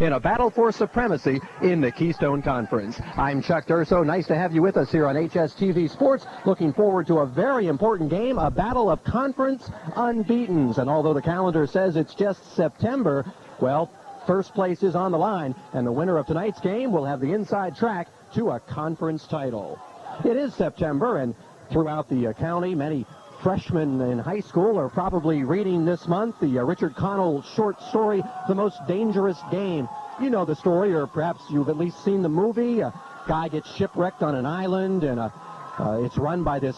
in a battle for supremacy in the Keystone Conference. I'm Chuck Durso. Nice to have you with us here on HSTV Sports. Looking forward to a very important game, a battle of conference unbeatens. And although the calendar says it's just September, well, first place is on the line, and the winner of tonight's game will have the inside track to a conference title. It is September, and throughout the county, many freshmen in high school are probably reading this month the Richard Connell short story, The Most Dangerous Game. You know the story, or perhaps you've at least seen the movie. A guy gets shipwrecked on an island, and it's run by this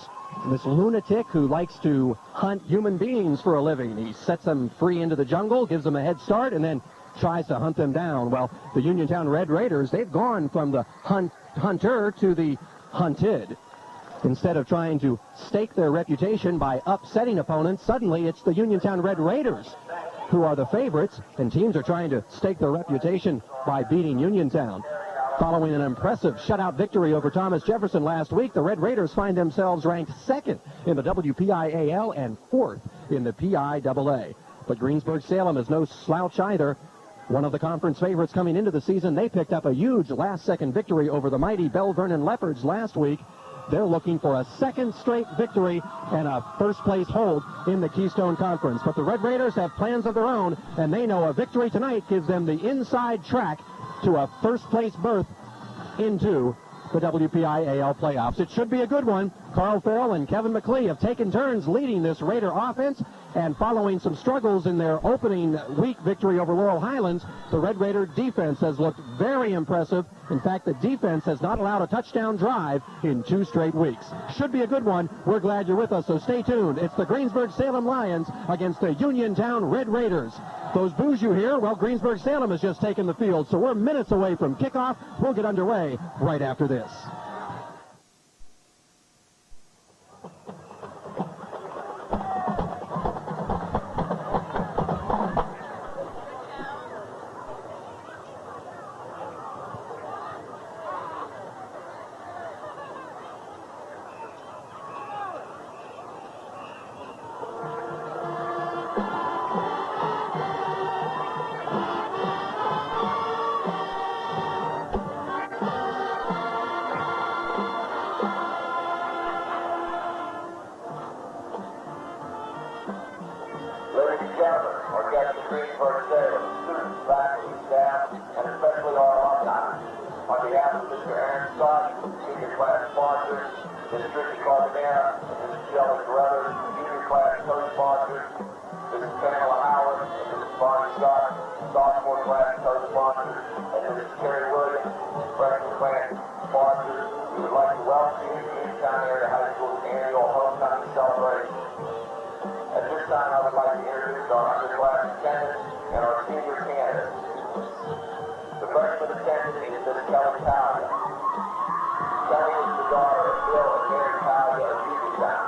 lunatic who likes to hunt human beings for a living. He sets them free into the jungle, gives them a head start, and then tries to hunt them down. Well, the Uniontown Red Raiders, they've gone from the hunter to the hunted. Instead of trying to stake their reputation by upsetting opponents, suddenly it's the Uniontown Red Raiders who are the favorites, and teams are trying to stake their reputation by beating Uniontown. Following an impressive shutout victory over Thomas Jefferson last week, the Red Raiders find themselves ranked second in the WPIAL and fourth in the PIAA. But Greensburg Salem is no slouch either. One of the conference favorites coming into the season, they picked up a huge last-second victory over the mighty Bell Vernon Leopards last week. They're looking for a second straight victory and a first-place hold in the Keystone Conference. But the Red Raiders have plans of their own, and they know a victory tonight gives them the inside track to a first-place berth into the WPIAL playoffs. It should be a good one. Carl Farrell and Kevin McLee have taken turns leading this Raider offense, and following some struggles in their opening week victory over Laurel Highlands, the Red Raider defense has looked very impressive. In fact, the defense has not allowed a touchdown drive in 2 straight weeks. Should be a good one. We're glad you're with us, so stay tuned. It's the Greensburg Salem Lions against the Uniontown Red Raiders. Those boos you hear, well, Greensburg Salem has just taken the field, so we're minutes away from kickoff. We'll get underway right after this. Greensburg Salem, students, faculty, staff, and especially our alumni. On behalf of Mr. Aaron Scott, senior class sponsors, Mrs. Tricia Carbonera, and Mrs. Shelley Carruthers, junior class co-sponsors, Mrs. Pamela Howard, and Mrs. Bonnie Scott, sophomore class co-sponsors, and Mrs. Terry Williams, freshman class sponsors, we would like to welcome you to Uniontown Area High School's annual homecoming celebration. At this time, I would like to introduce our underclass attendants and our senior candidates. The freshman attendant is Miss Kelly Talia. Kelly is the daughter of Bill and Mary Talia of Uniontown.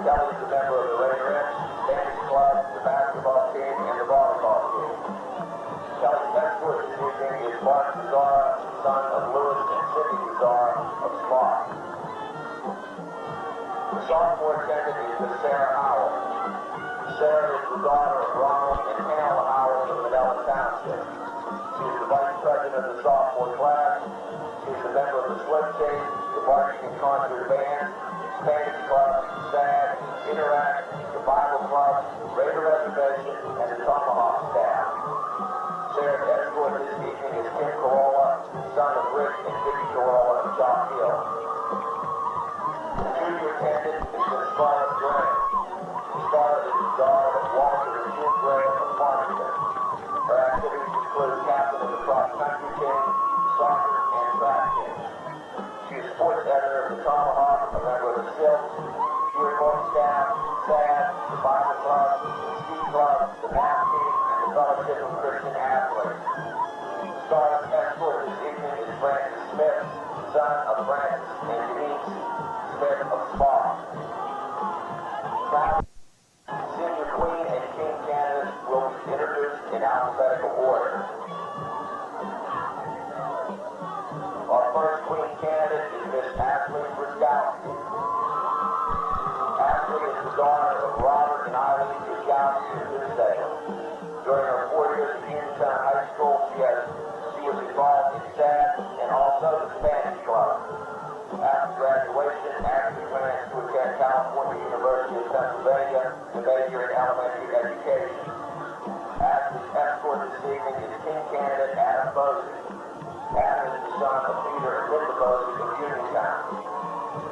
Kelly is a member of the Raiderettes, tennis club, the basketball team, and the volleyball team. Kelly's escort this evening is Mark Cesar, son of Louis and Cindy Cesar of Smart. The sophomore attendant is Miss Sarah Howell. Sarah is the daughter of Ronald and Pamela Howell of Manila Township. She is the vice president of the sophomore class. She is a member of the Slip Chase, the marching and concert band, Spanish club, SAD, Interact, the Bible club, Raider Reservation, and the Tomahawk staff. Sarah's escort this evening is Tim Corolla, son of Rick and Vicki Corolla of Chalk Hill. The junior attendant is Miss Scarlett Gray. Scarlett is the daughter of Walter and Jim Gray of Farmington. Her activities include captain of the cross-country team, soccer, and track team. She is sports editor of the Tomahawk, a member of the Silks, cheerleading staff, SAD, the Bible Club, the Ski Club, the NAP team, and the Fellowship of Christian Athletes. Scarlett's escort this evening is Francis Smith, son of Francis and Denise Smith of Spa. Senior Queen and King candidates will be introduced in alphabetical order. Our first Queen candidate is Miss Ashley Brzezinski. Ashley is the daughter of Robert and Eileen Brzezinski of New Salem. During her 4 years at Uniontown High School, she had also the Spanish Club. After graduation, Ashley plans to attend California University of Pennsylvania to major in elementary education. Ashley's escort this evening is team candidate Adam Bosick. Adam is the son of Peter and Linda Bosick of Uniontown.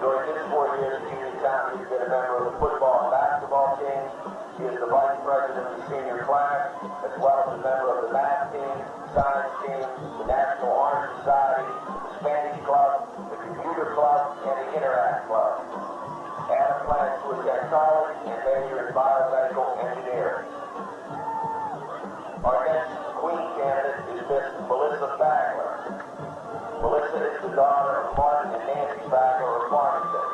During his 4 years at Uniontown, he's been a member of the football and basketball teams. He is the vice president of the senior class, as well as a member of the math team, science team, the National Honor Society, the Spanish Club, the Computer Club, and the Interact Club. Adam plans to attend college and major in biomedical engineering. Our next Queen candidate is Miss Melissa Bagler. Melissa is the daughter of Martin and Nancy Bagler of Farmington.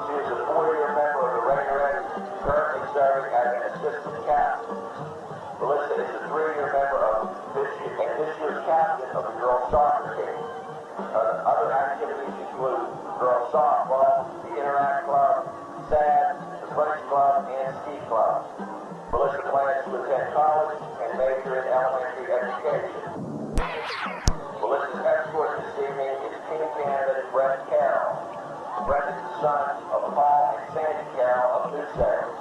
She is a 4-year member of the Raiderettes, currently serving as an assistant captain. Melissa is a 3-year member of this year's captain of the girls soccer team. Other activities include girls softball, the Interact Club, SAD, the French Club, and Ski Club. Melissa plans to attend college and major in elementary education. Melissa's escort this evening is team candidate Brett Carroll. Brett is the son of Paul and Sandy Carroll of New Salem.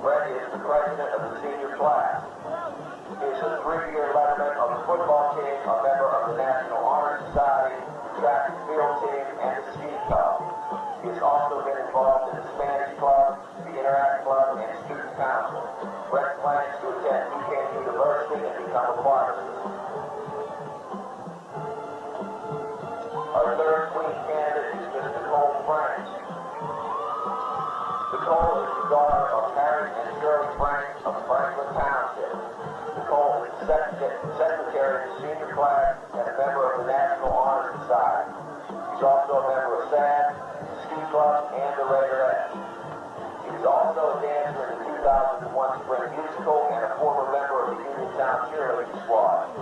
Brett is the president of the senior class. He is a 3-year letterman of the football team, a member of the National Honor Society, the track and field team, and the ski club. He has also been involved in the Spanish Club, the Interact Club, and Student Council. Brett plans to attend Duquesne University and become a pharmacist. Our third Queen candidate is Miss Nicole Franks. Nicole is the daughter of Harry and Shirley Franks of Franklin Township. Nicole is the secretary of the senior class and a member of the National Honor Society. She's also a member of SAD, the Ski Club, and the Raiderettes. She is also a dancer in the 2001 Spring Musical and a former member of the Uniontown cheerleading squad.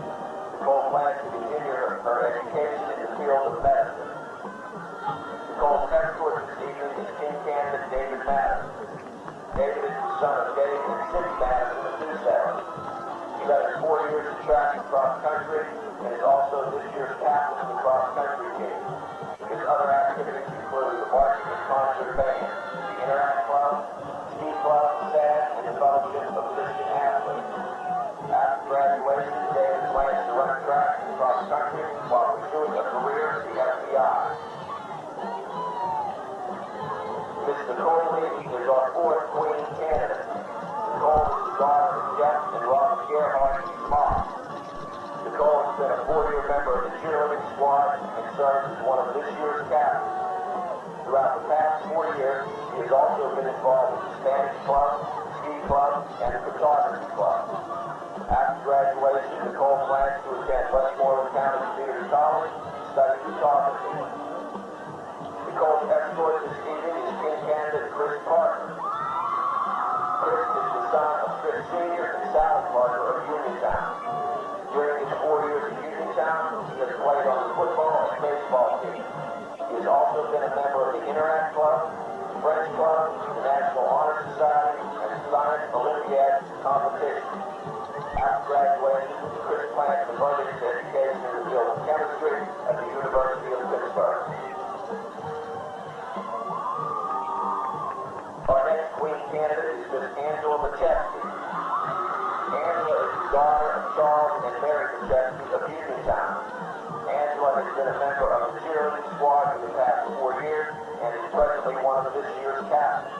Nicole plans to continue her education in the field of medicine. Nicole's escort this evening is team candidate David Madison. David is the son of Dave and Cindy Madison of New Salem. He led 4 years of track and cross country and is also this year's captain of the cross country team. His other activities include the marching and concert band, the Interact Club, Ski Club, SAD, and the Fellowship of Christian Athletes. After graduation, David plans to run track and cross country while pursuing a career in the FBI. Miss Nicole Leighty is our 4th Queen candidate. Nicole is the daughter of Jeff and Robert Leighty's mom. Nicole has been a 4-year member of the cheerleading squad and serves as one of this year's captains. Throughout the past 4 years, she has also been involved with the Spanish Club, the Ski Club, and the Photography Club. After graduation, Nicole plans to attend Westmoreland County Community College to study photography. Nicole's escort this evening is team candidate Chris Parker. Chris is the son of Chris Sr. and Sally Parker of Uniontown. During his 4 years at Uniontown, he has played on the football and baseball team. He has also been a member of the Interact Club, the French Club, the National Honor Society, and the Science Olympiad competition. After graduation, Chris plans to further his education in the field of chemistry at the University of Pittsburgh. Our next Queen candidate is Miss Angela McChesney. Angela is the daughter of Charles and Mary McChesney of Uniontown. Angela has been a member of the cheerleading squad for the past 4 years and is presently one of this year's captains.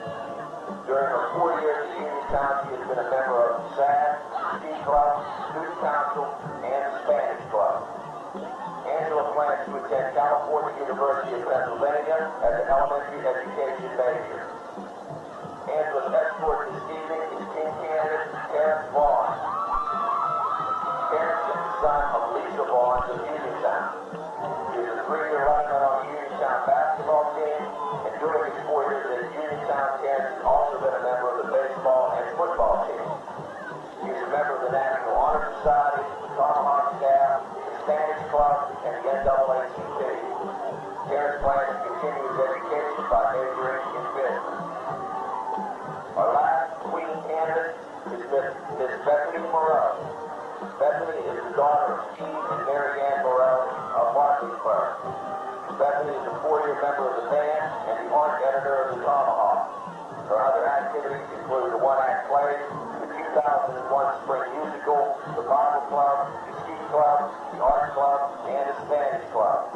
During her 4 years at Uniontown, she has been a member of the SAD, Ski Club, Student Council, and the Spanish Club. Angela plans to attend California University of Pennsylvania as an elementary education major. Angela's escort this evening is team candidate Terrence Vaughn. Terrence is the son of Lisa Vaughn of Uniontown. He is a 3-year lineman on the Uniontown basketball team, and during his 4 years at Uniontown, Terrence has also been a member of the baseball and football team. He is a member of the National Honor Society, the Tomahawk staff, the Spanish Club, and the NAACP. Terrence plans to continue his education by majoring in business. Our last Queen candidate is Miss Bethany Moreau. Bethany is the daughter of Steve and Mary Ann Moreau of Barclay Bethany is a 4-year member of the band and the art editor of the Tomahawk. Her other activities include the one-act play, the 2001 spring musical, the Bible Club, the Ski Club, the Art Club, and the Spanish Club.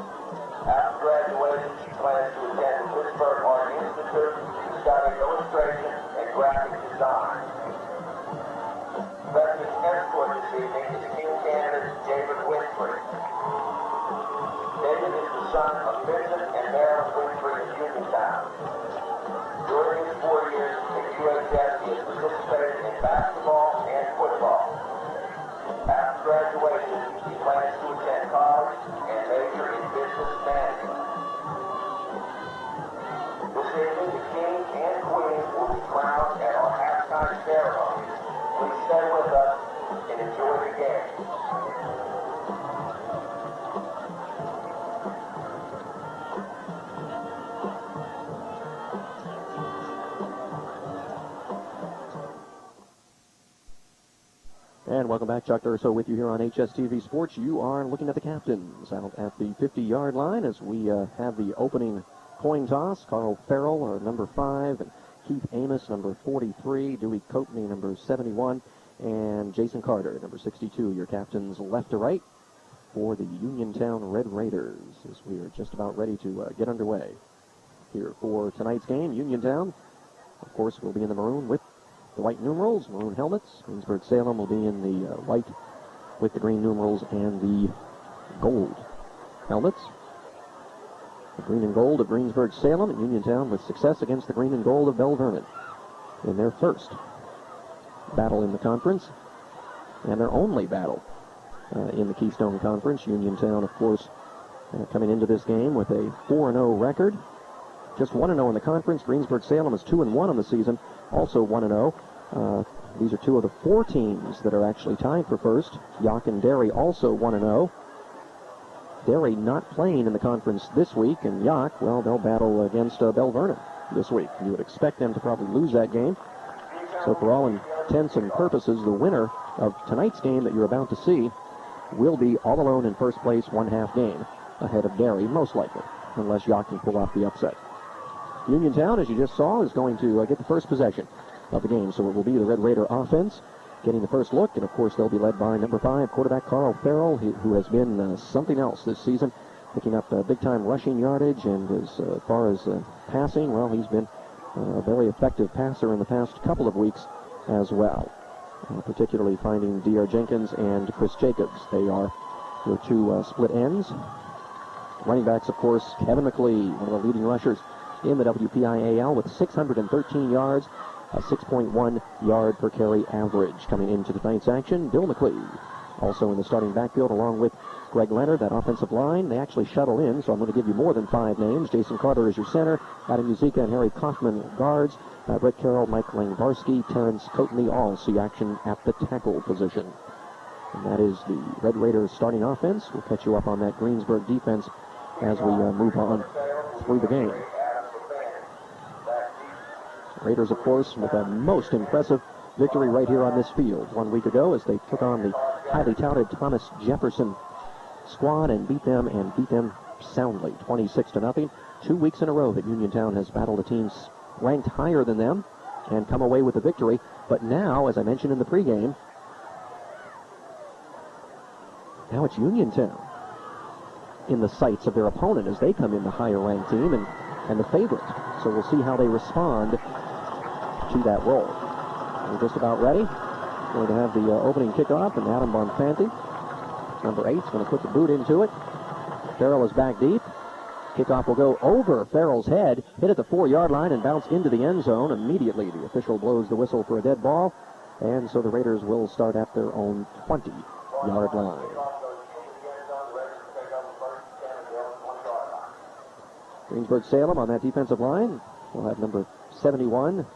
After graduation, she plans to attend the Greensburg Art Institute to study illustration and graphic design. Bethany's escort this evening is King candidate David Winfrey. David is the son of Vincent and Marilyn Winfrey of Uniontown. During his 4 years at UHS, he has participated in basketball and football. After graduation, he plans to attend college and major in business management. This evening, the King and Queen will be crowned at our halftime ceremony. Please stay with us and enjoy the game. And welcome back. Chuck Urso with you here on HSTV Sports. You are looking at the captains out at the 50-yard line as we have the opening coin toss. Carl Farrell, number 5, and Keith Amos, number 43, Dewey Coatney, number 71, and Jason Carter, number 62. Your captains left to right for the Uniontown Red Raiders as we are just about ready to get underway here for tonight's game. Uniontown, of course, will be in the maroon with the white numerals, maroon helmets. Greensburg Salem will be in the white with the green numerals and the gold helmets. The green and gold of Greensburg Salem, and Uniontown with success against the green and gold of Bell Vernon in their first battle in the conference and their only battle in the Keystone Conference. Uniontown, of course, coming into this game with a 4-0 record. Just 1-0 in the conference. Greensburg Salem is 2-1 on the season, also 1-0. These are two of the 4 teams that are actually tied for first. Yock and Derry also 1-0. Derry not playing in the conference this week, and Yock, well, they'll battle against Bell Vernon this week. You would expect them to probably lose that game. So for all intents and purposes, the winner of tonight's game that you're about to see will be all alone in first place, 1/2 game ahead of Derry, most likely, unless Yock can pull off the upset. Uniontown, as you just saw, is going to get the first possession of the game. So it will be the Red Raider offense getting the first look. And, of course, they'll be led by number 5, quarterback Carl Farrell, who has been something else this season, picking up big-time rushing yardage. And as far as passing, well, he's been a very effective passer in the past couple of weeks as well, particularly finding D.R. Jenkins and Chris Jacobs. They are your 2 split ends. Running backs, of course, Kevin McLeod, one of the leading rushers in the WPIAL with 613 yards, a 6.1 yard per carry average. Coming into tonight's action, Bill McLeod, also in the starting backfield along with Greg Leonard. That offensive line, they actually shuttle in, so I'm going to give you more than 5 names. Jason Carter is your center, Adam Muzica and Harry Kaufman guards, Brett Carroll, Mike Langvarski, Terrence Coatney all see action at the tackle position. And that is the Red Raiders starting offense. We'll catch you up on that Greensburg defense as we move on through the game. Raiders, of course, with a most impressive victory right here on this field 1 week ago as they took on the highly touted Thomas Jefferson squad and beat them soundly, 26-0. 2 weeks in a row that Uniontown has battled the teams ranked higher than them and come away with a victory. But now, as I mentioned in the pregame, now it's Uniontown in the sights of their opponent as they come in the higher-ranked team and the favorite. So we'll see how they respond to that role. We're just about ready. Going to have the opening kickoff, and Adam Bonfanti, number 8, is going to put the boot into it. Farrell is back deep. Kickoff will go over Farrell's head, hit at the 4-yard line, and bounce into the end zone. Immediately, the official blows the whistle for a dead ball, and so the Raiders will start at their own 20-yard line. Greensburg Salem on that defensive line will have number 71,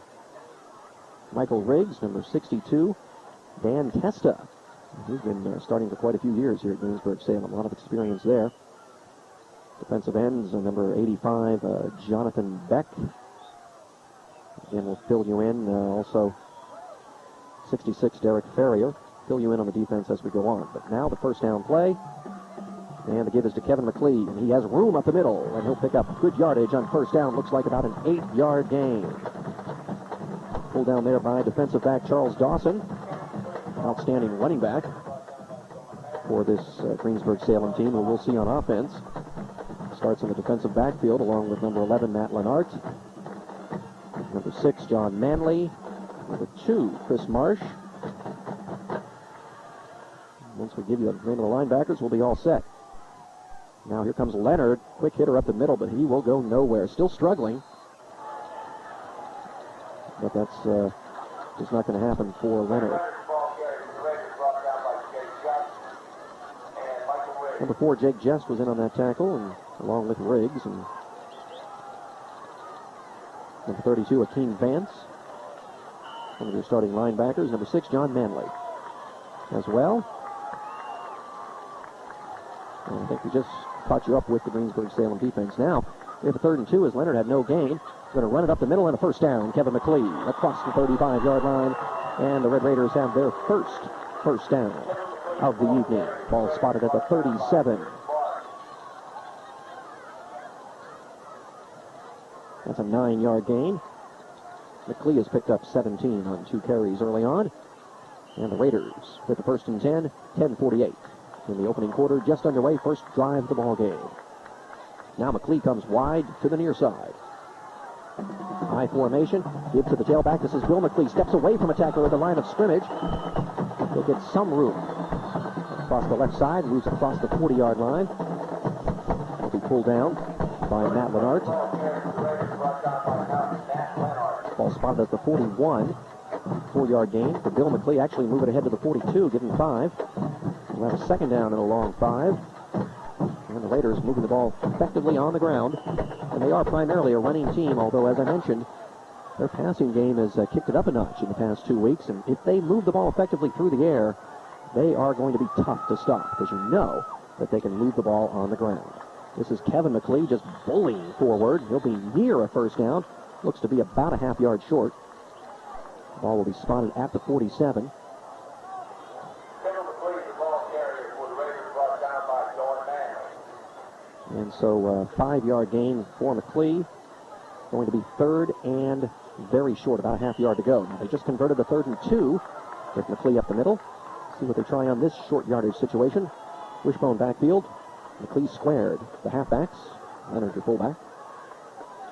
Michael Riggs, number 62, Dan Testa. He's been starting for quite a few years here at Greensburg Salem. A lot of experience there. Defensive ends, number 85, Jonathan Beck. Again, we'll fill you in. Also, 66, Derek Ferrier. Fill you in on the defense as we go on. But now the first down play. And the give is to Kevin McLeod, and he has room up the middle, and he'll pick up good yardage on first down. Looks like about an 8-yard gain. Pulled down there by defensive back Charles Dawson. Outstanding running back for this Greensburg Salem team, who we'll see on offense. Starts in the defensive backfield along with number 11, Matt Lennart. Number 6, John Manley. Number 2, Chris Marsh. Once we give you the name of the linebackers, we'll be all set. Now here comes Leonard. Quick hitter up the middle, but he will go nowhere. Still struggling. But that's just not going to happen for Leonard. Number 4, Jake Jess was in on that tackle, and along with Riggs. And number 32, Akeem Vance. One of your starting linebackers. Number 6, John Manley as well. And I think we just caught you up with the Greensburg Salem defense. Now, we have a 3rd and 2 as Leonard had no gain. Going to run it up the middle and a first down. Kevin McLeod across the 35-yard line. And the Red Raiders have their first down of the evening. Ball spotted at the 37. That's a 9-yard gain. McLeod has picked up 17 on 2 carries early on. And the Raiders with the 1st and 10, 10:48 in the opening quarter, just underway. First drive of the ball game. Now McLeod comes wide to the near side. High formation, give to the tailback. This is Bill McLeod. Steps away from a tackler at the line of scrimmage. He'll get some room. Across the left side, moves across the 40-yard line. Will be pulled down by Matt Lennart. Ball spotted at the 41. 4-yard gain for Bill McLeod. Actually move it ahead to the 42, give him 5. We'll have a 2nd down and a long 5. And the Raiders moving the ball effectively on the ground. And they are primarily a running team, although, as I mentioned, their passing game has kicked it up a notch in the past 2 weeks. And if they move the ball effectively through the air, they are going to be tough to stop, because you know that they can move the ball on the ground. This is Kevin McLeod just bullying forward. He'll be near a first down. Looks to be about a half-yard short. The ball will be spotted at the 47. And so 5-yard gain for McLeod. Going to be 3rd and very short, about a half-yard to go. Now they just converted a 3rd and 2 with McLeod up the middle. See what they try on this short yardage situation. Wishbone backfield. McLeod squared. The halfbacks. Leonard, your fullback.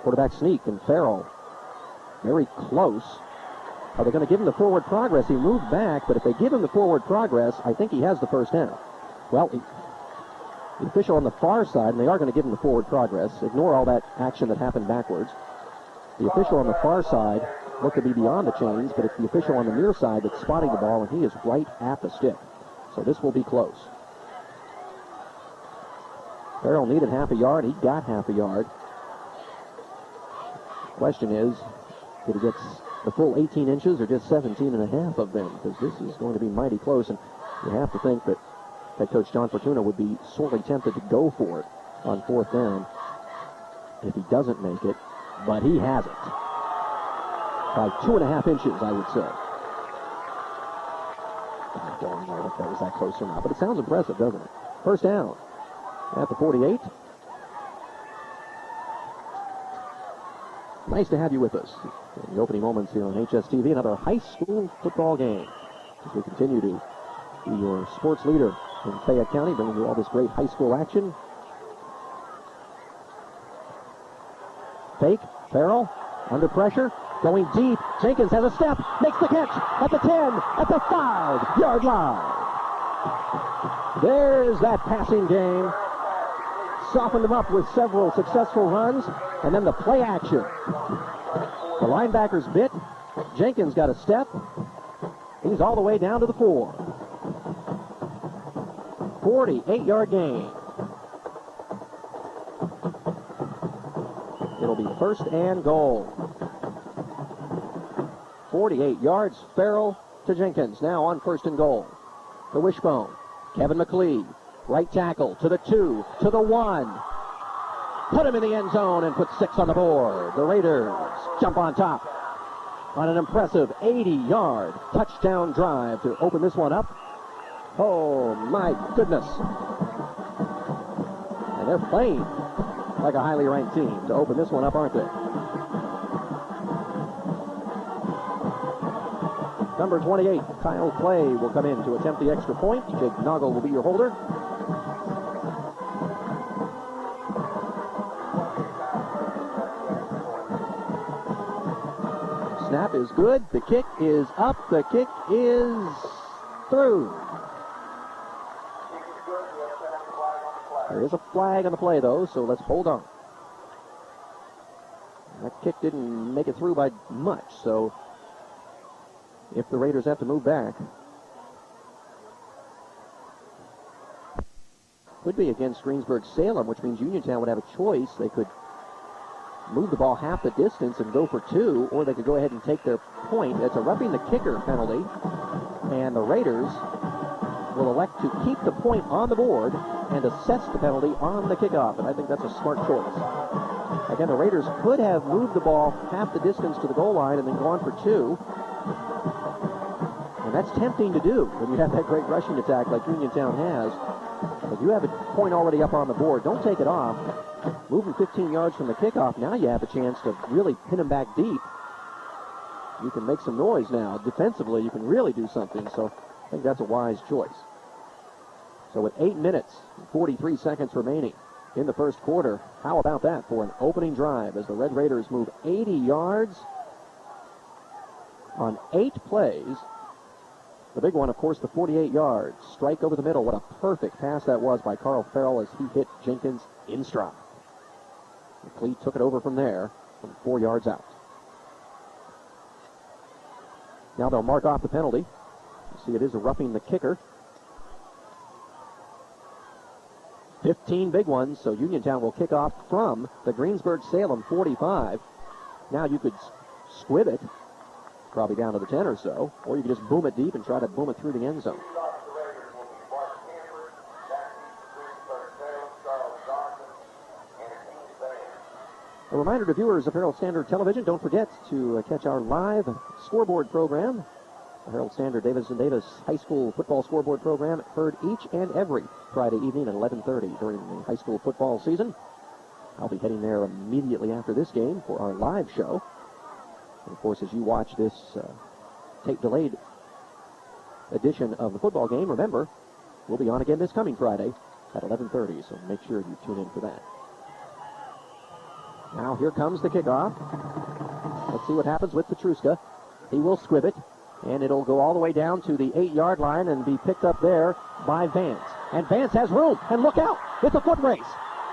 Quarterback sneak, and Farrell very close. Are they going to give him the forward progress? He moved back, but if they give him the forward progress, I think he has the first down. Well, the official on the far side, and they are going to give him the forward progress. Ignore all that action that happened backwards. The official on the far side looked to be beyond the chains, but it's the official on the near side that's spotting the ball, and he is right at the stick. So this will be close. Farrell needed half a yard. He got half a yard. The question is, did he get the full 18 inches or just 17 and a half of them? Because this is going to be mighty close, and you have to think that head coach John Fortuna would be sorely tempted to go for it on 4th down if he doesn't make it, but he has it. By 2.5 inches, I would say. I don't know if that was that close or not, but it sounds impressive, doesn't it? First down at the 48. Nice to have you with us in the opening moments here on HSTV. Another high school football game as we continue to be your sports leader in Fayette County, bringing you all this great high school action. Fake, Farrell, under pressure, going deep. Jenkins has a step, makes the catch at the 10, at the 5-yard line. There's that passing game. Softened him up with several successful runs, and then the play action. The linebackers bit. Jenkins got a step. He's all the way down to the 4. 48-yard gain. It'll be 1st and goal. 48 yards. Farrell to Jenkins. Now on 1st and goal. The wishbone. Kevin McLeod. Right tackle to the 2, to the 1. Put him in the end zone and put 6 on the board. The Raiders jump on top on an impressive 80-yard touchdown drive to open this one up. Oh, my goodness. And they're playing like a highly ranked team to open this one up, aren't they? Number 28, Kyle Clay, will come in to attempt the extra point. Jake Noggle will be your holder. Snap is good. The kick is up. The kick is through. There is a flag on the play, though, so let's hold on. That kick didn't make it through by much, so if the Raiders have to move back, could be against Greensburg Salem, which means Uniontown would have a choice. They could move the ball half the distance and go for two, or they could go ahead and take their point. It's a roughing the kicker penalty, and the Raiders will elect to keep the point on the board and assess the penalty on the kickoff, and I think that's a smart choice. Again, the Raiders could have moved the ball half the distance to the goal line and then gone for two, and that's tempting to do when you have that great rushing attack like Uniontown has. But you have a point already up on the board. Don't take it off. Moving 15 yards from the kickoff, now you have a chance to really pin him back deep. You can make some noise now. Defensively, you can really do something, so I think that's a wise choice. So with 8 minutes and 43 seconds remaining in the first quarter, how about that for an opening drive as the Red Raiders move 80 yards on 8 plays. The big one, of course, the 48 yards. Strike over the middle. What a perfect pass that was by Carl Farrell as he hit Jenkins in stride. McLeod took it over from there, from 4 yards out. Now they'll mark off the penalty. You see it is a roughing the kicker. 15 big ones, so Uniontown will kick off from the Greensburg Salem 45. Now you could squib it, probably down to the 10 or so, or you could just boom it deep and try to boom it through the end zone. A reminder to viewers of Herald Standard Television, don't forget to catch our live scoreboard program. The Herald Standard Davis & Davis High School Football Scoreboard program heard each and every Friday evening at 11:30 during the high school football season. I'll be heading there immediately after this game for our live show. And of course, as you watch this tape-delayed edition of the football game, remember, we'll be on again this coming Friday at 11:30, so make sure you tune in for that. Now here comes the kickoff. Let's see what happens with Petruska. He will squib it, and it'll go all the way down to the 8-yard line and be picked up there by Vance. And Vance has room, and look out, it's a foot race.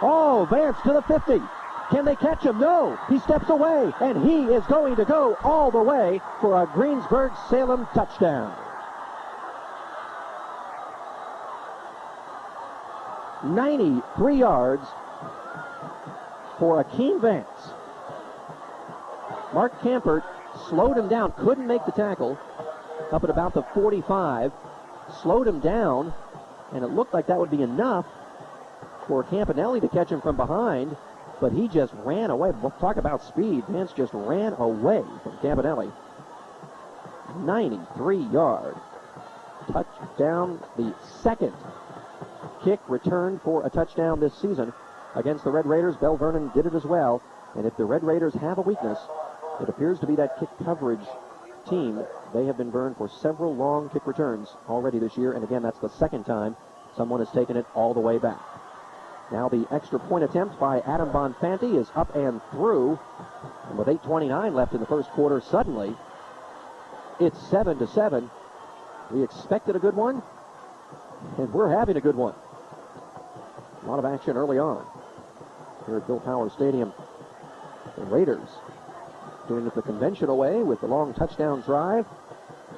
Oh, Vance to the 50. Can they catch him? No. He steps away, and he is going to go all the way for a Greensburg Salem touchdown. 93 yards for Akeem Vance. Mark Campert slowed him down, couldn't make the tackle, up at about the 45, slowed him down, and it looked like that would be enough for Campanelli to catch him from behind, but he just ran away. We'll talk about speed. Vance just ran away from Campanelli. 93-yard touchdown, the second kick return for a touchdown this season against the Red Raiders. Bell Vernon did it as well, and if the Red Raiders have a weakness, it appears to be that kick coverage team. They have been burned for several long kick returns already this year, and again, that's the second time someone has taken it all the way back. Now the extra point attempt by Adam Bonfanti is up and through, and with 8:29 left in the first quarter, suddenly it's 7-7. We expected a good one, and we're having a good one. A lot of action early on here at Bill Power Stadium. The Raiders doing it the conventional way with the long touchdown drive.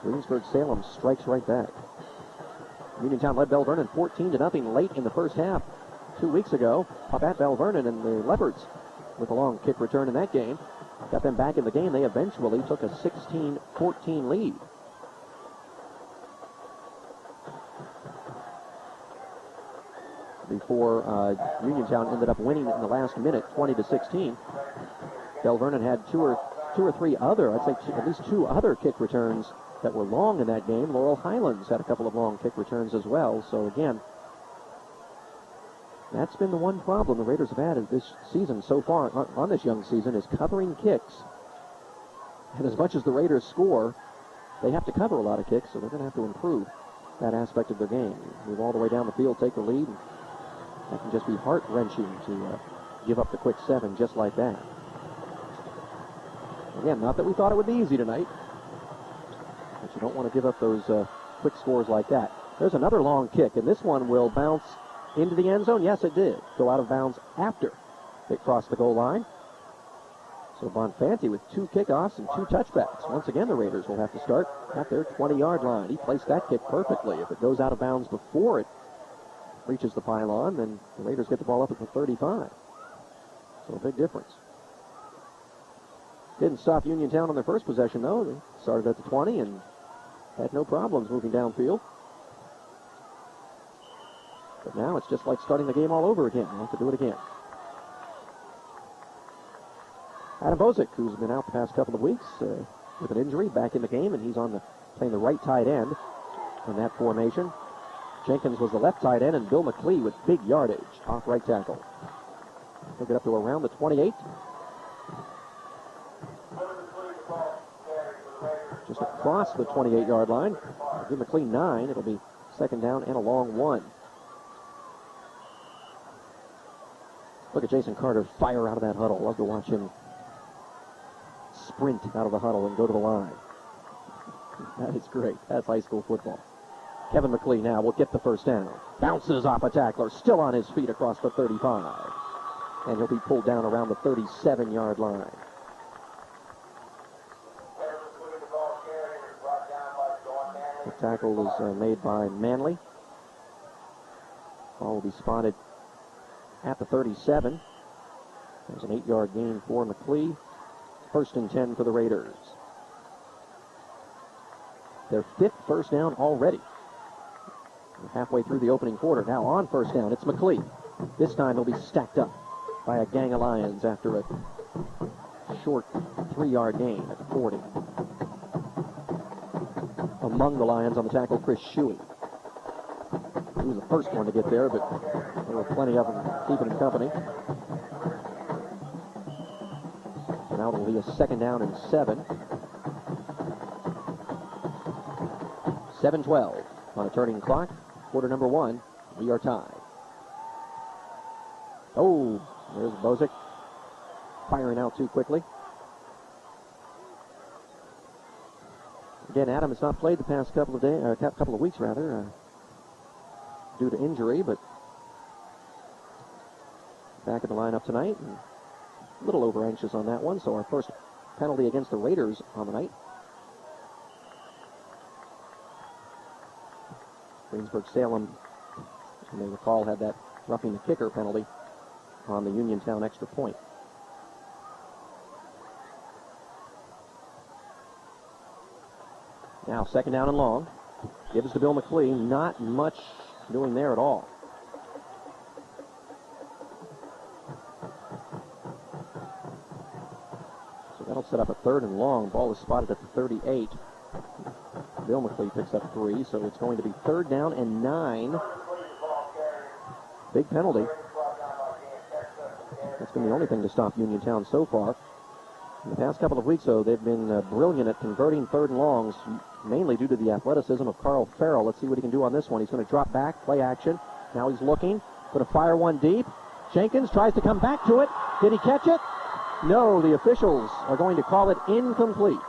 Greensburg Salem strikes right back. Uniontown led Bell Vernon 14-0 late in the first half 2 weeks ago. Up at Bell Vernon, and the Leopards with a long kick return in that game got them back in the game. They eventually took a 16-14 lead. Before Uniontown ended up winning in the last minute, 20-16. Bell Vernon had two or three other, I'd say at least two other kick returns that were long in that game. Laurel Highlands had a couple of long kick returns as well. So again, That's been the one problem the Raiders have had this season so far, on this young season, is covering kicks. And as much as the Raiders score, they have to cover a lot of kicks, so they're going to have to improve that aspect of their game. Move all the way down the field, take the lead. And that can just be heart-wrenching to give up the quick 7 just like that. Again, not that we thought it would be easy tonight, but you don't want to give up those quick scores like that. There's another long kick, and this one will bounce into the end zone. Yes, it did. Go out of bounds after it crossed the goal line. So Bonfanti with 2 kickoffs and 2 touchbacks. Once again, the Raiders will have to start at their 20-yard line. He placed that kick perfectly. If it goes out of bounds before it reaches the pylon, then the Raiders get the ball up at the 35. So a big difference. Didn't stop Uniontown on their first possession, though. They started at the 20 and had no problems moving downfield. But now it's just like starting the game all over again. They'll have to do it again. Adam Bozick, who's been out the past couple of weeks with an injury, back in the game, and he's playing the right tight end in that formation. Jenkins was the left tight end, and Bill McClee with big yardage off right tackle. He'll get up to around the 28. Just across the 28-yard line. Give McClee 9. It'll be second down and a long 1. Look at Jason Carter fire out of that huddle. Love to watch him sprint out of the huddle and go to the line. That is great. That's high school football. Kevin McClee now will get the first down. Bounces off a tackler, still on his feet across the 35. And he'll be pulled down around the 37-yard line. The tackle is made by Manley. Ball will be spotted at the 37. There's an 8-yard gain for McClee. First and 10 for the Raiders. Their 5th first down already. We're halfway through the opening quarter. Now on first down, it's McClee. This time he'll be stacked up by a gang of Lions after a short 3-yard gain at the 40. Among the Lions on the tackle, Chris Shuey. He was the first one to get there, but there were plenty of them keeping him company. So now it'll be a second down and 7. 7-12 on a turning clock. Quarter number 1. We are tied. Oh, there's Bozick firing out too quickly. Again, Adam has not played the past couple of weeks due to injury, but back in the lineup tonight. And a little over anxious on that one, so our first penalty against the Raiders on the night. Greensburg Salem, you may recall, had that roughing the kicker penalty on the Uniontown extra point. Now second down and long. Gives to Bill McClee. Not much doing there at all. So that'll set up a third and long. Ball is spotted at the 38. Bill McClee picks up 3, so it's going to be third down and 9. Big penalty. That's been the only thing to stop Uniontown so far. In the past couple of weeks, though, they've been brilliant at converting third and longs, mainly due to the athleticism of Carl Farrell. Let's see what he can do on this one. He's going to drop back, play action. Now he's looking, going to fire one deep. Jenkins tries to come back to it. Did he catch it? No, the officials are going to call it incomplete.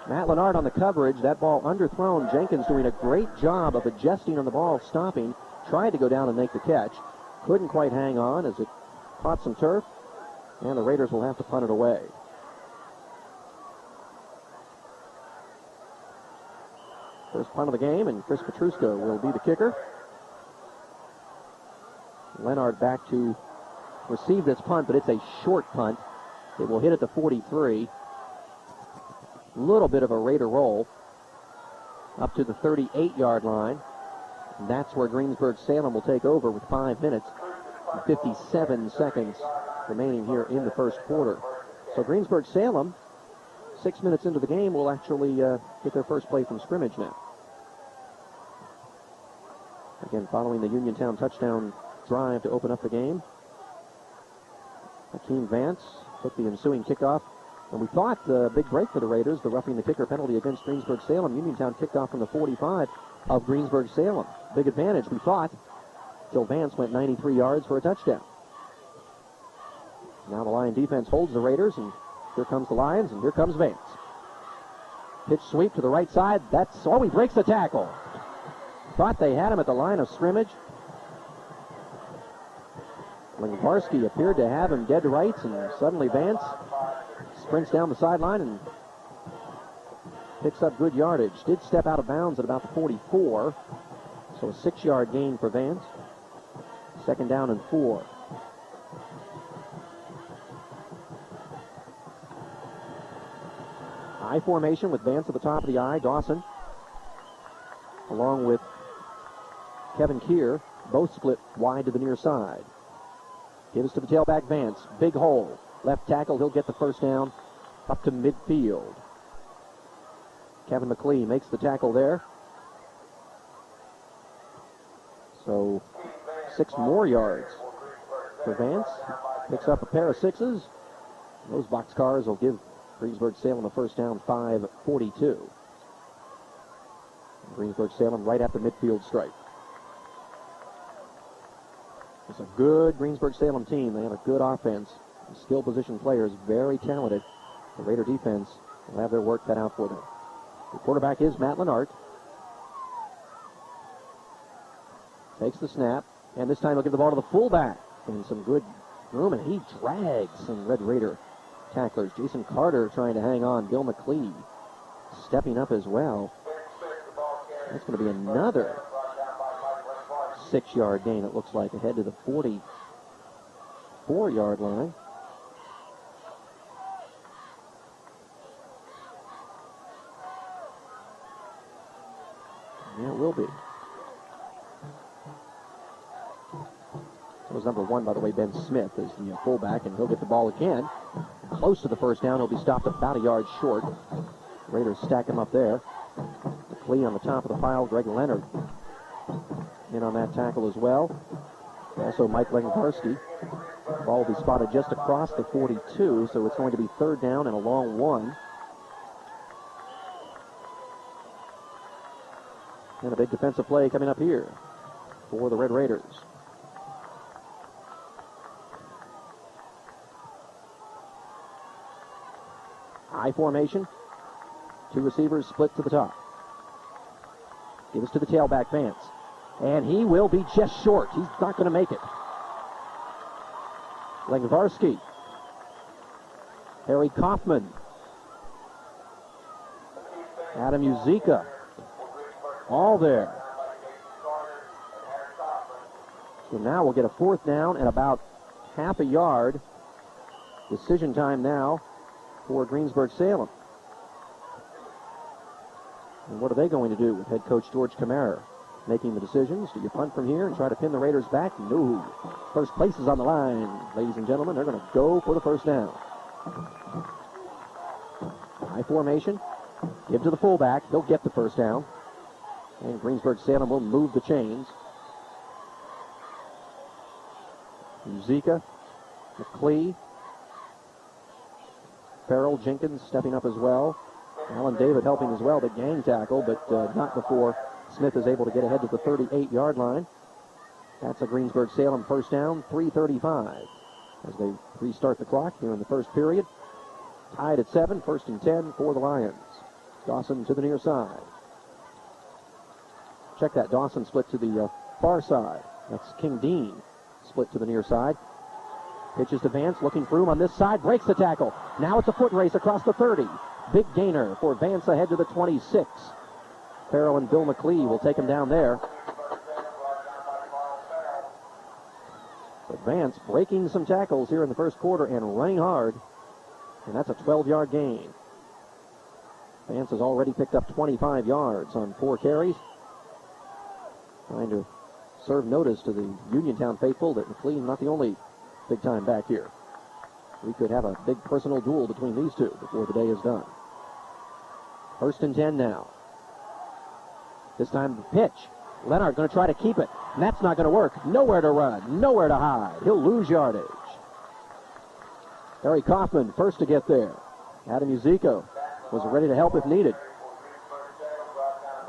Matt Lennard on the coverage. That ball underthrown. Jenkins doing a great job of adjusting on the ball, stopping. Tried to go down and make the catch. Couldn't quite hang on as it caught some turf. And the Raiders will have to punt it away. First punt of the game, and Chris Petruska will be the kicker. Lennard back to receive this punt, but it's a short punt. It will hit at the 43. A little bit of a Raider roll up to the 38-yard line. And that's where Greensburg Salem will take over with 5 minutes and 57 seconds remaining here in the first quarter. So Greensburg Salem, 6 minutes into the game, will actually get their first play from scrimmage now. Again, following the Uniontown touchdown drive to open up the game. Hakeem Vance took the ensuing kickoff. And we thought the big break for the Raiders, the roughing the kicker penalty against Greensburg Salem. Uniontown kicked off from the 45 of Greensburg Salem. Big advantage, we thought, till Vance went 93 yards for a touchdown. Now the Lion defense holds the Raiders, and here comes the Lions, and here comes Vance. Pitch sweep to the right side. He breaks the tackle. Thought they had him at the line of scrimmage. Lingvarski appeared to have him dead to rights, and suddenly Vance sprints down the sideline and picks up good yardage. Did step out of bounds at about the 44, so a 6-yard gain for Vance. 2nd down and 4. I formation with Vance at the top of the I. Dawson, along with Kevin Keir, both split wide to the near side. Gives to the tailback Vance. Big hole. Left tackle. He'll get the 1st down up to midfield. Kevin McLee makes the tackle there. So 6 more yards for Vance. Picks up a pair of 6s. Those boxcars will give Greensburg Salem a 1st down, 5:42. Greensburg Salem right at the midfield stripe. It's a good Greensburg Salem team. They have a good offense. Skill position players, very talented. The Raider defense will have their work cut out for them. The quarterback is Matt Lennart. Takes the snap, and this time he'll give the ball to the fullback. And some good room, and he drags some Red Raider tacklers. Jason Carter trying to hang on. Bill McLee stepping up as well. That's going to be another 6-yard gain, it looks like, ahead to the 44-yard line. Yeah, it will be. That was number 1, by the way, Ben Smith is the fullback, and he'll get the ball again. Close to the 1st down. He'll be stopped about a yard short. Raiders stack him up there. McLee on the top of the pile. Greg Leonard in on that tackle as well. Also Mike Lengvarski. The ball will be spotted just across the 42, so it's going to be 3rd down and a long 1. And a big defensive play coming up here for the Red Raiders. I formation. 2 receivers split to the top. Gives to the tailback, Vance. And he will be just short. He's not going to make it. Lengvarski. Harry Kaufman. Adam Uzika. All there. So now we'll get a 4th down and about half a yard. Decision time now for Greensburg Salem. And what are they going to do with head coach George Kamara making the decisions? Do you punt from here and try to pin the Raiders back? No. First place is on the line, ladies and gentlemen. They're going to go for the 1st down. High formation. Give to the fullback. He'll get the 1st down. And Greensburg Salem will move the chains. Zika, McLee, Farrell, Jenkins stepping up as well. Alan David helping as well, the gang tackle, but not before Smith is able to get ahead to the 38-yard line. That's a Greensburg Salem 1st down, 3:35 as they restart the clock here in the 1st period. Tied at 7, 1st and 10 for the Lions. Dawson to the near side. Check that. Dawson split to the far side. That's King Dean split to the near side. Pitches to Vance, looking for room on this side, breaks the tackle. Now it's a foot race across the 30. Big gainer for Vance ahead to the 26. Farrell and Bill McLee will take him down there. But Vance breaking some tackles here in the 1st quarter and running hard. And that's a 12-yard gain. Vance has already picked up 25 yards on 4 carries. Trying to serve notice to the Uniontown faithful that McLean not the only big-time back here. We could have a big personal duel between these two before the day is done. 1st and 10 now. This time the pitch. Leonard going to try to keep it. And that's not going to work. Nowhere to run. Nowhere to hide. He'll lose yardage. Harry Kaufman first to get there. Adam Uzico was ready to help if needed.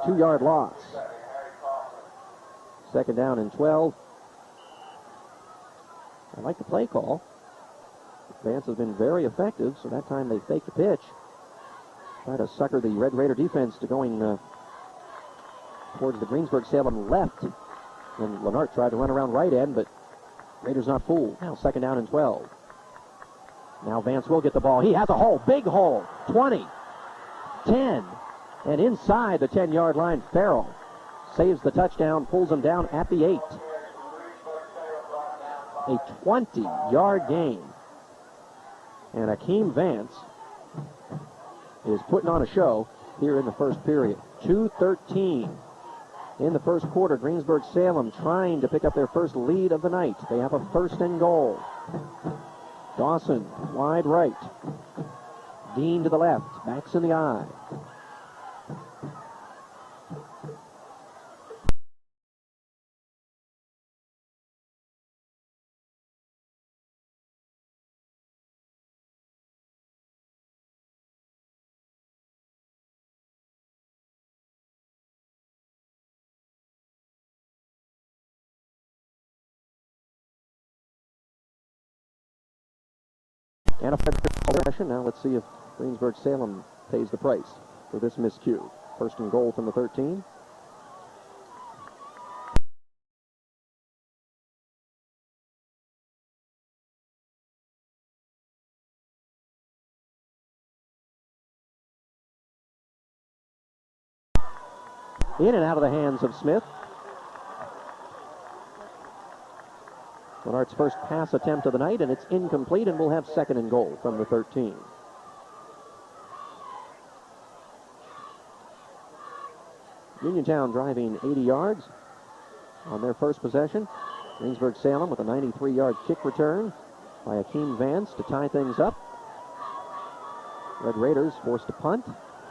2-yard loss. Second down and 12. I like the play call. Vance has been very effective, so that time they faked the pitch. Try to sucker the Red Raider defense to going towards the Greensburg Salem left. And Lenart tried to run around right end, but Raiders not fooled. Now second down and 12. Now Vance will get the ball. He has a hole, big hole. 20, 10, and inside the 10-yard line, Farrell saves the touchdown, pulls him down at the 8. A 20-yard gain. And Akeem Vance is putting on a show here in the first period. 2:13 in the first quarter. Greensburg Salem trying to pick up their first lead of the night. They have a first and goal. Dawson, wide right. Dean to the left. Backs in the eye. And a possession. Now let's see if Greensburg Salem pays the price for this miscue. First and goal from the 13. In and out of the hands of Smith. Lenart's first pass attempt of the night, and it's incomplete, and we'll have second and goal from the 13. Uniontown driving 80 yards on their first possession. Greensburg Salem with a 93-yard kick return by Akeem Vance to tie things up. Red Raiders forced to punt.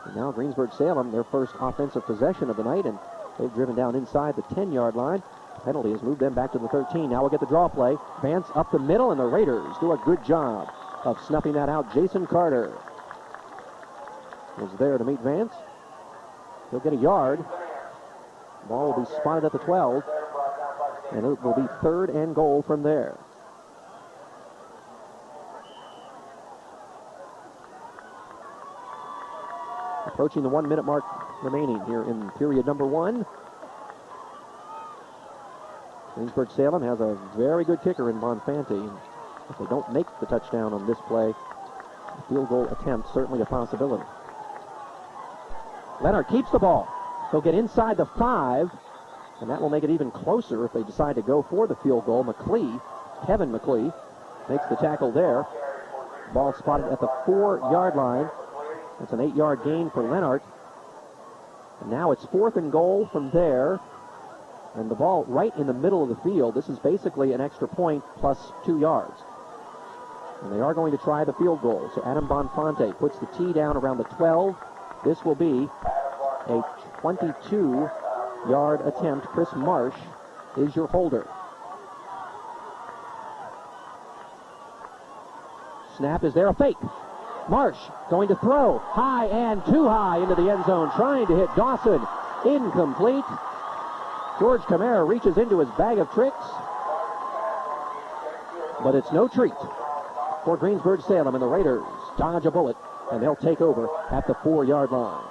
And now Greensburg Salem, their first offensive possession of the night, and they've driven down inside the 10-yard line. Penalty has moved them back to the 13. Now we'll get the draw play. Vance up the middle, and the Raiders do a good job of snuffing that out. Jason Carter is there to meet Vance. He'll get a yard. Ball will be spotted at the 12, and it will be third and goal from there. Approaching the 1-minute mark remaining here in period number 1. Greensburg Salem has a very good kicker in Bonfanti. If they don't make the touchdown on this play, a field goal attempt certainly a possibility. Leonard keeps the ball. He'll get inside the 5, and that will make it even closer if they decide to go for the field goal. Kevin McClee, makes the tackle there. Ball spotted at the 4-yard line. That's an 8-yard gain for Leonard. And now it's fourth and goal from there. And the ball right in the middle of the field. This is basically an extra point plus 2 yards. And they are going to try the field goal. So Adam Bonfante puts the tee down around the 12. This will be a 22-yard attempt. Chris Marsh is your holder. Snap is there, a fake. Marsh going to throw high and too high into the end zone, trying to hit Dawson. Incomplete. George Camara reaches into his bag of tricks, but it's no treat for Greensburg Salem, and the Raiders dodge a bullet, and they'll take over at the 4-yard line.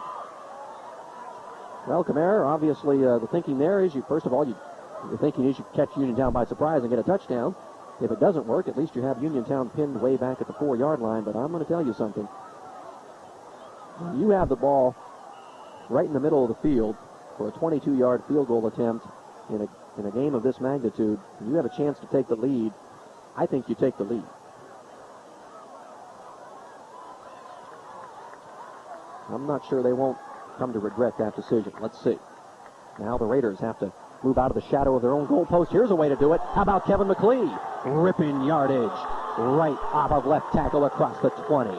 Well, Camara, obviously the thinking there is you're thinking you should catch Uniontown by surprise and get a touchdown. If it doesn't work, at least you have Uniontown pinned way back at the 4-yard line, but I'm going to tell you something. You have the ball right in the middle of the field for a 22-yard field goal attempt in a game of this magnitude, and you have a chance to take the lead. I think you take the lead. I'm not sure they won't come to regret that decision. Let's see. Now the Raiders have to move out of the shadow of their own goalpost. Here's a way to do it. How about Kevin McClee? Ripping yardage right off of left tackle across the 20.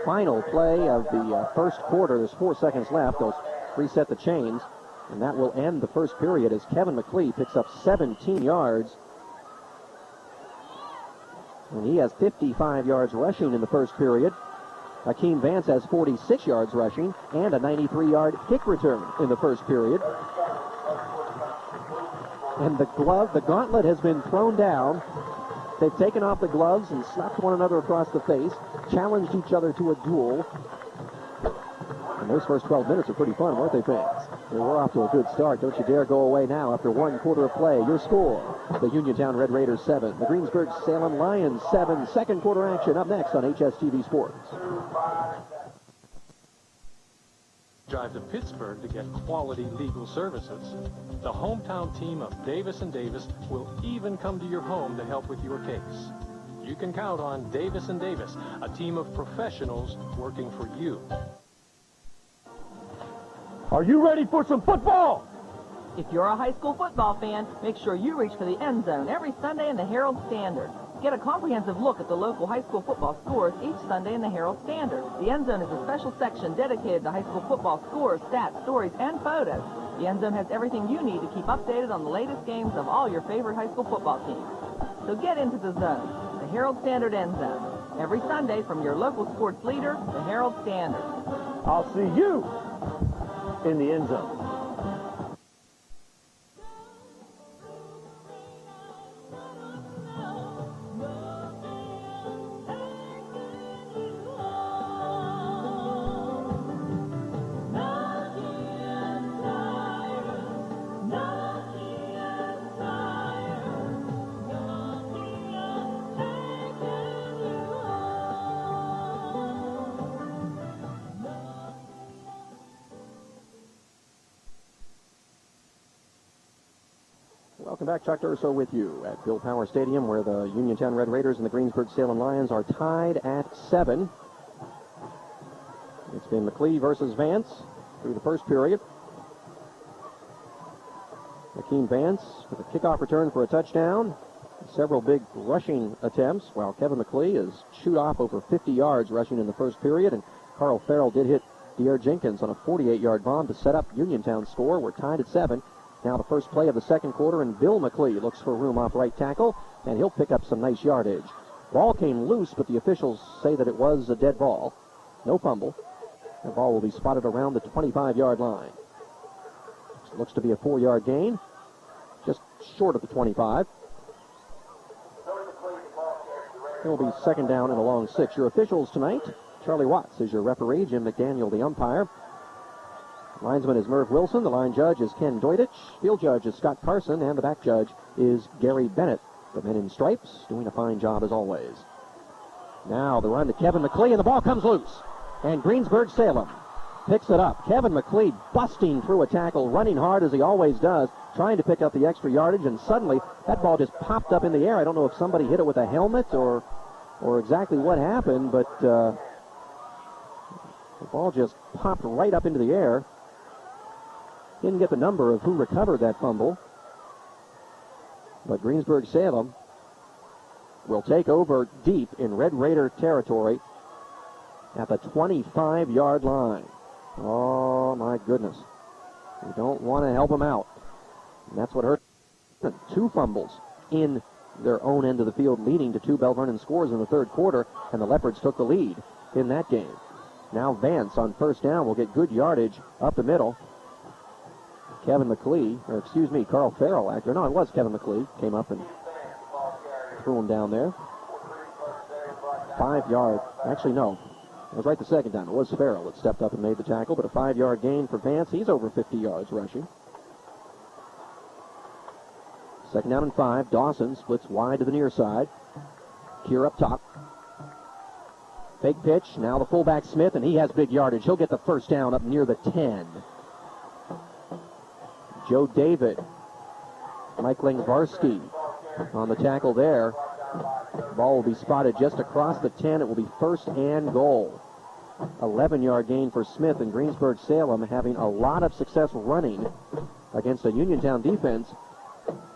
final play of the first quarter. There's 4 seconds left. They'll reset the chains, and that will end the first period as Kevin McClee picks up 17 yards. And he has 55 yards rushing in the first period. Hakeem Vance has 46 yards rushing and a 93-yard kick return in the first period. And the gauntlet has been thrown down. They've taken off the gloves and slapped one another across the face, challenged each other to a duel. And those first 12 minutes are pretty fun, weren't they, fans? They were off to a good start. Don't you dare go away now after 1 quarter of play. Your score, the Uniontown Red Raiders 7, the Greensburg Salem Lions 7. Second quarter action up next on HSTV Sports. Drive to Pittsburgh to get quality legal services. The hometown team of Davis & Davis will even come to your home to help with your case. You can count on Davis & Davis, a team of professionals working for you. Are you ready for some football? If you're a high school football fan, make sure you reach for the end zone every Sunday in the Herald Standard. Get a comprehensive look at the local high school football scores each Sunday in the Herald Standard. The end zone is a special section dedicated to high school football scores, stats, stories, and photos. The end zone has everything you need to keep updated on the latest games of all your favorite high school football teams. So get into the zone, the Herald Standard end zone, every Sunday from your local sports leader, the Herald Standard. I'll see you in the end zone. Welcome back. Chuck Urso with you at Bill Power Stadium, where the Uniontown Red Raiders and the Greensburg Salem Lions are tied at 7. It's been McClee versus Vance through the first period. Hakeem Vance with a kickoff return for a touchdown. Several big rushing attempts, while Kevin McClee is chewed off over 50 yards rushing in the first period, and Carl Farrell did hit De'Aaron Jenkins on a 48-yard bomb to set up Uniontown's score. We're tied at 7. Now the first play of the second quarter, and Bill McClee looks for room off right tackle, and he'll pick up some nice yardage. Ball came loose, but the officials say that it was a dead ball. No fumble. The ball will be spotted around the 25-yard line. It looks to be a 4-yard gain, just short of the 25. It will be second down and a long 6. Your officials tonight, Charlie Watts is your referee, Jim McDaniel the umpire. Linesman is Merv Wilson. The line judge is Ken Deutich. Field judge is Scott Carson. And the back judge is Gary Bennett. The men in stripes doing a fine job as always. Now the run to Kevin McClee, and the ball comes loose. And Greensburg Salem picks it up. Kevin McClee busting through a tackle, running hard as he always does, trying to pick up the extra yardage, and suddenly that ball just popped up in the air. I don't know if somebody hit it with a helmet or exactly what happened, but the ball just popped right up into the air. Didn't get the number of who recovered that fumble. But Greensburg Salem will take over deep in Red Raider territory at the 25-yard line. Oh, my goodness. We don't want to help them out. And that's what hurt. 2 fumbles in their own end of the field, leading to 2 Bell Vernon scores in the third quarter, and the Leopards took the lead in that game. Now Vance on first down will get good yardage up the middle. Carl Farrell, actually. No, it was Kevin McClee. Came up and threw him down there. 5 yard. Actually, no. It was right the second time. It was Farrell that stepped up and made the tackle, but a 5-yard gain for Vance. He's over 50 yards rushing. Second down and 5. Dawson splits wide to the near side. Keir up top. Fake pitch. Now the fullback Smith, and he has big yardage. He'll get the first down up near the 10. Joe David, Mike Lingvarsky on the tackle there. Ball will be spotted just across the 10. It will be first and goal. 11-yard gain for Smith, and Greensburg Salem having a lot of success running against a Uniontown defense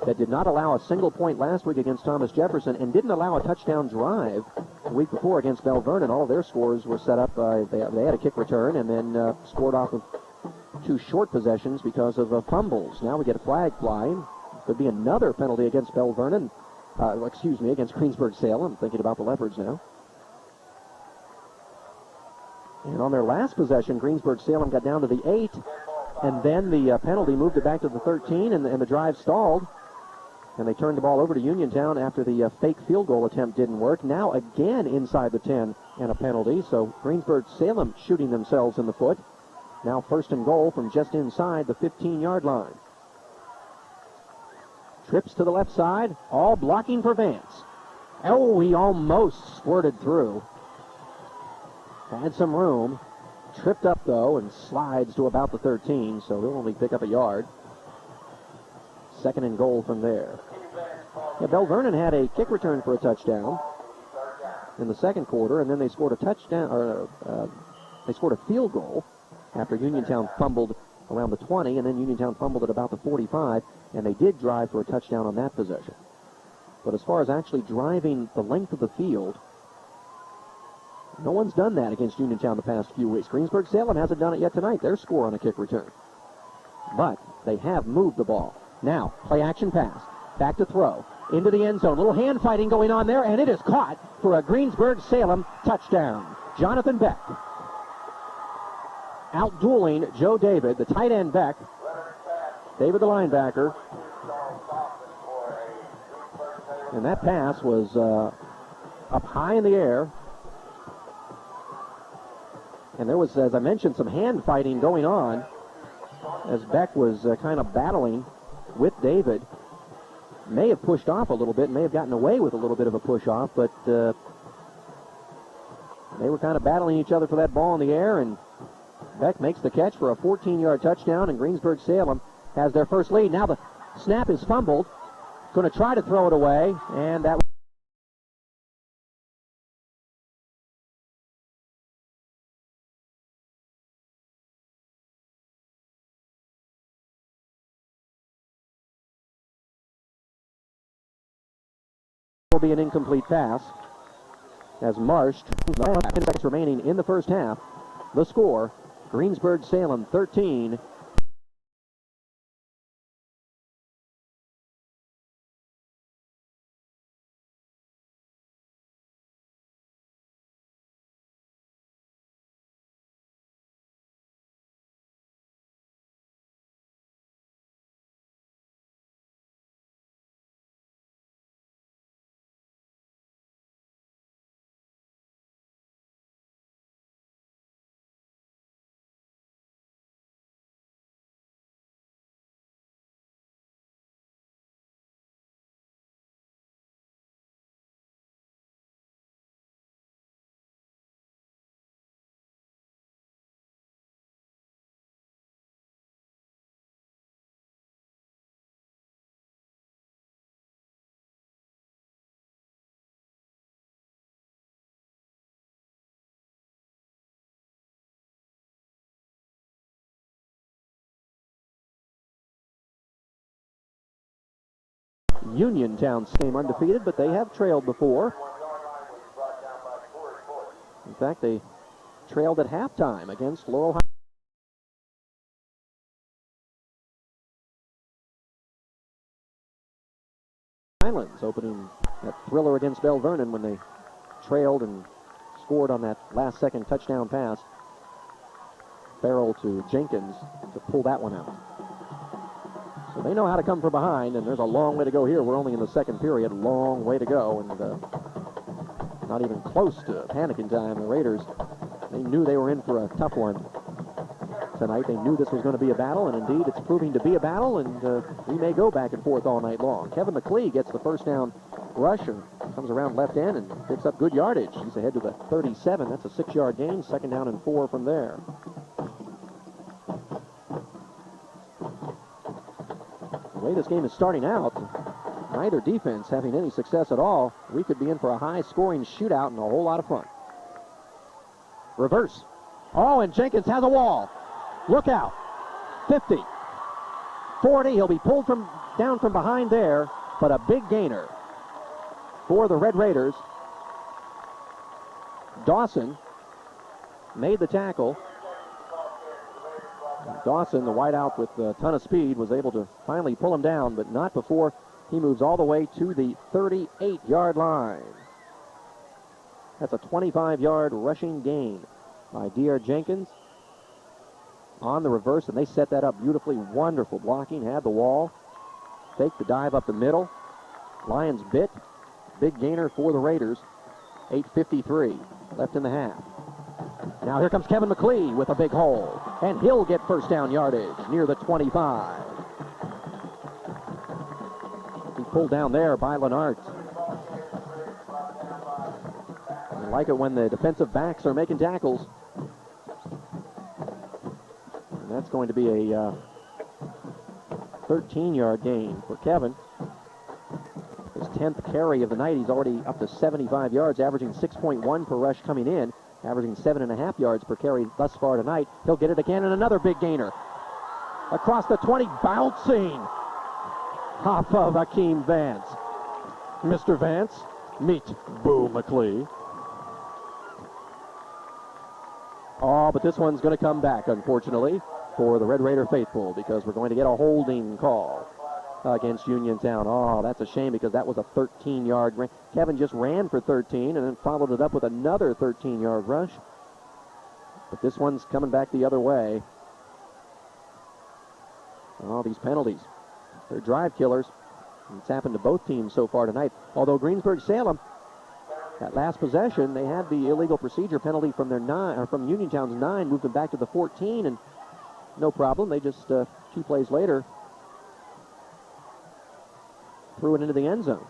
that did not allow a single point last week against Thomas Jefferson and didn't allow a touchdown drive the week before against Bell Vernon. All of their scores were set up. They had a kick return and then scored off of 2 short possessions because of fumbles. Now we get a flag flying. Could be another penalty against Bell Vernon. Against Greensburg Salem. I'm thinking about the Leopards now. And on their last possession, Greensburg Salem got down to the 8, and then the penalty moved it back to the 13, and the drive stalled. And they turned the ball over to Uniontown after the fake field goal attempt didn't work. Now again inside the 10 and a penalty. So Greensburg Salem shooting themselves in the foot. Now 1st and goal from just inside the 15-yard line. Trips to the left side, all blocking for Vance. Oh, he almost squirted through. Had some room. Tripped up, though, and slides to about the 13, so he'll only pick up a yard. 2nd and goal from there. Yeah, Bell Vernon had a kick return for a touchdown in the second quarter, and then they scored a touchdown, they scored a field goal after Uniontown fumbled around the 20, and then Uniontown fumbled at about the 45, and they did drive for a touchdown on that possession. But as far as actually driving the length of the field, no one's done that against Uniontown the past few weeks. Greensburg Salem hasn't done it yet tonight. Their score on a kick return. But they have moved the ball. Now, play action pass. Back to throw. Into the end zone. Little hand fighting going on there, and it is caught for a Greensburg Salem touchdown. Jonathan Beck. Out-dueling Joe David, the tight end Beck. David the linebacker. And that pass was up high in the air. And there was, as I mentioned, some hand fighting going on as Beck was kind of battling with David. May have pushed off a little bit, may have gotten away with a little bit of a push off, but they were kind of battling each other for that ball in the air, and Beck makes the catch for a 14-yard touchdown, and Greensburg Salem has their first lead. Now the snap is fumbled. Going to try to throw it away, and that will be an incomplete pass as Marsh, 10 seconds remaining in the first half. The score, Greensburg Salem 13. Uniontown came undefeated, but they have trailed before. In fact, they trailed at halftime against Laurel Highlands, opening that thriller against Bell Vernon when they trailed and scored on that last-second touchdown pass. Farrell to Jenkins to pull that one out. So they know how to come from behind, and there's a long way to go here. We're only in the second period, long way to go, and not even close to panicking time. The Raiders, they knew they were in for a tough one tonight. They knew this was going to be a battle, and indeed it's proving to be a battle, and we may go back and forth all night long. Kevin McLee gets the first down rush and comes around left end and picks up good yardage. He's ahead to the 37. That's a 6-yard gain. 2nd down and 4 from there. The way this game is starting out, neither defense having any success at all. We could be in for a high-scoring shootout and a whole lot of fun. Reverse. Oh, and Jenkins has a wall. Look out. 50. 40. He'll be pulled down from behind there, but a big gainer for the Red Raiders. Dawson made the tackle. Dawson, the wideout with a ton of speed, was able to finally pull him down, but not before he moves all the way to the 38-yard line. That's a 25-yard rushing gain by Diehard Jenkins on the reverse, and they set that up beautifully. Wonderful blocking, had the wall, faked the dive up the middle. Lions bit, big gainer for the Raiders. 8:53 left in the half. Now here comes Kevin McClee with a big hole, and he'll get first down yardage near the 25. He pulled down there by Lennart. I like it when the defensive backs are making tackles. And that's going to be a 13-yard gain for Kevin. His 10th carry of the night. He's already up to 75 yards, averaging 6.1 per rush coming in, averaging 7.5 yards per carry thus far tonight. He'll get it again, and another big gainer. Across the 20, bouncing off of Akeem Vance. Mr. Vance, meet Boo McClee. Oh, but this one's going to come back, unfortunately, for the Red Raider faithful, because we're going to get a holding call against Uniontown. Oh, that's a shame, because that was a 13-yard run. Kevin just ran for 13 and then followed it up with another 13-yard rush. But this one's coming back the other way. Oh, these penalties. They're drive killers. It's happened to both teams so far tonight. Although Greensburg Salem, that last possession, they had the illegal procedure penalty from their from Uniontown's 9, moved them back to the 14, and no problem. They just 2 plays later threw it into the end zone.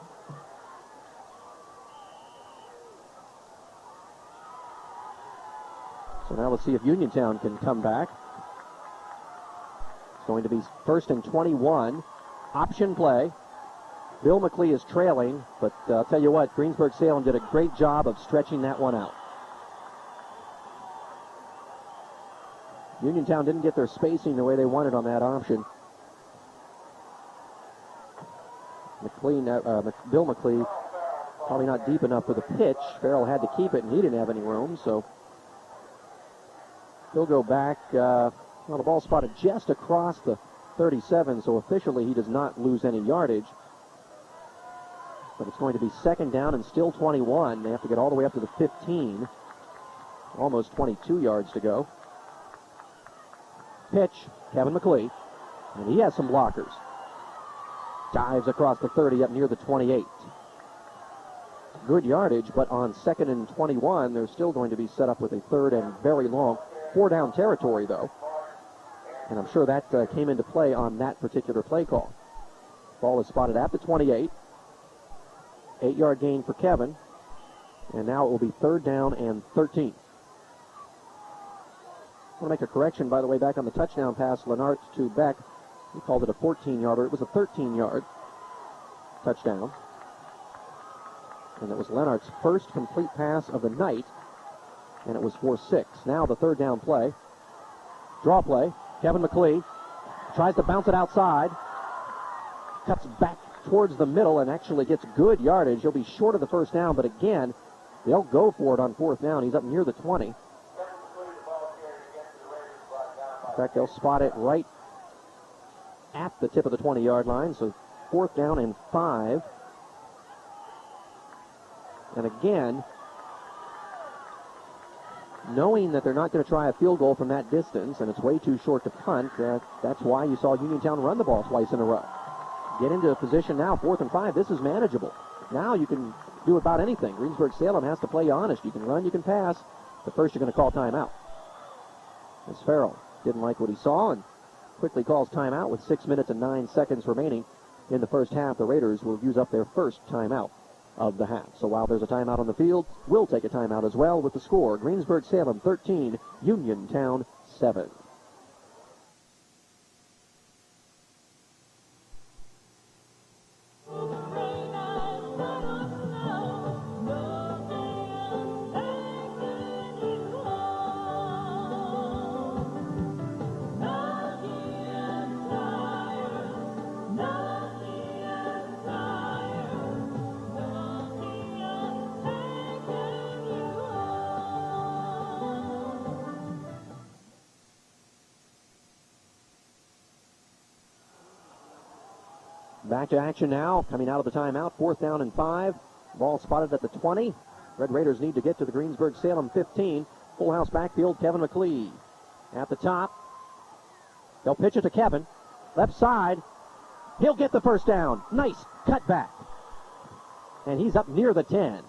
So now let's see if Uniontown can come back. It's going to be 1st and 21. Option play. Bill McClee is trailing, but I'll tell you what, Greensburg Salem did a great job of stretching that one out. Uniontown didn't get their spacing the way they wanted on that option. Bill McClee probably not deep enough for the pitch. Farrell had to keep it, and he didn't have any room, so he'll go back. Well, the ball spotted just across the 37, so officially he does not lose any yardage. But it's going to be 2nd down and still 21. They have to get all the way up to the 15. Almost 22 yards to go. Pitch, Kevin McClee. And he has some blockers. Dives across the 30 up near the 28. Good yardage, but on 2nd and 21, they're still going to be set up with a 3rd and very long. 4-down territory, though. And I'm sure that came into play on that particular play call. Ball is spotted at the 28. 8-yard gain for Kevin. And now it will be 3rd down and 13. I want to make a correction, by the way, back on the touchdown pass, Lennart to Beck. He called it a 14-yarder. It was a 13-yard touchdown. And it was Lennart's first complete pass of the night, and it was for 6. Now the 3rd down play. Draw play. Kevin McClee tries to bounce it outside. Cuts back towards the middle and actually gets good yardage. He'll be short of the 1st down, but again, they'll go for it on 4th down. He's up near the 20. In fact, they'll spot it right at the tip of the 20-yard line, so 4th down and 5. And again, knowing that they're not going to try a field goal from that distance, and it's way too short to punt, that's why you saw Uniontown run the ball twice in a row. Get into a position now, 4th and 5. This is manageable. Now you can do about anything. Greensburg Salem has to play honest. You can run, you can pass, but first you're going to call timeout. As Farrell didn't like what he saw and quickly calls timeout with 6 minutes and 9 seconds remaining in the first half. The Raiders will use up their first timeout of the half. So while there's a timeout on the field, we'll take a timeout as well with the score. Greensburg Salem 13, Uniontown 7. Back to action now, coming out of the timeout, 4th down and 5. Ball spotted at the 20. Red Raiders need to get to the Greensburg Salem 15. Full house backfield, Kevin McLeod at the top. They'll pitch it to Kevin. Left side. He'll get the first down. Nice cutback. And he's up near the 10.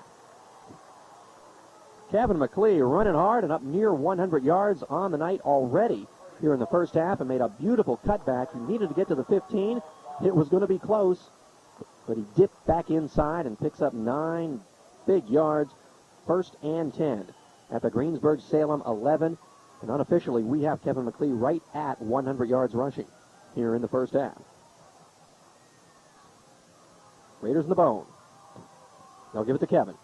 Kevin McLeod running hard and up near 100 yards on the night already here in the first half and made a beautiful cutback. He needed to get to the 15. It was going to be close, but he dipped back inside and picks up 9 big yards. 1st and 10 at the Greensburg Salem 11. And unofficially, we have Kevin McLeod right at 100 yards rushing here in the first half. Raiders in the bone. They'll give it to Kevin.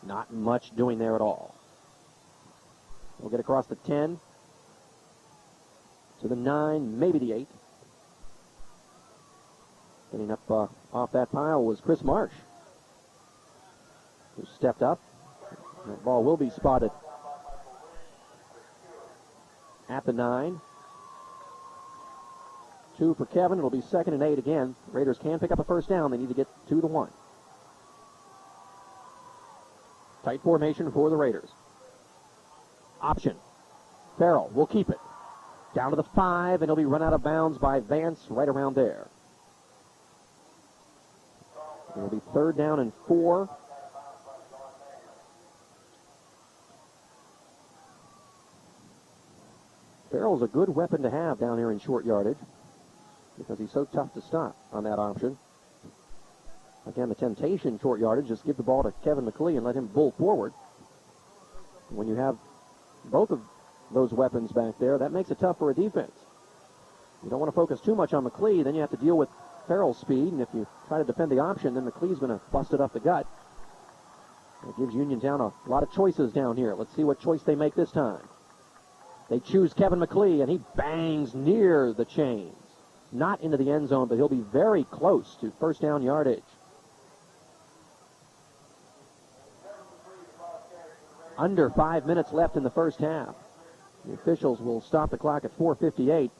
Not much doing there at all. We'll get across the 10 to the 9, maybe the 8. Getting up off that pile was Chris Marsh, who stepped up. That ball will be spotted at the 9. 2 for Kevin. It'll be 2nd and 8 again. Raiders can pick up a first down. They need to get to the 1. Tight formation for the Raiders. Option. Farrell will keep it. Down to the 5, and he'll be run out of bounds by Vance right around there. It'll be 3rd down and 4. Farrell's a good weapon to have down here in short yardage because he's so tough to stop on that option. Again, the temptation, short yardage, just give the ball to Kevin McLeod and let him bull forward. When you have both of those weapons back there, that makes it tough for a defense. You don't want to focus too much on McLeod, then you have to deal with Farrell's speed, and if you try to defend the option, then McLeod's going to bust it up the gut. It gives Uniontown a lot of choices down here. Let's see what choice they make this time. They choose Kevin McLeod, and he bangs near the chains. Not into the end zone, but he'll be very close to first down yardage. Under 5 minutes left in the first half. The officials will stop the clock at 4:58.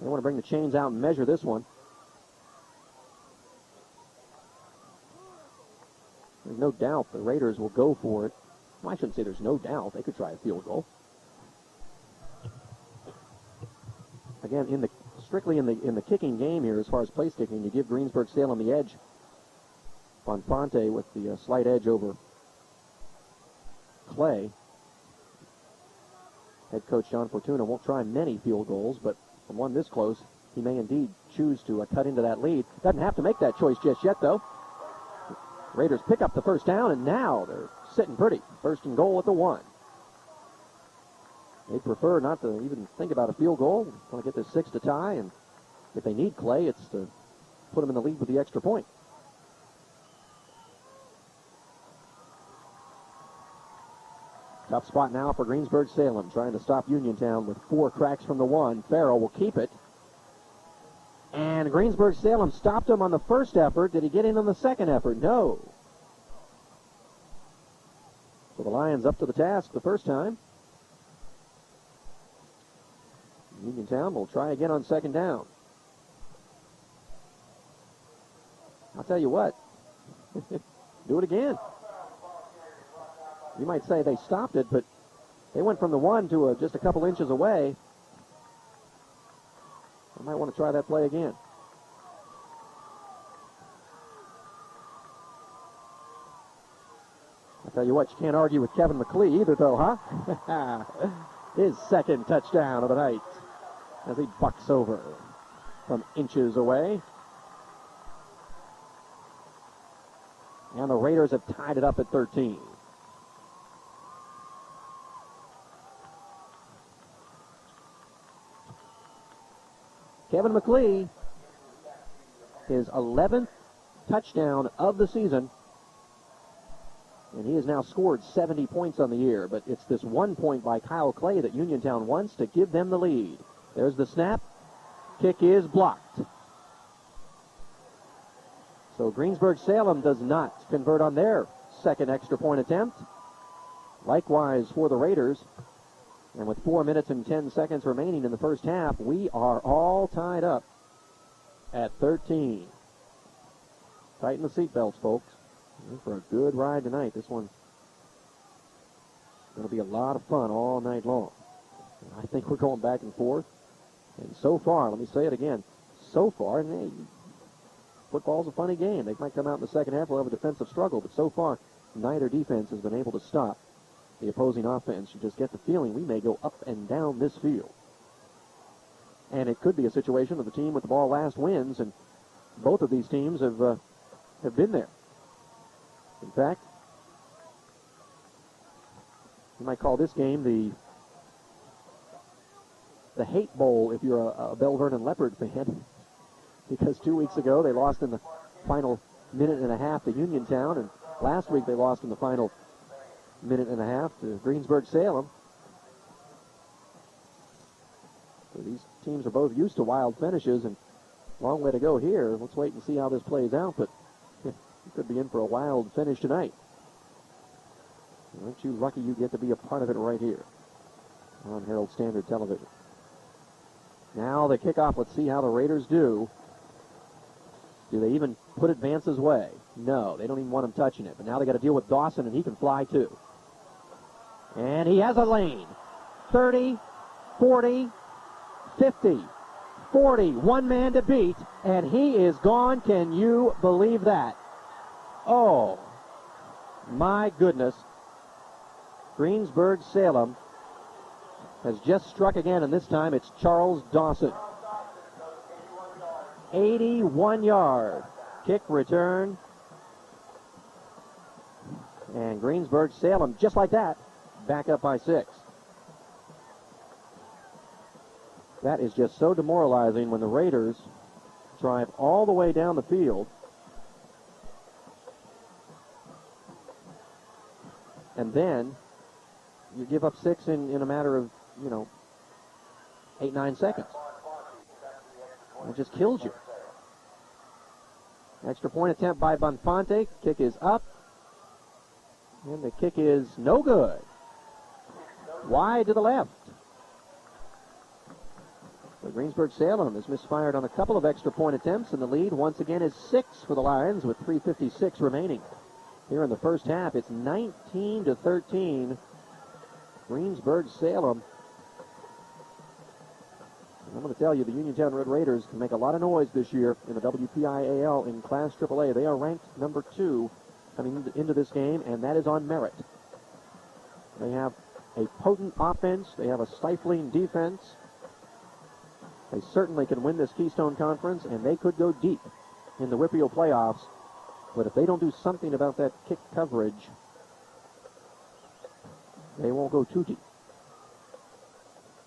They want to bring the chains out and measure this one. There's no doubt the Raiders will go for it. Well, I shouldn't say there's no doubt. They could try a field goal. Again, strictly in the kicking game here, as far as place kicking, you give Greensburg Salem the edge. Bonfante with the slight edge over Clay. Head coach John Fortuna won't try many field goals, but from one this close, he may indeed choose to cut into that lead. Doesn't have to make that choice just yet, though. Raiders pick up the first down, and now they're sitting pretty. 1st and goal at the 1. They prefer not to even think about a field goal. They want to get this 6 to tie, and if they need Clay, it's to put them in the lead with the extra point. Tough spot now for Greensburg Salem, trying to stop Uniontown with 4 cracks from the 1. Farrell will keep it. And Greensburg Salem stopped him on the first effort. Did he get in on the second effort? No. So the Lions up to the task the first time. Uniontown will try again on 2nd down. I'll tell you what. Do it again. You might say they stopped it, but they went from the 1 to just a couple inches away. I might want to try that play again. I'll tell you what, you can't argue with Kevin McLeod either, though, huh? His 2nd touchdown of the night as he bucks over from inches away. And the Raiders have tied it up at 13. Kevin McLeod, his 11th touchdown of the season, and he has now scored 70 points on the year, but it's this 1 point by Kyle Clay that Uniontown wants to give them the lead. There's the snap. Kick is blocked. So Greensburg Salem does not convert on their 2nd extra point attempt. Likewise for the Raiders. And with 4 minutes and 10 seconds remaining in the first half, we are all tied up at 13. Tighten the seatbelts, folks. We're in for a good ride tonight. This one's going to be a lot of fun all night long. I think we're going back and forth. And so far, let me say it again, so far, and football's a funny game. They might come out in the second half, we'll have a defensive struggle, but so far, neither defense has been able to stop the opposing offense. You just get the feeling we may go up and down this field. And it could be a situation of the team with the ball last wins, and both of these teams have been there. In fact, you might call this game the hate bowl if you're a Bell Vernon Leopard fan, because 2 weeks ago they lost in the final minute and a half to Uniontown, and last week they lost in the final minute and a half to Greensburg Salem. So these teams are both used to wild finishes, and long way to go here. Let's wait and see how this plays out, but you could be in for a wild finish tonight. Aren't you lucky you get to be a part of it right here on Herald Standard Television? Now the kickoff. Let's see how the Raiders do. Do they even put advances way? No, they don't even want him touching it. But now they got to deal with Dawson, and he can fly too. And he has a lane. 30, 40, 50, 40. One man to beat, and he is gone. Can you believe that? Oh, my goodness. Greensburg Salem has just struck again, and this time it's Charles Dawson. 81-yard kick return. And Greensburg Salem, just like that, back up by 6. That is just so demoralizing when the Raiders drive all the way down the field and then you give up 6 in a matter of, 8-9 seconds. It just kills you. Extra point attempt by Bonfante. Kick is up. And the kick is no good. Wide to the left. So Greensburg Salem has misfired on a couple of extra point attempts, and the lead once again is 6 for the Lions with 3:56 remaining. Here in the first half, it's 19-13. Greensburg Salem. I'm going to tell you, the Uniontown Red Raiders can make a lot of noise this year in the WPIAL in Class AAA. They are ranked number 2 coming into this game, and that is on merit. They have a potent offense. They have a stifling defense. They certainly can win this Keystone Conference, and they could go deep in the WPIAL playoffs. But if they don't do something about that kick coverage, they won't go too deep.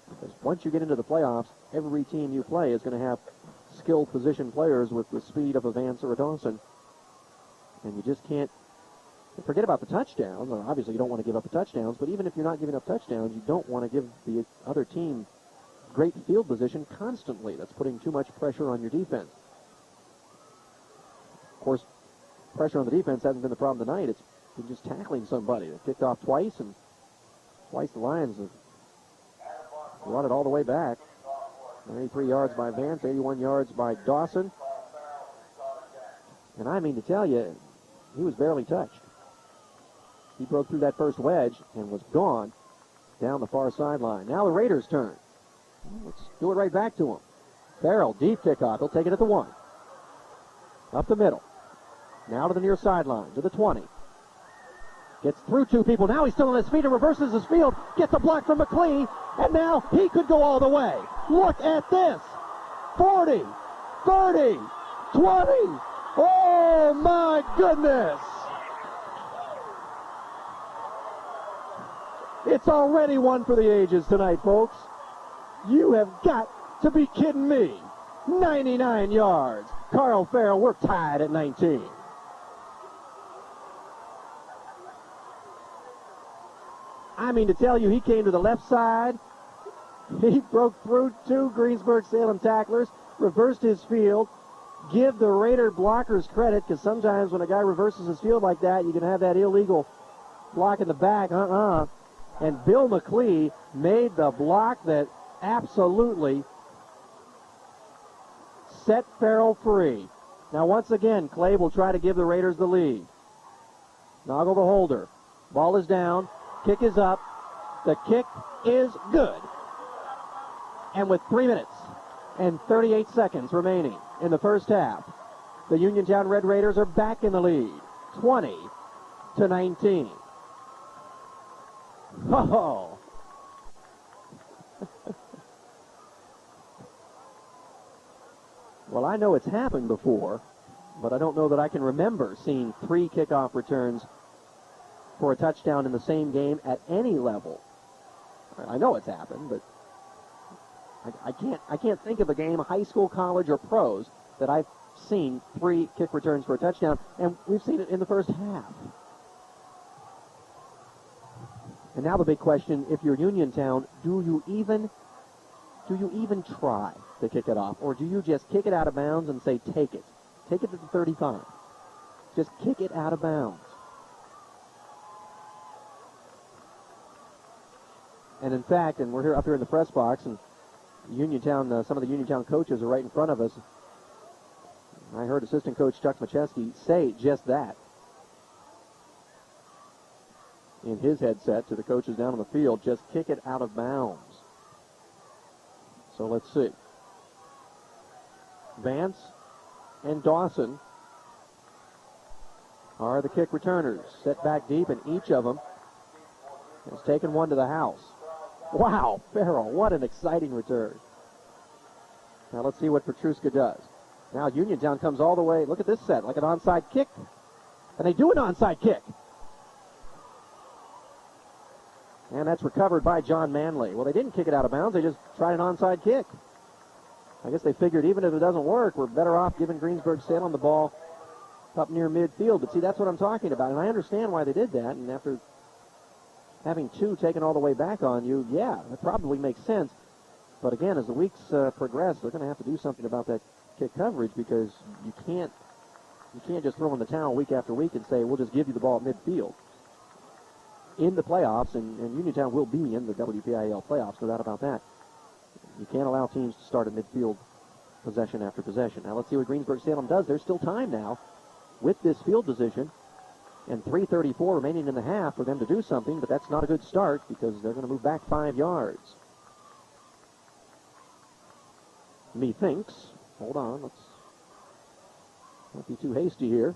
Because once you get into the playoffs, every team you play is going to have skilled position players with the speed of a Vance or a Dawson. And you just can't forget about the touchdowns. Obviously, you don't want to give up the touchdowns, but even if you're not giving up touchdowns, you don't want to give the other team great field position constantly. That's putting too much pressure on your defense. Of course, pressure on the defense hasn't been the problem tonight. It's been just tackling somebody. They kicked off twice, and twice the Lions have brought it all the way back. 93 yards by Vance, 81 yards by Dawson. And I mean to tell you, he was barely touched. He broke through that first wedge and was gone down the far sideline. Now the Raiders' turn. Let's do it right back to him. Farrell, deep kickoff. He'll take it at the 1. Up the middle. Now to the near sideline, to the 20. Gets through 2 people. Now he's still on his feet and reverses his field. Gets a block from McLean. And now he could go all the way. Look at this. 40, 30, 20. Oh, my goodness. It's already one for the ages tonight, folks. You have got to be kidding me. 99 yards. Carl Farrell, we're tied at 19. I mean to tell you, he came to the left side. He broke through 2 Greensburg Salem tacklers, reversed his field. Give the Raider blockers credit, because sometimes when a guy reverses his field like that, you can have that illegal block in the back. And Bill McLean made the block that absolutely set Farrell free. Now, once again, Clay will try to give the Raiders the lead. Noggle the holder. Ball is down. Kick is up. The kick is good. And with 3 minutes and 38 seconds remaining in the first half, the Uniontown Red Raiders are back in the lead, 20-19. Oh. Well, I know it's happened before, but I don't know that I can remember seeing 3 kickoff returns for a touchdown in the same game at any level. I know it's happened, but I can't think of a game, high school, college, or pros, that I've seen 3 kick returns for a touchdown, and we've seen it in the first half. And now the big question, if you're Uniontown, do you even try to kick it off, or do you just kick it out of bounds and say, take it? Take it to the 35. Just kick it out of bounds. And in fact, and we're up here in the press box, and Uniontown, some of the Uniontown coaches are right in front of us. I heard assistant coach Chuck Macheski say just that in his headset to the coaches down on the field. Just kick it out of bounds. So let's see. Vance and Dawson are the kick returners. Set back deep, and each of them has taken one to the house. Wow, Farrell, what an exciting return. Now let's see what Petruska does. Now Uniontown comes all the way. Look at this set, like an onside kick. And they do an onside kick. And that's recovered by John Manley. Well, they didn't kick it out of bounds. They just tried an onside kick. I guess they figured even if it doesn't work, we're better off giving Greensburg Salem the ball up near midfield. But see, that's what I'm talking about. And I understand why they did that. And after having 2 taken all the way back on you, yeah, that probably makes sense. But again, as the weeks progress, they're going to have to do something about that kick coverage, because you can't just throw in the towel week after week and say, we'll just give you the ball at midfield. In the playoffs, and Uniontown will be in the WPIAL playoffs, no doubt about that, you can't allow teams to start at midfield possession after possession. Now let's see what Greensburg Salem does. There's still time now with this field position, and 3:34 remaining in the half for them to do something, but that's not a good start because they're going to move back 5 yards. Methinks. Hold on, let's not be too hasty here.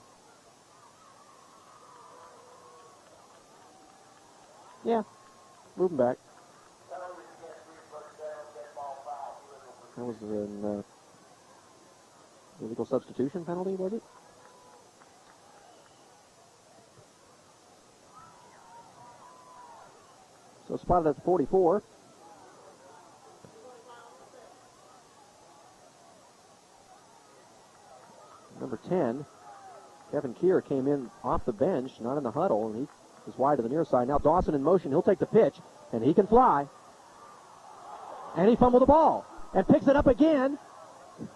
Yeah, moving back. That was an illegal substitution penalty, was it? So spotted at the 44. Number 10, Kevin Keir, came in off the bench, not in the huddle, and he is wide to the near side. Now Dawson in motion. He'll take the pitch, and he can fly. And he fumbled the ball and picks it up again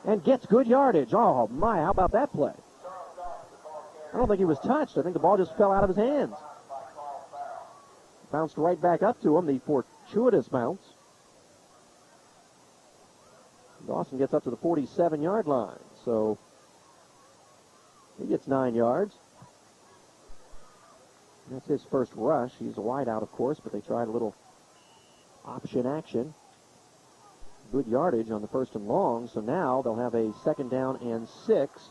and gets good yardage. Oh, my, how about that play? I don't think he was touched. I think the ball just fell out of his hands. Bounced right back up to him, the fortuitous bounce. Dawson gets up to the 47-yard line, so he gets 9 yards. That's his first rush. He's a wide out, of course, but they tried a little option action. Good yardage on the first and long, so now they'll have a 2nd down and 6.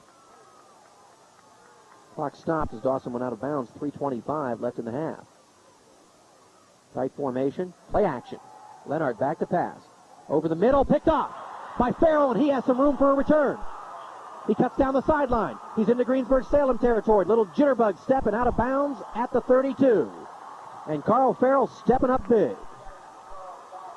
Clock stopped as Dawson went out of bounds. 3:25 left in the half. Tight formation, play action. Leonard back to pass. Over the middle, picked off by Farrell, and he has some room for a return. He cuts down the sideline. He's into Greensburg Salem territory. Little jitterbug step and out of bounds at the 32. And Carl Farrell stepping up big.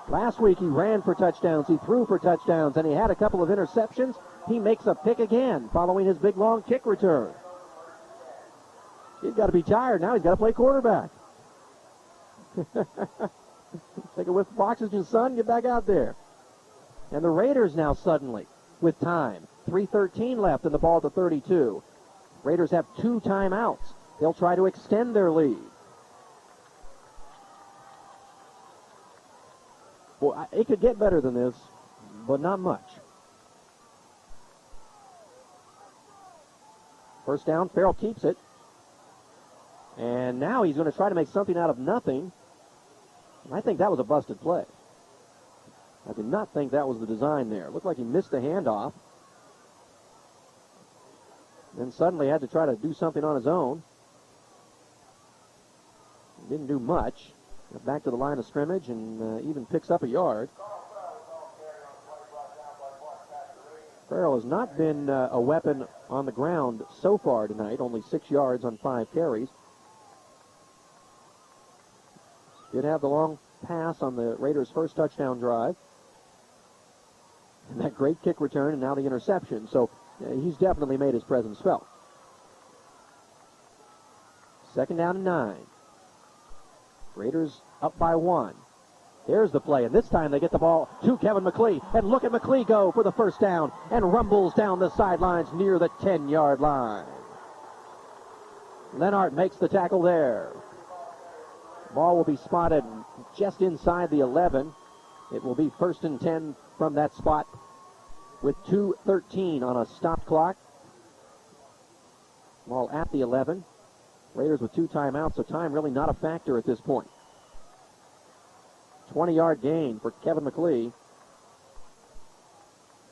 Last week he ran for touchdowns, he threw for touchdowns, and he had a couple of interceptions. He makes a pick again following his big long kick return. He's got to be tired now. He's got to play quarterback. Take a whiff of oxygen, son. Get back out there. And the Raiders now suddenly with time. 3:13 left in the ball at the 32. Raiders have 2 timeouts. They'll try to extend their lead. Well, it could get better than this, but not much. First down, Farrell keeps it. And now he's going to try to make something out of nothing. And I think that was a busted play. I did not think that was the design there. It looked like he missed the handoff. Then suddenly had to try to do something on his own. Didn't do much. Got back to the line of scrimmage and even picks up a yard. Farrell has not been a weapon on the ground so far tonight. Only 6 yards on 5 carries. Did have the long pass on the Raiders' first touchdown drive. And that great kick return and now the interception. So he's definitely made his presence felt. Second down and 9. Raiders up by 1. There's the play, and this time they get the ball to Kevin McClee. And look at McClee go for the first down and rumbles down the sidelines near the 10-yard line. Leonard makes the tackle there. Ball will be spotted just inside the 11. It will be 1st and 10 from that spot with 2:13 on a stop clock. Ball at the 11. Raiders with 2 timeouts, so time really not a factor at this point. 20-yard gain for Kevin McClee,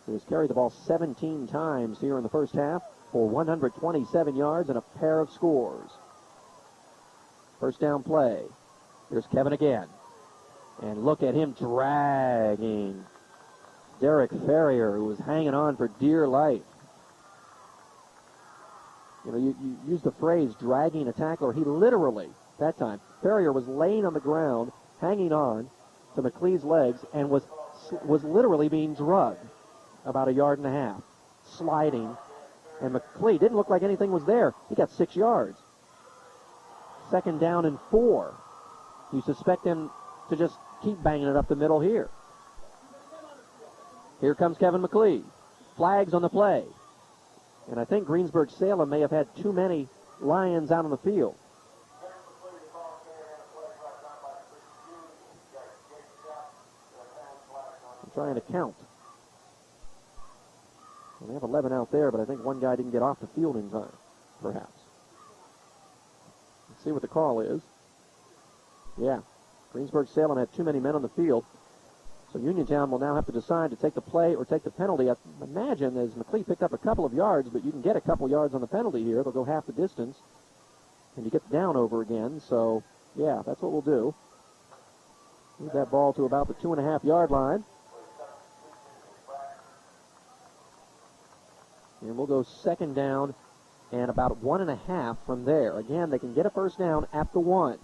who has carried the ball 17 times here in the first half for 127 yards and a pair of scores. First down play. Here's Kevin again. And look at him dragging Derek Ferrier, who was hanging on for dear life. You know, you use the phrase dragging a tackler. He literally, that time, Ferrier was laying on the ground, hanging on to McClee's legs, and was literally being drugged about 1.5 yards, sliding. And McClee didn't look like anything was there. He got 6 yards. Second down and 4. You suspect him to just keep banging it up the middle here. Here comes Kevin McClee. Flags on the play. And I think Greensburg Salem may have had too many Lions out on the field. I'm trying to count. Well, they have 11 out there, but I think one guy didn't get off the field in time, perhaps. Let's see what the call is. Yeah, Greensburg Salem had too many men on the field. So Uniontown will now have to decide to take the play or take the penalty. I imagine as McClee picked up a couple of yards, but you can get a couple yards on the penalty here. They'll go half the distance, and you get down over again. So, yeah, that's what we'll do. Move that ball to about the 2.5-yard line. And we'll go second down and about 1.5 from there. Again, they can get a first down at the 1.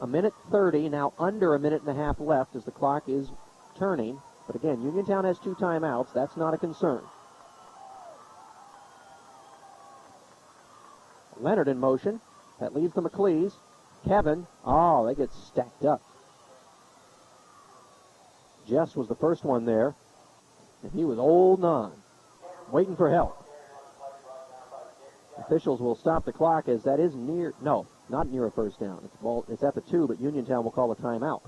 1:30, now under 1.5 left as the clock is turning. But again, Uniontown has 2 timeouts. That's not a concern. Leonard in motion. That leaves the McClees. Kevin. Oh, they get stacked up. Jess was the first one there. And he was holding on, waiting for help. Officials will stop the clock as that is near, no, not near a first down. It's at the 2, but Uniontown will call a timeout.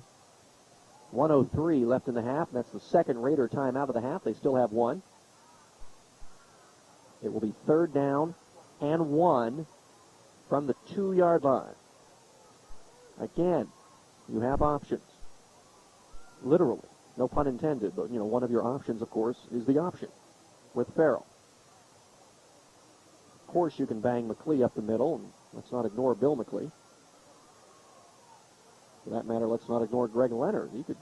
1:03 left in the half. That's the second Raider timeout of the half. They still have 1. It will be 3rd down and 1 from the 2-yard line. Again, you have options. Literally. No pun intended, but, you know, one of your options, of course, is the option with Farrell. Of course, you can bang McClee up the middle, and let's not ignore Bill McClee. For that matter, let's not ignore Greg Leonard. He could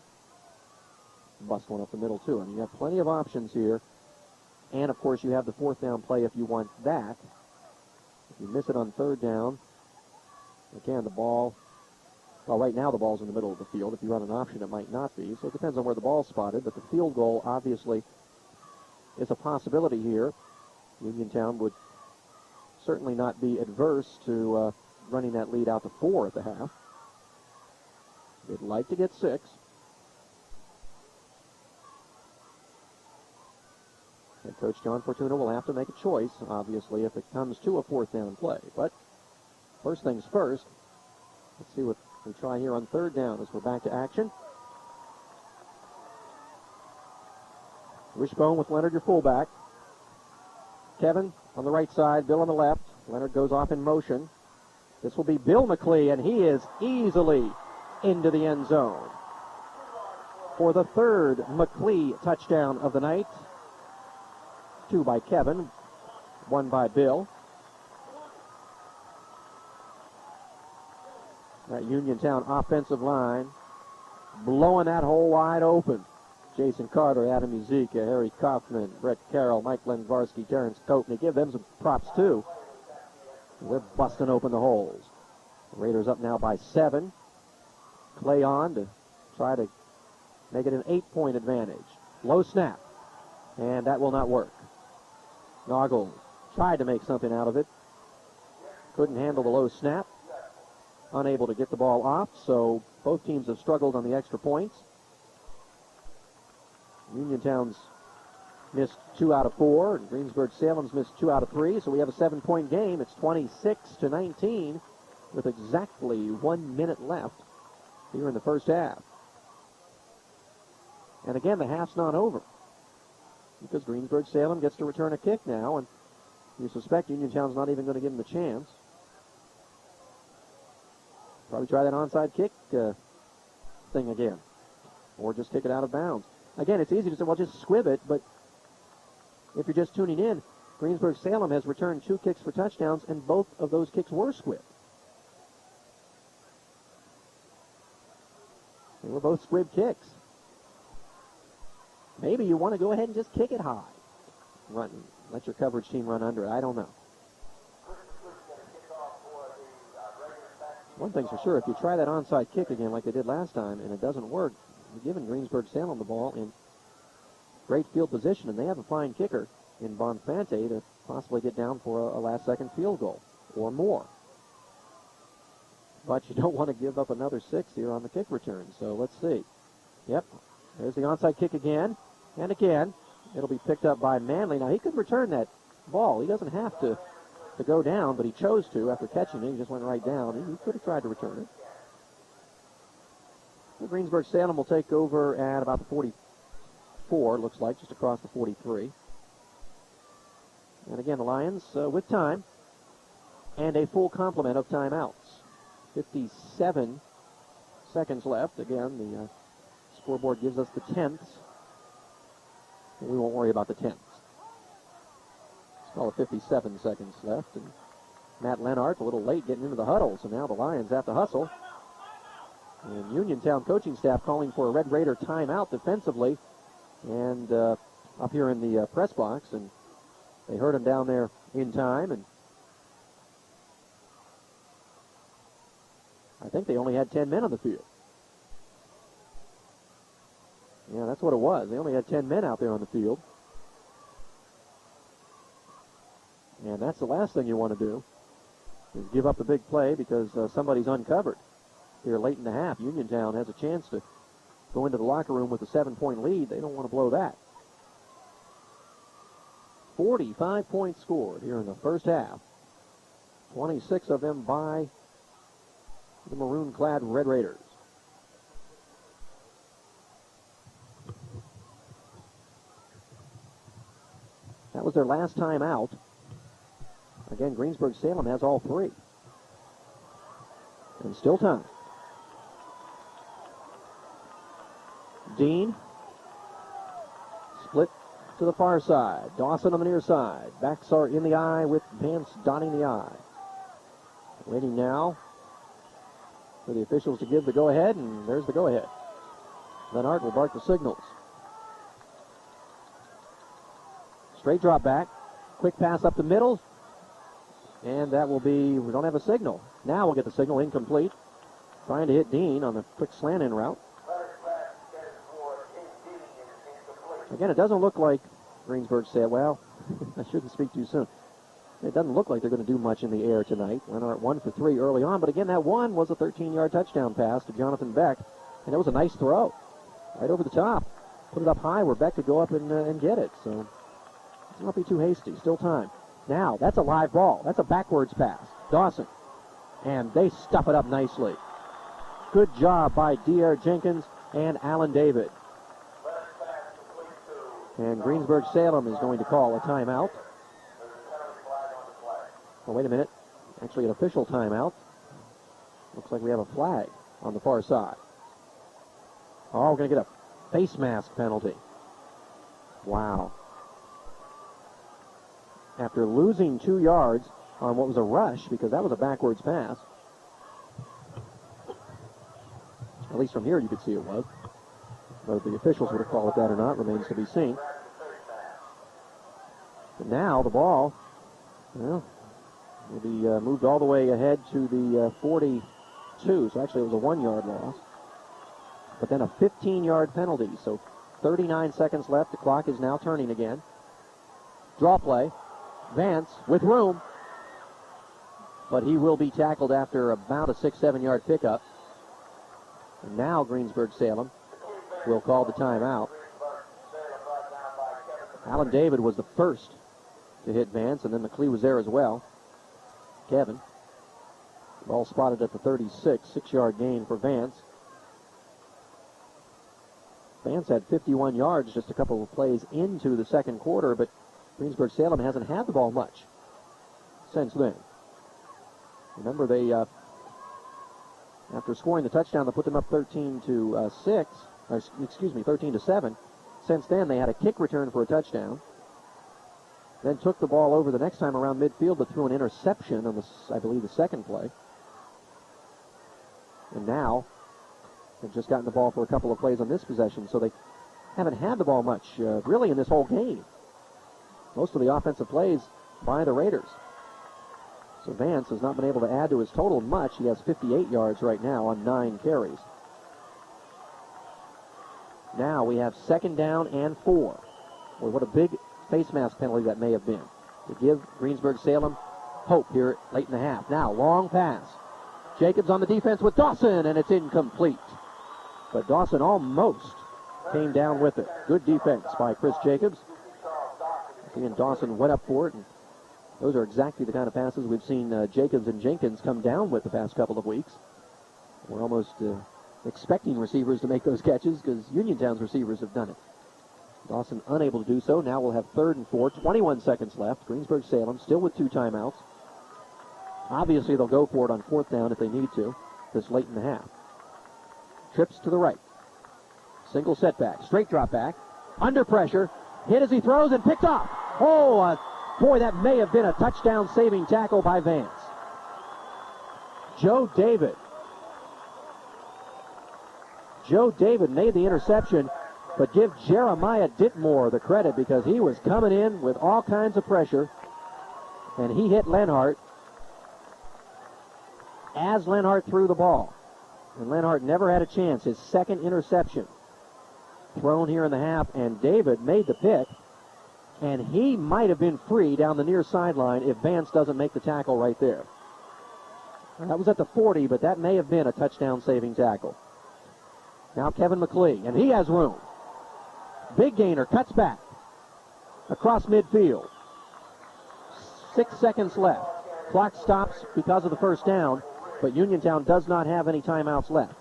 bust one up the middle, too. I mean, you have plenty of options here. And, of course, you have the 4th down play if you want that. If you miss it on 3rd down, again, the ball, well, right now the ball's in the middle of the field. If you run an option, it might not be. So it depends on where the ball's spotted. But the field goal, obviously, is a possibility here. Uniontown would certainly not be adverse to running that lead out to 4 at the half. They'd like to get 6. Head coach John Fortuna will have to make a choice, obviously, if it comes to a 4th down play. But first things first, let's see what we try here on 3rd down as we're back to action. Wishbone with Leonard, your fullback. Kevin on the right side, Bill on the left. Leonard goes off in motion. This will be Bill McClee, and he is easily into the end zone for the third McClee touchdown of the night. 2 by Kevin, 1 by Bill. That Uniontown offensive line blowing that hole wide open. Jason Carter, Adam Uzika, Harry Kaufman, Brett Carroll, Mike Lenvarsky, Terrence Coatney. Give them some props, too. They're busting open the holes. The Raiders up now by 7. Clay on to try to make it an 8-point advantage. Low snap. And that will not work. Noggle tried to make something out of it. Couldn't handle the low snap. Unable to get the ball off, so both teams have struggled on the extra points. Uniontown's missed 2 out of 4, and Greensburg Salem's missed 2 out of 3, so we have a 7-point game. It's 26-19 with exactly 1 minute left here in the first half. And again, the half's not over because Greensburg Salem gets to return a kick now, and you suspect Uniontown's not even going to give them the chance. Probably try that onside kick thing again, or just kick it out of bounds. Again, it's easy to say, well, just squib it, but if you're just tuning in, Greensburg Salem has returned 2 kicks for touchdowns, and both of those kicks were squibbed. They were both squib kicks. Maybe you want to go ahead and just kick it high. Let your coverage team run under it. I don't know. One thing's for sure, if you try that onside kick again like they did last time and it doesn't work, you're giving Greensburg Salem the ball in great field position, and they have a fine kicker in Bonfante to possibly get down for a last-second field goal or more. But you don't want to give up another 6 here on the kick return, so let's see. Yep, there's the onside kick again, and again. It'll be picked up by Manley. Now, he could return that ball. He doesn't have to go down, but he chose to after catching it. He just went right down. He could have tried to return it. The Greensburg Salem will take over at about the 44, looks like, just across the 43. And again, the Lions with time and a full complement of timeouts. 57 seconds left. Again, the scoreboard gives us the 10ths. We won't worry about the 10ths. Let's call it 57 seconds left. And Matt Lenhart a little late getting into the huddle, so now the Lions have to hustle. And Uniontown coaching staff calling for a Red Raider timeout defensively. And up here in the press box, and they heard him down there in time. And I think they only had 10 men on the field. Yeah, that's what it was. They only had 10 men out there on the field. And that's the last thing you want to do, is give up the big play because somebody's uncovered here late in the half. Uniontown has a chance to go into the locker room with a 7-point lead. They don't want to blow that. 45 points scored here in the first half. 26 of them by the maroon-clad Red Raiders. That was their last time out. Again, Greensburg Salem has all 3. And still time. Dean. Split to the far side. Dawson on the near side. Backs are in the eye with Vance dotting the eye. Waiting now for the officials to give the go-ahead, and there's the go-ahead. Lenhart will bark the signals. Straight drop back. Quick pass up the middle. And that will be, we don't have a signal. Now we'll get the signal, incomplete. Trying to hit Dean on the quick slant-in route. Again, it doesn't look like Greensburg said, well, I shouldn't speak too soon. It doesn't look like they're going to do much in the air tonight. Lenhart 1 for 3 early on, but again, that one was a 13-yard touchdown pass to Jonathan Beck, and it was a nice throw. Right over the top. Put it up high where Beck could go up and get it, so let's not be too hasty. Still time. Now, that's a live ball. That's a backwards pass. Dawson. And they stuff it up nicely. Good job by D.R. Jenkins and Alan David. And Greensburg Salem is going to call a timeout. Oh, wait a minute. Actually, an official timeout. Looks like we have a flag on the far side. Oh, we're going to get a face mask penalty. Wow. After losing 2 yards on what was a rush, because that was a backwards pass. At least from here you could see it was. Whether the officials would have called it that or not remains to be seen. But now the ball, well, will be moved all the way ahead to the 42. So actually it was a 1-yard loss. But then a 15-yard penalty. So 39 seconds left. The clock is now turning again. Draw play. Vance with room. But he will be tackled after about a 6-7 yard pickup. And now Greensburg Salem will call the timeout. Alan David was the first to hit Vance, and then McClee was there as well. Kevin. Ball spotted at the 36, 6-yard gain for Vance. Vance had 51 yards just a couple of plays into the second quarter, but Greensburg Salem hasn't had the ball much since then. Remember, they after scoring the touchdown that put them up 13 to 7. Since then, they had a kick return for a touchdown. Then took the ball over the next time around midfield, but threw an interception on I believe, the second play. And now they've just gotten the ball for a couple of plays on this possession, so they haven't had the ball much, really, in this whole game. Most of the offensive plays by the Raiders. So Vance has not been able to add to his total much. He has 58 yards right now on 9 carries. Now we have 2nd down and 4. Boy, what a big face mask penalty that may have been to give Greensburg Salem hope here late in the half. Now, long pass. Jacobs on the defense with Dawson, and it's incomplete. But Dawson almost came down with it. Good defense by Chris Jacobs. And Dawson went up for it, and those are exactly the kind of passes we've seen Jacobs and Jenkins come down with the past couple of weeks. We're almost expecting receivers to make those catches because Uniontown's receivers have done it. Dawson unable to do so. Now we'll have 3rd and 4, 21 seconds left. Greensburg Salem still with 2 timeouts. Obviously they'll go for it on 4th down if they need to this late in the half. Trips to the right. Single setback. Straight drop back. Under pressure. Hit as he throws and picked off. Oh, boy, that may have been a touchdown-saving tackle by Vance. Joe David made the interception, but give Jeremiah Ditmore the credit because he was coming in with all kinds of pressure, and he hit Lenhart as Lenhart threw the ball. And Lenhart never had a chance. His 2nd interception thrown here in the half, and David made the pick, and he might have been free down the near sideline if Vance doesn't make the tackle right there. That was at the 40, but that may have been a touchdown-saving tackle. Now Kevin McClee, and he has room. Big gainer, cuts back across midfield. 6 seconds left. Clock stops because of the 1st down, but Uniontown does not have any timeouts left.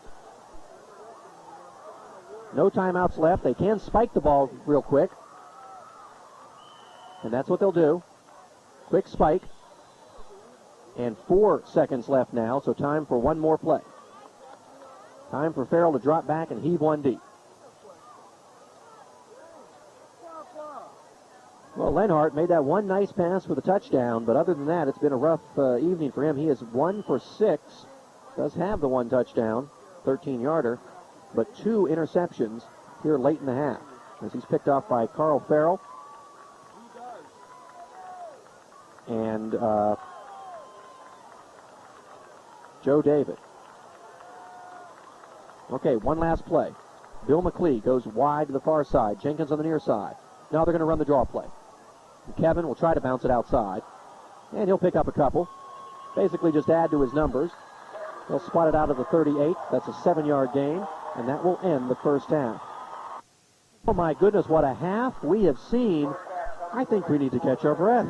No timeouts left. They can spike the ball real quick, and that's what they'll do. Quick spike. And 4 seconds left now, so time for one more play. Time for Farrell to drop back and heave one deep. Well, Lenhart made that one nice pass for the touchdown, but other than that, it's been a rough evening for him. He is 1 for 6. Does have the 1 touchdown, 13-yarder, but 2 interceptions here late in the half as he's picked off by Carl Farrell and Joe David. Okay, one last play. Bill McClee goes wide to the far side. Jenkins on the near side. Now they're going to run the draw play. And Kevin will try to bounce it outside, and he'll pick up a couple. Basically just add to his numbers. He'll spot it out of the 38. That's a 7-yard gain, and that will end the 1st half. Oh, my goodness, what a half we have seen. I think we need to catch our breath.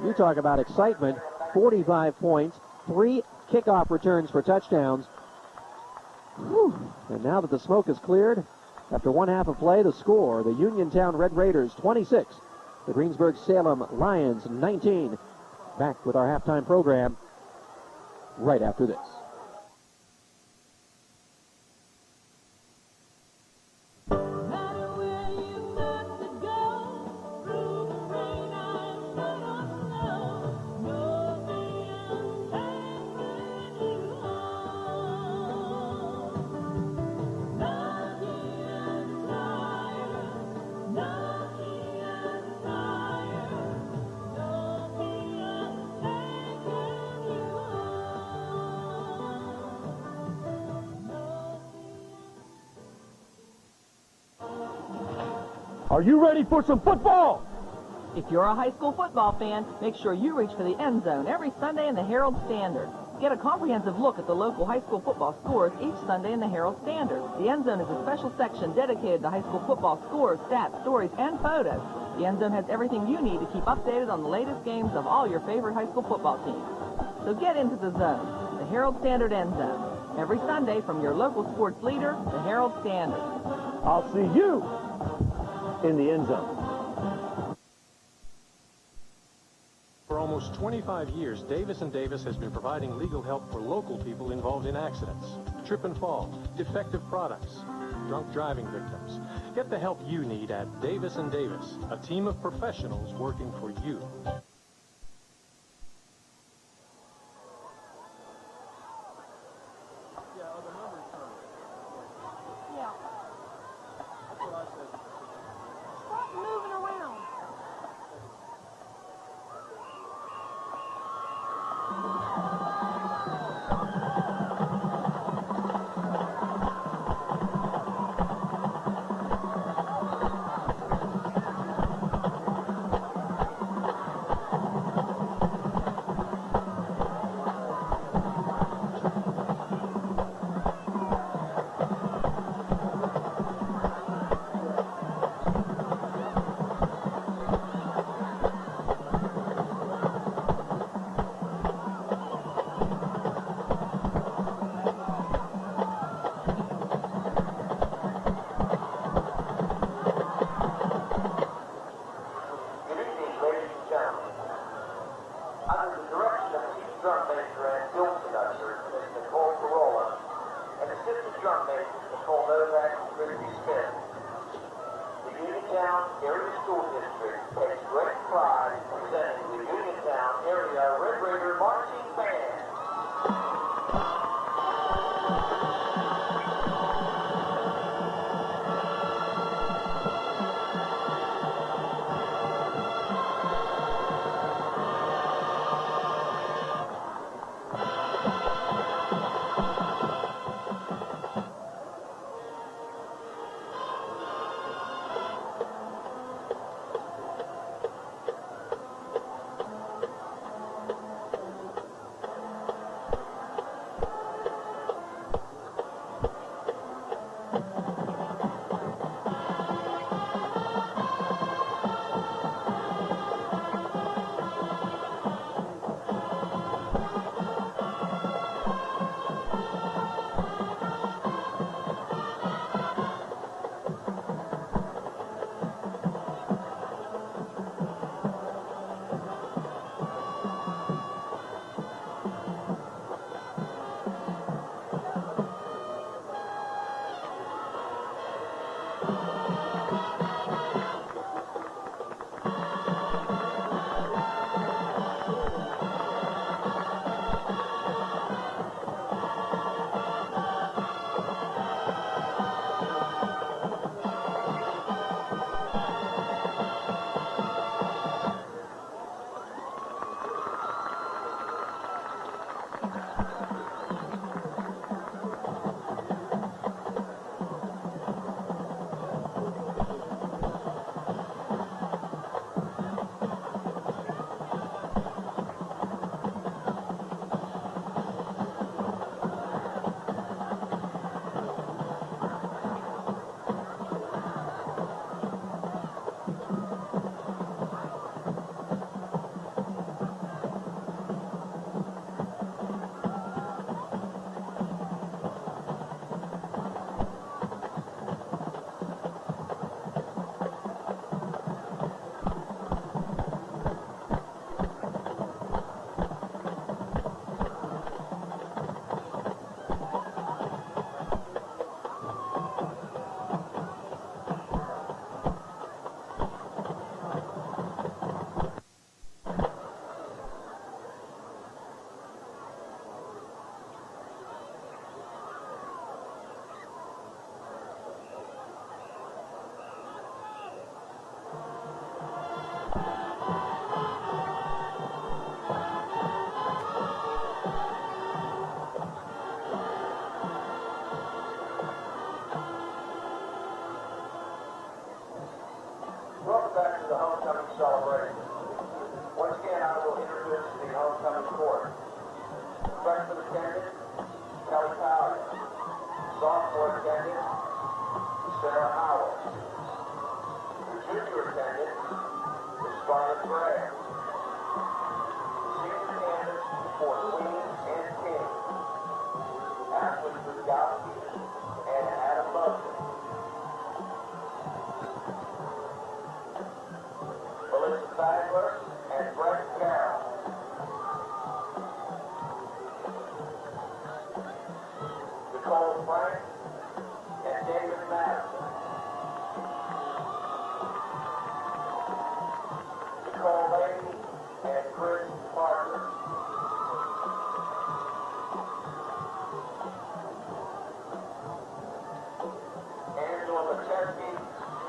You talk about excitement. 45 points, 3 kickoff returns for touchdowns. Whew. And now that the smoke is cleared, after 1 half of play, the score, the Uniontown Red Raiders 26, the Greensburg Salem Lions 19. Back with our halftime program right after this. Are you ready for some football? If you're a high school football fan, make sure you reach for the end zone every Sunday in the Herald Standard. Get a comprehensive look at the local high school football scores each Sunday in the Herald Standard. The end zone is a special section dedicated to high school football scores, stats, stories, and photos. The end zone has everything you need to keep updated on the latest games of all your favorite high school football teams. So get into the zone, the Herald Standard end zone, every Sunday from your local sports leader, the Herald Standard. I'll see you in the end zone. For almost 25 years, Davis & Davis has been providing legal help for local people involved in accidents, trip and fall, defective products, drunk driving victims. Get the help you need at Davis & Davis, a team of professionals working for you. The Uniontown Area School District takes great pride in presenting the Uniontown Area Red Raider Marching Band. to the homecoming celebration. Once again, I will introduce the homecoming court. Freshman attendant, Kelly Powell. Sophomore attendant, Sarah Howell. The junior attendant is Scarlett Gray. Senior attendant for Queen and King, Ashley Brzezowski and Adam Mosley. Melissa Bagler and Brett Carroll. Nicole Frank and David Madison. Nicole Leighty and Chris Parker. Angela McChesney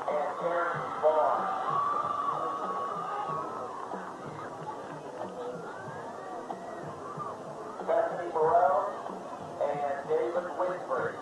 and Karen Vaughn. Bethany Burrell and David Winsbury.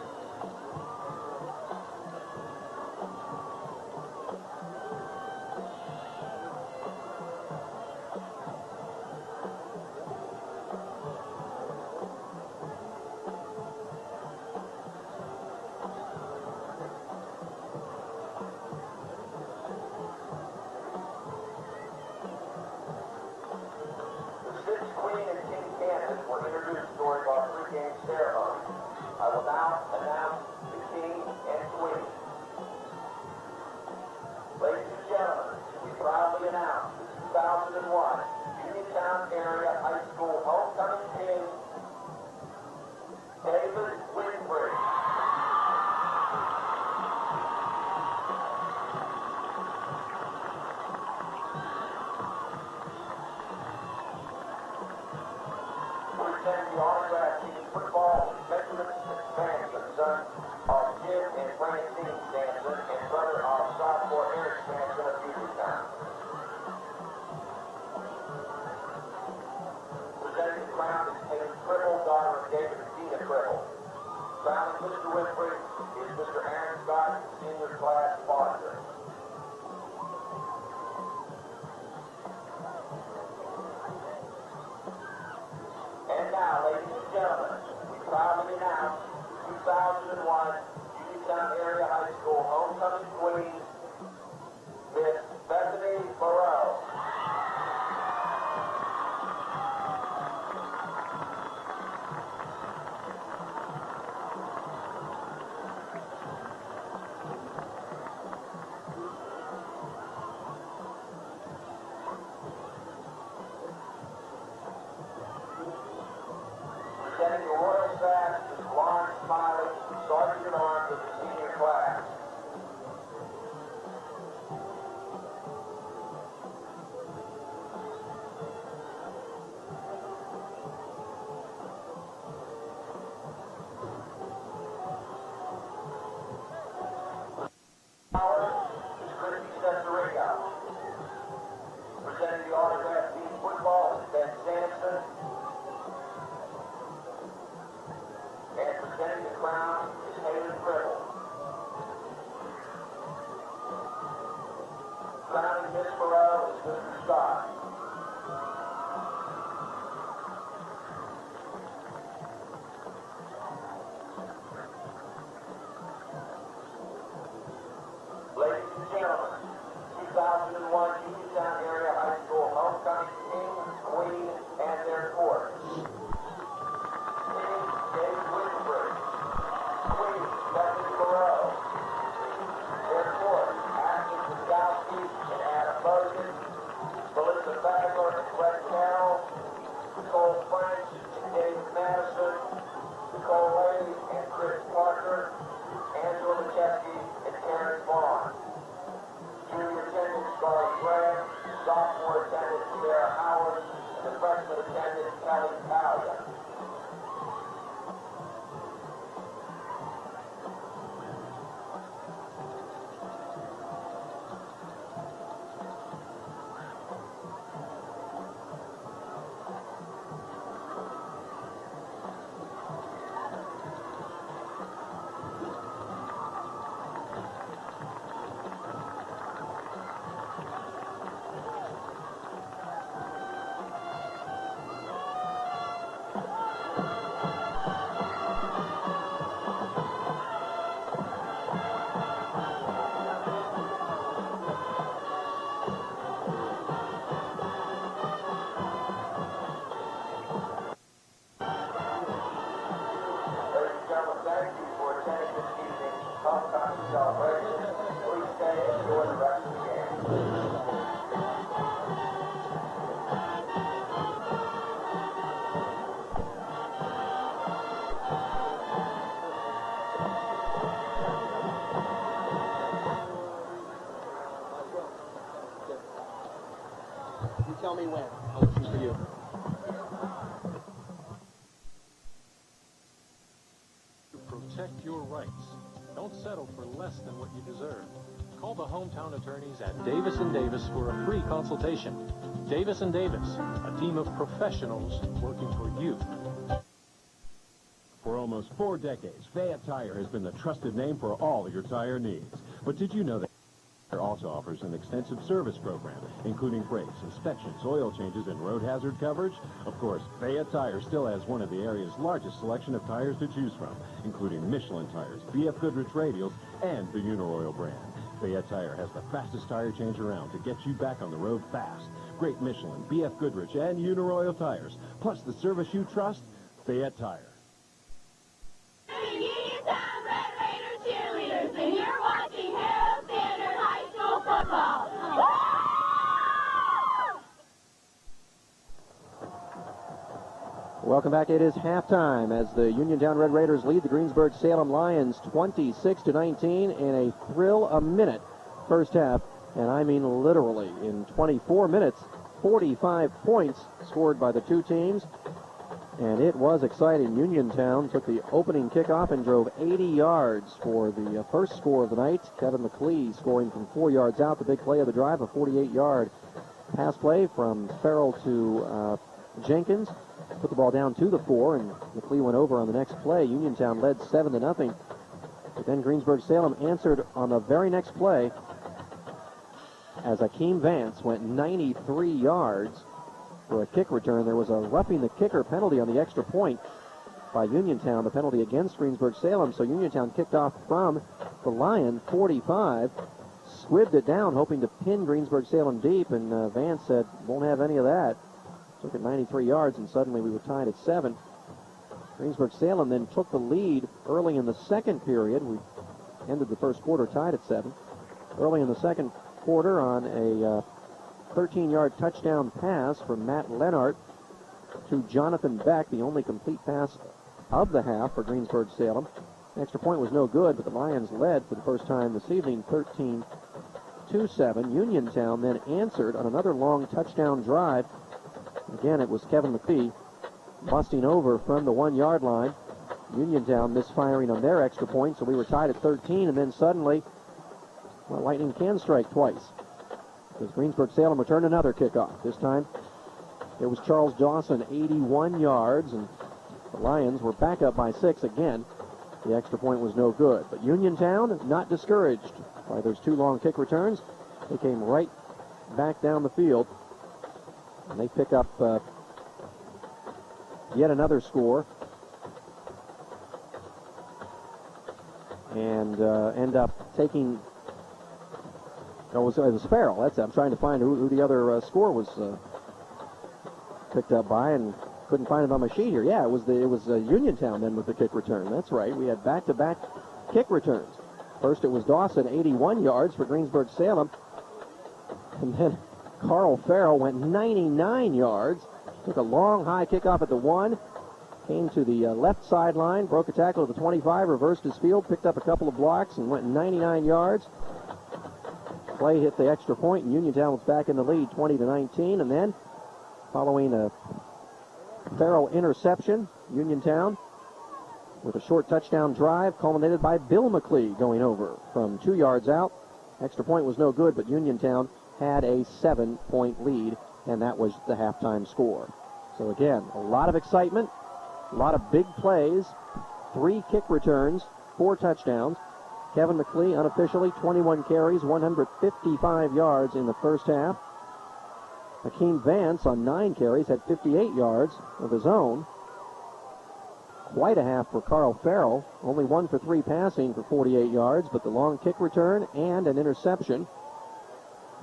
Queen and King candidates were introduced during our pregame ceremony. I will now announce the King and Queen. Ladies and gentlemen, we proudly announce the 2001 Uniontown Area High School Homecoming King, David Winsbury. The autograph team football Benjamin Sanson, son of Jim and Francine Sanson, and brother of sophomore Eric Sanson of Uniontown. Presenting the crown is Haley Cribble, daughter of David and Dina Cribble. Crowning Mr. Winfrey is Mr. Aaron Scott, senior class sponsor. And now, ladies and gentlemen, we proudly announce 2001 Uniontown Area High School Homecoming Queen, Miss Bethany Burrell. Presenting the Royal Sash is Ron Smiley, Sergeant at Arms of the senior class. Power is Christy Cesariga. Presenting the autograph team football is Ben Sampson. And presenting the crown is Haley Cribble. Crowning Miss Burrell is Mr. Scott. Ladies and gentlemen, 2001 Uniontown Area High School Homecoming King, Queen, and their court. David Winsbury, Queen, Bethany Burrell, their court, Ashley Brzezowski and Adam Mosley, Melissa Bagler and Brett Carroll, Nicole French and David Madison, Nicole Leighty and Chris Parker, Angela McChesney and Karen Vaughn. Junior attendant Scarlett Gray, sophomore attendant Sarah Howard, and the freshman attendant Kelly Powell. You tell me when. I'll listen for you. Protect your rights. Don't settle for less than what you deserve. Call the hometown attorneys at Davis & Davis for a free consultation. Davis & Davis, a team of professionals working for you. For almost 4 decades, Fayette Tire has been the trusted name for all your tire needs. But did you know that Tire also offers an extensive service program, including brakes, inspections, oil changes, and road hazard coverage? Of course, Fayette Tire still has one of the area's largest selection of tires to choose from, including Michelin tires, BF Goodrich radials, and the Uniroyal brand. Fayette Tire has the fastest tire change around to get you back on the road fast. Great Michelin, BF Goodrich, and Uniroyal tires, plus the service you trust, Fayette Tire. Uniontown Red Raider cheerleaders, and you're watching Harold Standard High School football. Welcome back. It is halftime as the Uniontown Red Raiders lead the Greensburg Salem Lions 26-19 in a thrill-a-minute first half. And I mean literally, in 24 minutes, 45 points scored by the two teams. And it was exciting. Uniontown took the opening kickoff and drove 80 yards for the first score of the night. Kevin McLee scoring from 4 yards out. The big play of the drive, a 48-yard pass play from Farrell to Jenkins. Put the ball down to the 4, and McLee went over on the next play. Uniontown led 7-0. But then Greensburg Salem answered on the very next play as Akeem Vance went 93 yards for a kick return. There was a roughing the kicker penalty on the extra point by Uniontown, the penalty against Greensburg Salem. So Uniontown kicked off from the Lion 45, squibbed it down, hoping to pin Greensburg Salem deep, and Vance said, won't have any of that. Took it 93 yards, and suddenly we were tied at 7. Greensburg Salem then took the lead early in the second period. We ended the first quarter tied at 7. Early in the second quarter on a 13-yard touchdown pass from Matt Lennart to Jonathan Beck, the only complete pass of the half for Greensburg Salem. The extra point was no good, but the Lions led for the first time this evening, 13-7. Uniontown then answered on another long touchdown drive. Again, it was Kevin McPhee busting over from the 1-yard line. Uniontown misfiring on their extra point, so we were tied at 13, and then suddenly, well, lightning can strike twice, because Greensburg Salem returned another kickoff. This time, it was Charles Dawson, 81 yards, and the Lions were back up by 6 again. The extra point was no good, but Uniontown not discouraged by those 2 long kick returns. They came right back down the field, and they pick up yet another score and end up taking. It was Farrell. That's it. I'm trying to find who the other score was picked up by, and couldn't find it on my sheet here. Yeah, it was Uniontown then with the kick return. That's right. We had back-to-back kick returns. First it was Dawson, 81 yards for Greensburg Salem, and then Carl Farrell went 99 yards. Took a long high kickoff at the 1. Came to the left sideline, broke a tackle at the 25, reversed his field, picked up a couple of blocks, and went 99 yards. Play hit the extra point, and Uniontown was back in the lead, 20-19. And then, following a Farrell interception, Uniontown, with a short touchdown drive, culminated by Bill McLee going over from 2 yards out. Extra point was no good, but Uniontown had a 7-point lead, and that was the halftime score. So again, a lot of excitement, a lot of big plays, 3 kick returns, 4 touchdowns. Kevin McLee, unofficially, 21 carries, 155 yards in the first half. Akeem Vance, on 9 carries, had 58 yards of his own. Quite a half for Carl Farrell, only 1 for 3 passing for 48 yards, but the long kick return and an interception.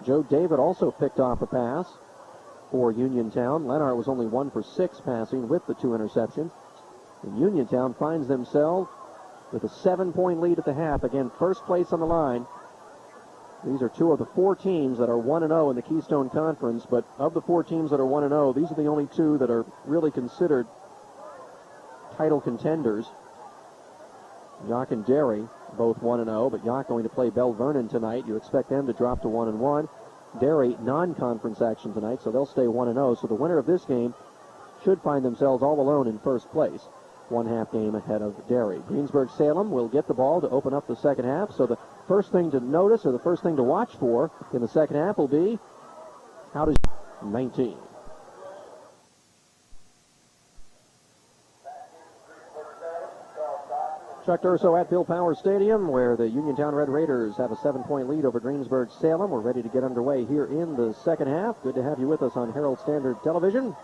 Joe David also picked off a pass for Uniontown. Lennart was only 1 for 6 passing with the 2 interceptions. And Uniontown finds themselves with a 7-point lead at the half. Again, first place on the line. These are 2 of the 4 teams that are 1-0 in the Keystone Conference, but of the 4 teams that are 1-0, these are the only 2 that are really considered title contenders. Yock and Derry, both 1-0, but Yock going to play Bell Vernon tonight. You expect them to drop to 1-1. Derry non-conference action tonight, so they'll stay 1-0. So the winner of this game should find themselves all alone in first place, 1/2 game ahead of Derry. Greensburg Salem will get the ball to open up the second half. So the first thing to notice, or the first thing to watch for in the second half, will be how does 19. Chuck Urso at Bill Powers Stadium, where the Uniontown Red Raiders have a 7-point lead over Greensburg Salem. We're ready to get underway here in the second half. Good to have you with us on Herald Standard Television.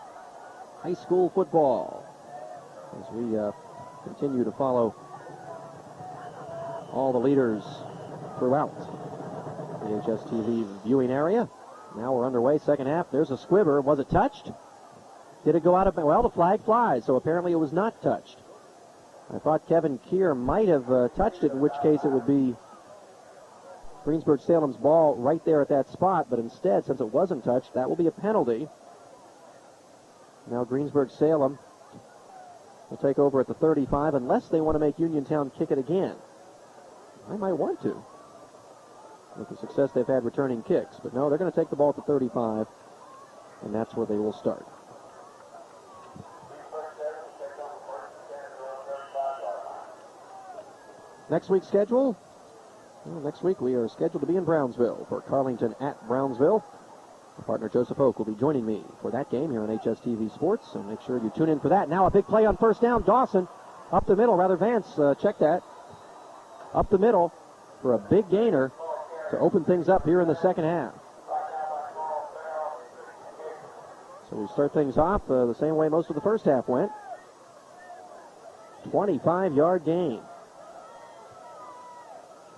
High school football, as we continue to follow all the leaders throughout the HSTV viewing area. Now we're underway, second half. There's a squibber. Was it touched? Did it go out of... Well, the flag flies, so apparently it was not touched. I thought Kevin Keir might have touched it, in which case it would be Greensburg Salem's ball right there at that spot, but instead, since it wasn't touched, that will be a penalty. Now Greensburg Salem will take over at the 35, unless they want to make Uniontown kick it again. I might want to, with the success they've had returning kicks. But no, they're going to take the ball at the 35, and that's where they will start. Next week's schedule? Well, next week we are scheduled to be in Brownsville for Carlington at Brownsville. My partner Joseph Oak will be joining me for that game here on HSTV Sports, so make sure you tune in for that. Now a big play on first down. Dawson up the middle, rather Vance, check that. Up the middle for a big gainer to open things up here in the second half. So we start things off the same way most of the first half went. 25-yard gain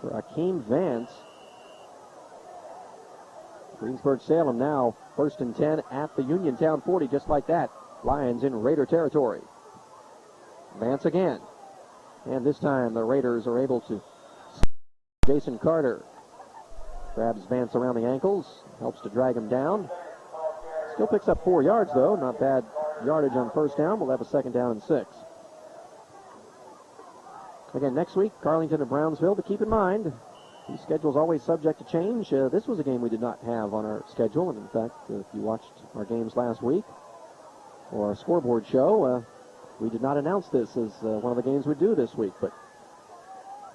for Akeem Vance. Greensburg Salem now 1st and 10 at the Uniontown 40, just like that. Lions in Raider territory. Vance again. And this time the Raiders are able to... Jason Carter grabs Vance around the ankles, helps to drag him down. Still picks up 4 yards, though. Not bad yardage on first down. We'll have a 2nd down and 6. Again, next week, Carlington and Brownsville. But keep in mind, the schedule's always subject to change. This was a game we did not have on our schedule. And in fact, if you watched our games last week or our scoreboard show, we did not announce this as one of the games we'd do this week. But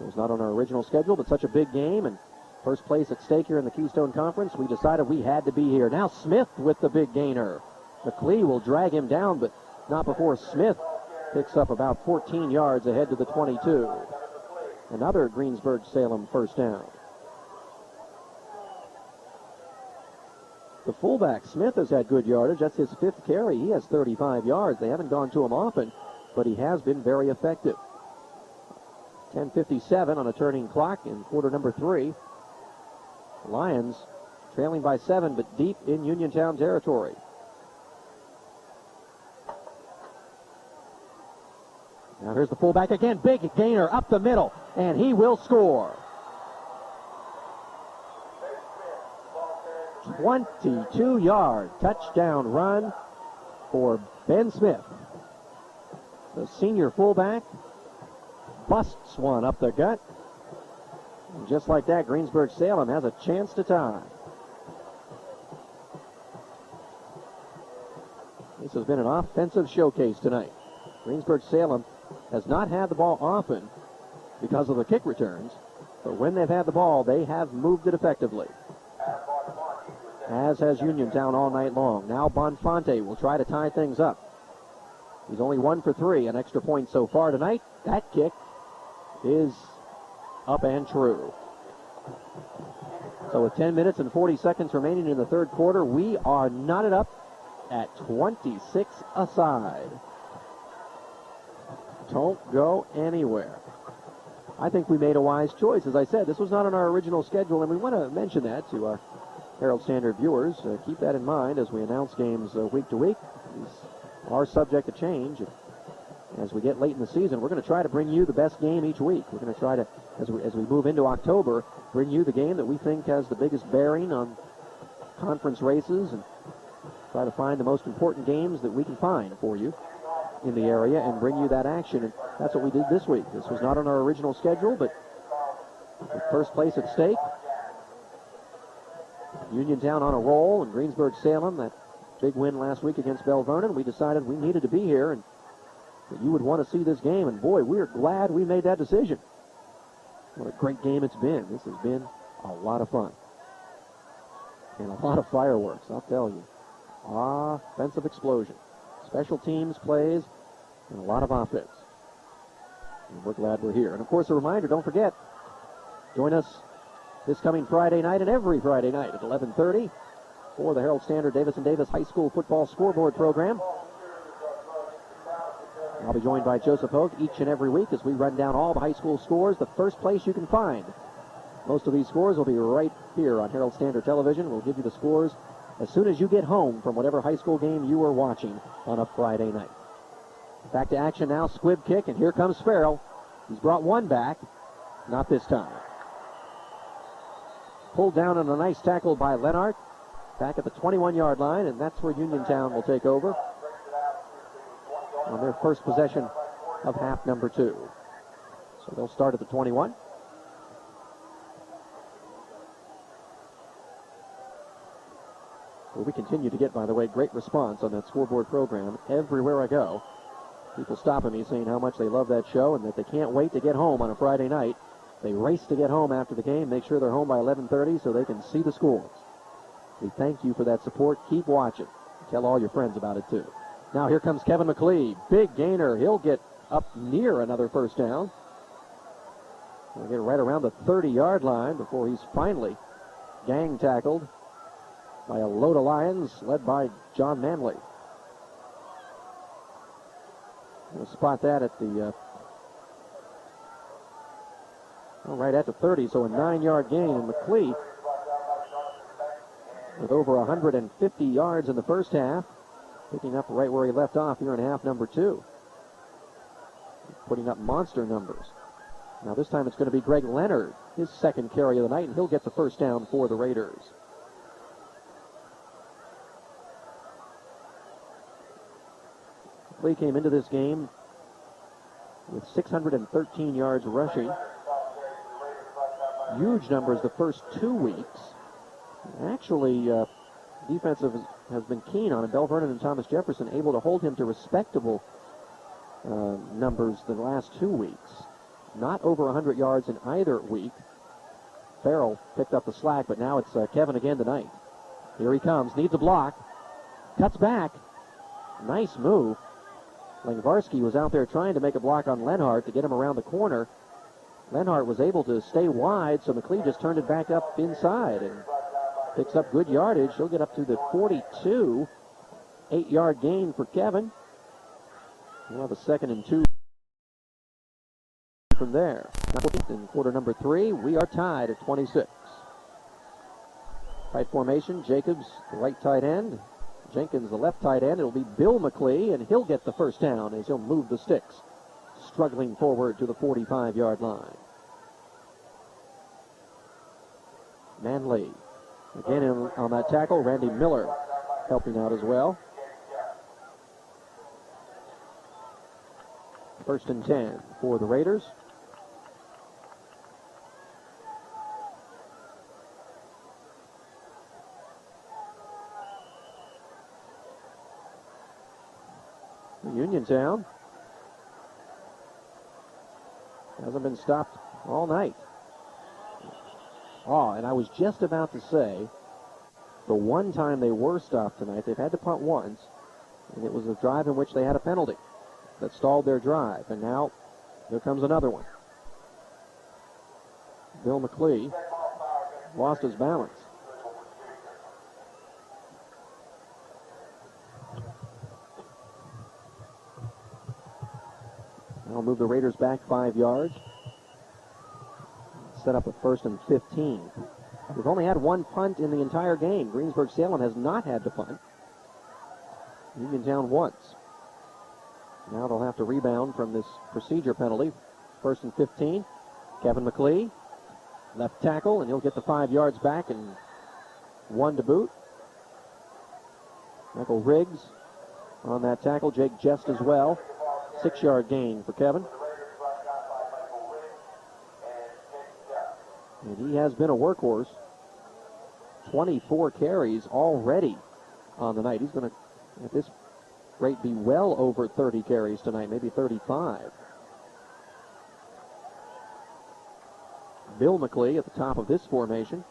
it was not on our original schedule, but such a big game. And first place at stake here in the Keystone Conference, we decided we had to be here. Now Smith with the big gainer. McLee will drag him down, but not before Smith picks up about 14 yards ahead to the 22. Another Greensburg Salem first down. The fullback, Smith, has had good yardage. That's his 5th carry. He has 35 yards. They haven't gone to him often, but he has been very effective. 10:57 on a turning clock in quarter number 3. The Lions trailing by 7, but deep in Uniontown territory. Now here's the fullback again. Big gainer up the middle, and he will score. 22-yard touchdown run for Ben Smith. The senior fullback busts one up the gut. And just like that, Greensburg Salem has a chance to tie. This has been an offensive showcase tonight. Greensburg Salem has not had the ball often because of the kick returns, but when they've had the ball, they have moved it effectively, as has Uniontown all night long. Now Bonfonte will try to tie things up. He's only 1 for 3, an extra point so far tonight. That kick is up and true. So with 10 minutes and 40 seconds remaining in the third quarter, we are knotted up at 26 aside. Don't go anywhere. I think we made a wise choice. As I said, this was not on our original schedule, and we want to mention that to our Herald Standard viewers. Keep that in mind as we announce games week to week. These are subject to change. As we get late in the season, we're going to try to bring you the best game each week. We're going to try to, as we move into October, bring you the game that we think has the biggest bearing on conference races, and try to find the most important games that we can find for you in the area and bring you that action. And that's what we did this week. This was not on our original schedule, but with first place at stake, Uniontown on a roll, and Greensburg Salem, that big win last week against Bell Vernon. We decided we needed to be here and that you would want to see this game, and boy, we're glad we made that decision. What a great game it's been. This has been a lot of fun. And a lot of fireworks, I'll tell you. Offensive explosion. Special teams plays, and a lot of offense. And we're glad we're here. And of course, a reminder, don't forget, join us this coming Friday night and every Friday night at 11:30 for the Herald Standard Davis & Davis High School Football Scoreboard program. I'll be joined by Joseph Hogue each and every week as we run down all the high school scores, the first place you can find. Most of these scores will be right here on Herald Standard Television. We'll give you the scores as soon as you get home from whatever high school game you are watching on a Friday night. Back to action now, squib kick, and here comes Farrell. He's brought one back, not this time. Pulled down on a nice tackle by Lenart, back at the 21-yard line, and that's where Uniontown will take over on their first possession of half number 2. So they'll start at the 21. Well, we continue to get, by the way, great response on that scoreboard program everywhere I go. People stopping me saying how much they love that show and that they can't wait to get home on a Friday night. They race to get home after the game, make sure they're home by 11:30 so they can see the scores. We thank you for that support. Keep watching. Tell all your friends about it, too. Now here comes Kevin McLeod. Big gainer. He'll get up near another first down. He'll get right around the 30-yard line before he's finally gang tackled by a load of Lions led by John Manley. We'll spot that at the right at the 30, so a 9-yard gain. And McLeod, with over 150 yards in the first half, picking up right where he left off here in half number 2. Putting up monster numbers. Now this time it's going to be Greg Leonard, his second carry of the night, and he'll get the first down for the Raiders. McLeod came into this game with 613 yards rushing. Huge numbers the first 2 weeks. Actually, defensive has been keen on it. Bell Vernon and Thomas Jefferson able to hold him to respectable numbers the last 2 weeks. Not over 100 yards in either week. Farrell picked up the slack, but now it's Kevin again tonight. Here he comes, needs a block. Cuts back. Nice move. Langvarsky was out there trying to make a block on Lenhart to get him around the corner. Lenhart was able to stay wide, so McLeod just turned it back up inside and picks up good yardage. He'll get up to the 42. 8-yard gain for Kevin. We'll have a 2nd and 2 from there. In quarter number 3, we are tied at 26. Tight formation, Jacobs, the right tight end. Jenkins, the left tight end. It'll be Bill McLeod, and he'll get the first down as he'll move the sticks, struggling forward to the 45-yard line. Manley, again on that tackle. Randy Miller helping out as well. 1st and 10 for the Raiders. Uniontown hasn't been stopped all night. And I was just about to say, the one time they were stopped tonight, they've had to punt once, and it was a drive in which they had a penalty that stalled their drive. And now, here comes another one. Bill McLeod lost his balance. I'll move the Raiders back 5 yards. Set up a 1st and 15. We've only had one punt in the entire game. Greensburg Salem has not had to punt. Uniontown once. Now they'll have to rebound from this procedure penalty. 1st and 15. Kevin McLeod, left tackle, and he'll get the 5 yards back and 1 to boot. Michael Riggs on that tackle. Jake Jest as well. 6-yard gain for Kevin. And he has been a workhorse. 24 carries already on the night. He's going to, at this rate, be well over 30 carries tonight, maybe 35. Bill McClee at the top of this formation.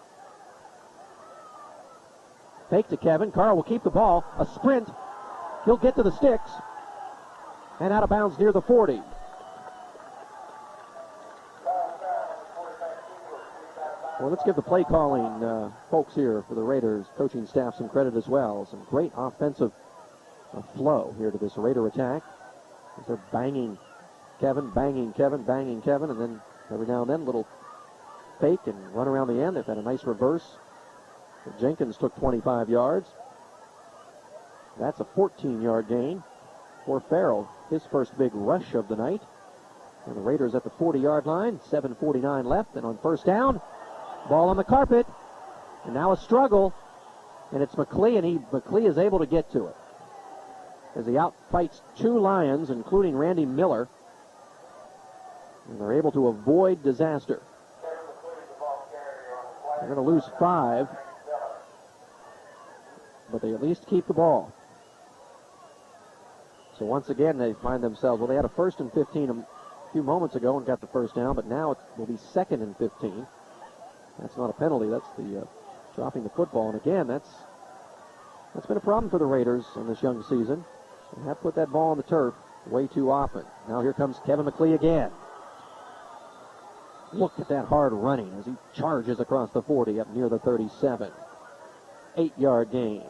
Fake to Kevin. Carl will keep the ball. A sprint. He'll get to the sticks. And out of bounds near the 40. Well, let's give the play calling folks here for the Raiders coaching staff some credit as well. Some great offensive flow here to this Raider attack. As they're banging Kevin, banging Kevin, banging Kevin, and then every now and then a little fake and run around the end. They've had a nice reverse. Jenkins took 25 yards. That's a 14-yard gain for Farrell. His first big rush of the night. And the Raiders at the 40-yard line. 7:49 left. And on first down, ball on the carpet. And now a struggle. And it's McClee, and McClee is able to get to it. As he outfights two Lions, including Randy Miller. And they're able to avoid disaster. They're going to lose 5. But they at least keep the ball. So once again, they find themselves, well, they had a 1st and 15 a few moments ago and got the first down, but now it will be 2nd and 15. That's not a penalty. That's the dropping the football. And again, that's been a problem for the Raiders in this young season. They have put that ball on the turf way too often. Now here comes Kevin McClee again. Look at that hard running as he charges across the 40 up near the 37. 8-yard gain.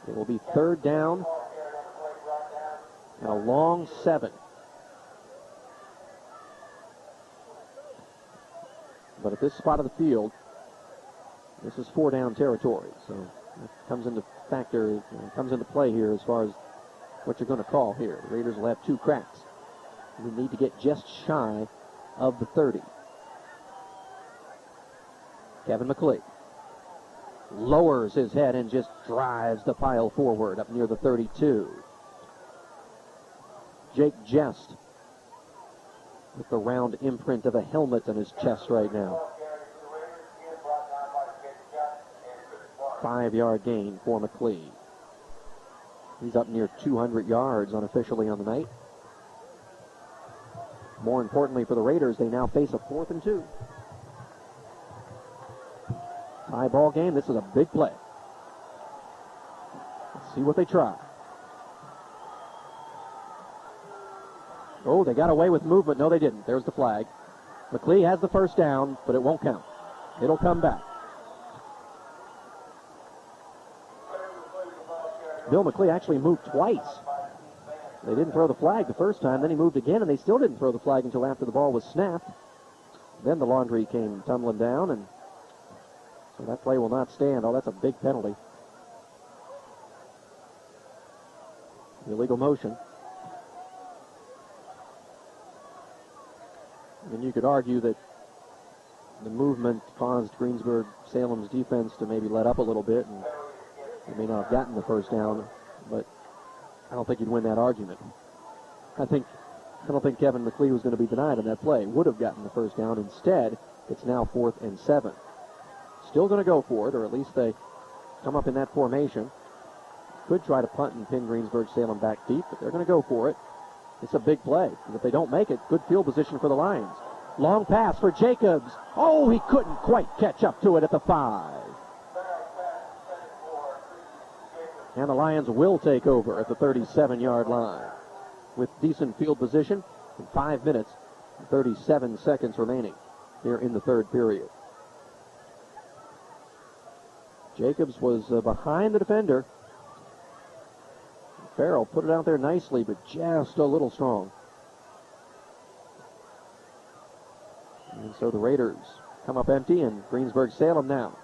It will be 3rd down and a long 7. But at this spot of the field, this is 4-down territory. So it comes into comes into play here as far as what you're going to call here. The Raiders will have 2 cracks. We need to get just shy of the 30. Kevin McClee lowers his head and just drives the pile forward up near the 32. Jake Jest with the round imprint of a helmet on his chest right now. 5-yard gain for McClee. He's up near 200 yards unofficially on the night. More importantly for the Raiders, they now face a 4th and 2. High ball game. This is a big play. Let's see what they try. Oh, they got away with movement. No, they didn't. There's the flag. McClee has the first down, but it won't count. It'll come back. Bill McClee actually moved twice. They didn't throw the flag the first time, then he moved again, and they still didn't throw the flag until after the ball was snapped. Then the laundry came tumbling down, and so that play will not stand. Oh, that's a big penalty. Illegal motion. And you could argue that the movement caused Greensburg Salem's defense to maybe let up a little bit, and they may not have gotten the first down, but I don't think you'd win that argument. I don't think Kevin McClee was going to be denied on that play. Would have gotten the first down. Instead, it's now 4th and 7. Still going to go for it, or at least they come up in that formation. Could try to punt and pin Greensburg Salem back deep, but they're going to go for it. It's a big play. And if they don't make it, good field position for the Lions. Long pass for Jacobs. Oh, he couldn't quite catch up to it at the 5. And the Lions will take over at the 37-yard line with decent field position and 5 minutes and 37 seconds remaining here in the 3rd period. Jacobs was behind the defender. Farrell put it out there nicely, but just a little strong. And so the Raiders come up empty, and Greensburg Salem now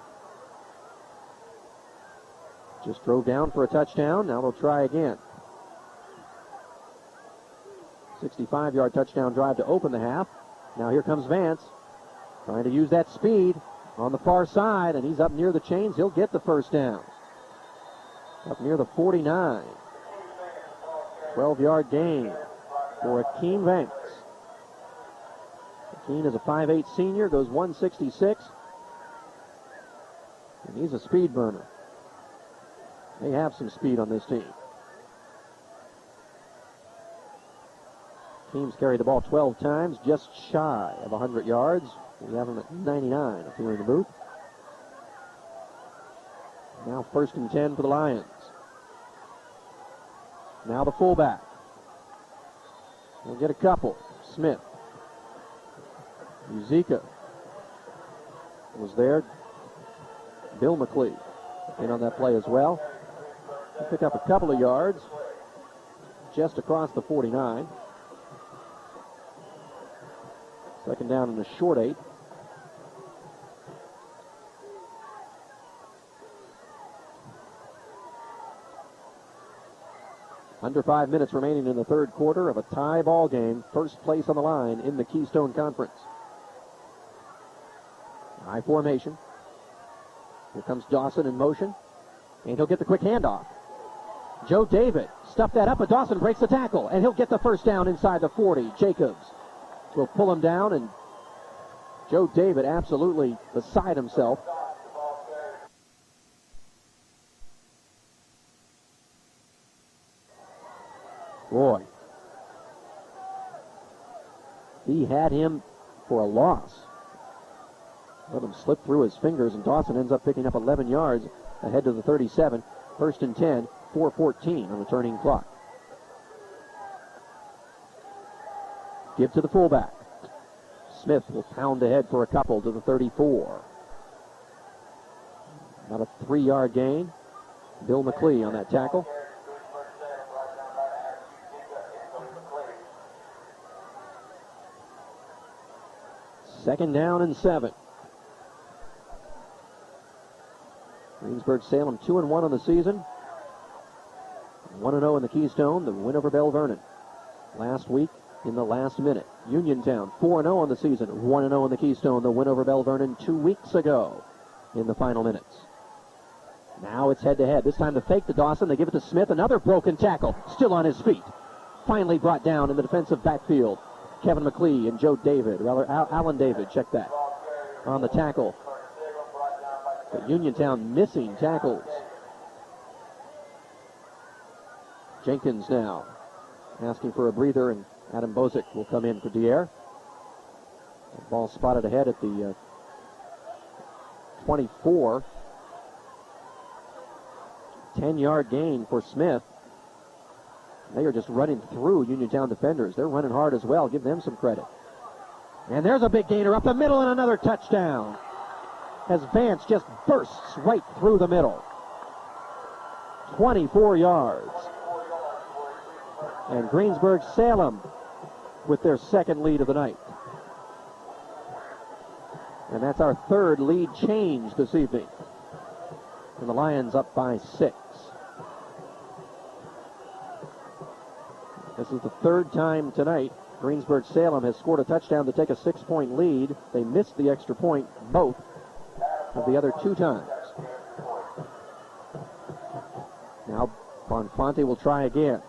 just drove down for a touchdown. Now they'll try again. 65-yard touchdown drive to open the half. Now here comes Vance, trying to use that speed on the far side, and he's up near the chains. He'll get the first down. Up near the 49. 12-yard gain for Akeem Vance. Keene is a 5'8 senior, goes 166. And he's a speed burner. They have some speed on this team. Teams carried the ball 12 times, just shy of 100 yards. We have them at 99 up here in the booth. Now 1st and 10 for the Lions. Now the fullback. We'll get a couple. Smith. Uzika was there. Bill McClee in on that play as well. He picked up a couple of yards just across the 49. 2nd down in the short 8. Under 5 minutes remaining in the 3rd quarter of a tie ball game. First place on the line in the Keystone Conference. High formation. Here comes Dawson in motion. And he'll get the quick handoff. Joe David stuffed that up, but Dawson breaks the tackle. And he'll get the 1st down inside the 40. Jacobs will pull him down, and Joe David absolutely beside himself. Boy, he had him for a loss. Let him slip through his fingers, and Dawson ends up picking up 11 yards ahead to the 37. 1st and 10, 4:14 on the turning clock. Give to the fullback. Smith will pound ahead for a couple to the 34. About a 3-yard gain. Bill McClee on that tackle. Second down and 7. Greensburg Salem 2-1 on the season. 1-0 in the Keystone, the win over Bell Vernon last week in the last minute. Uniontown 4-0 on the season, 1-0 in the Keystone, the win over Bell Vernon 2 weeks ago in the final minutes. Now it's head-to-head. This time to fake to Dawson. They give it to Smith. Another broken tackle, still on his feet. Finally brought down in the defensive backfield. Kevin McClee and Joe David, rather Alan David, check that, on the tackle. But Uniontown missing tackles. Jenkins now asking for a breather, and Adam Bozick will come in for Dier. Ball spotted ahead at the 24. 10-yard gain for Smith. They are just running through Uniontown defenders. They're running hard as well. Give them some credit. And there's a big gainer up the middle and another touchdown, as Vance just bursts right through the middle. 24 yards. And Greensburg Salem with their 2nd lead of the night. And that's our 3rd lead change this evening. And the Lions up by 6. This is the 3rd time tonight Greensburg Salem has scored a touchdown to take a 6-point lead. They missed the extra point both of the other 2 times. Now Bonfonte will try again.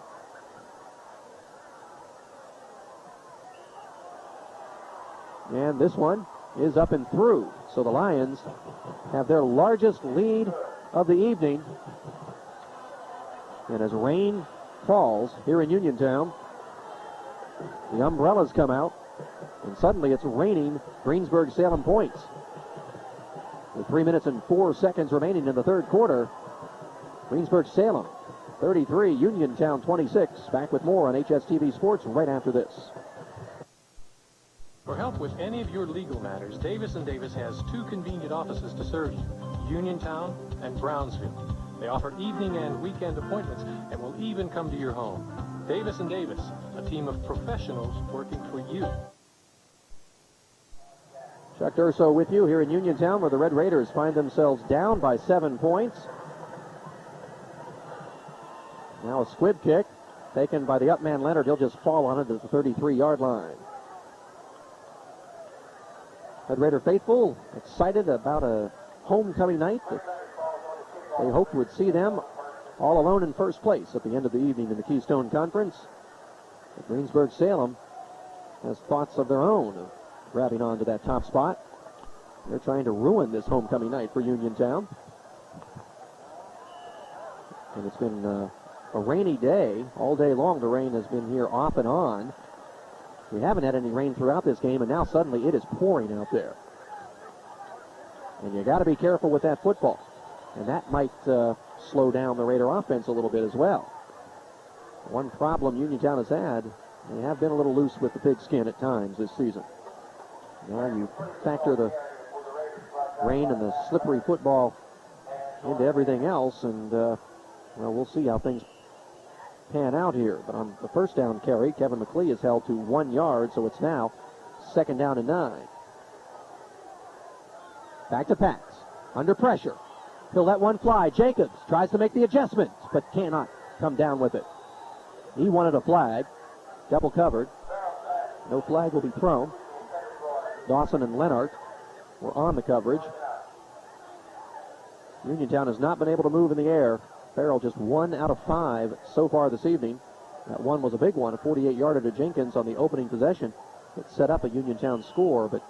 And this one is up and through. So the Lions have their largest lead of the evening. And as rain falls here in Uniontown, the umbrellas come out, and suddenly it's raining Greensburg Salem points. With 3 minutes and 4 seconds remaining in the 3rd quarter, Greensburg Salem 33, Uniontown 26. Back with more on HSTV Sports right after this. For help with any of your legal matters, Davis & Davis has 2 convenient offices to serve you, Uniontown and Brownsville. They offer evening and weekend appointments and will even come to your home. Davis & Davis, a team of professionals working for you. Chuck Durso with you here in Uniontown, where the Red Raiders find themselves down by 7 points. Now a squib kick taken by the up man Leonard. He'll just fall on it at the 33-yard line. Red Raider faithful excited about a homecoming night that they hoped would see them all alone in first place at the end of the evening in the Keystone Conference. But Greensburg Salem has thoughts of their own of grabbing on to that top spot. They're trying to ruin this homecoming night for Uniontown. And it's been a rainy day. All day long the rain has been here off and on. We haven't had any rain throughout this game, and now suddenly it is pouring out there. And you got to be careful with that football. And that might slow down the Raider offense a little bit as well. One problem Uniontown has had, they have been a little loose with the pigskin at times this season. Now you factor the rain and the slippery football into everything else, and well, we'll see how things pan out here. But on the first down carry, Kevin McLee is held to 1 yard, so it's now 2nd down and 9. Back to pass. Under pressure. He'll let one fly. Jacobs tries to make the adjustment, but cannot come down with it. He wanted a flag. Double covered. No flag will be thrown. Dawson and Leonard were on the coverage. Uniontown has not been able to move in the air. Farrell just 1 out of 5 so far this evening. That one was a big one, a 48-yarder to Jenkins on the opening possession. It set up a Uniontown score, but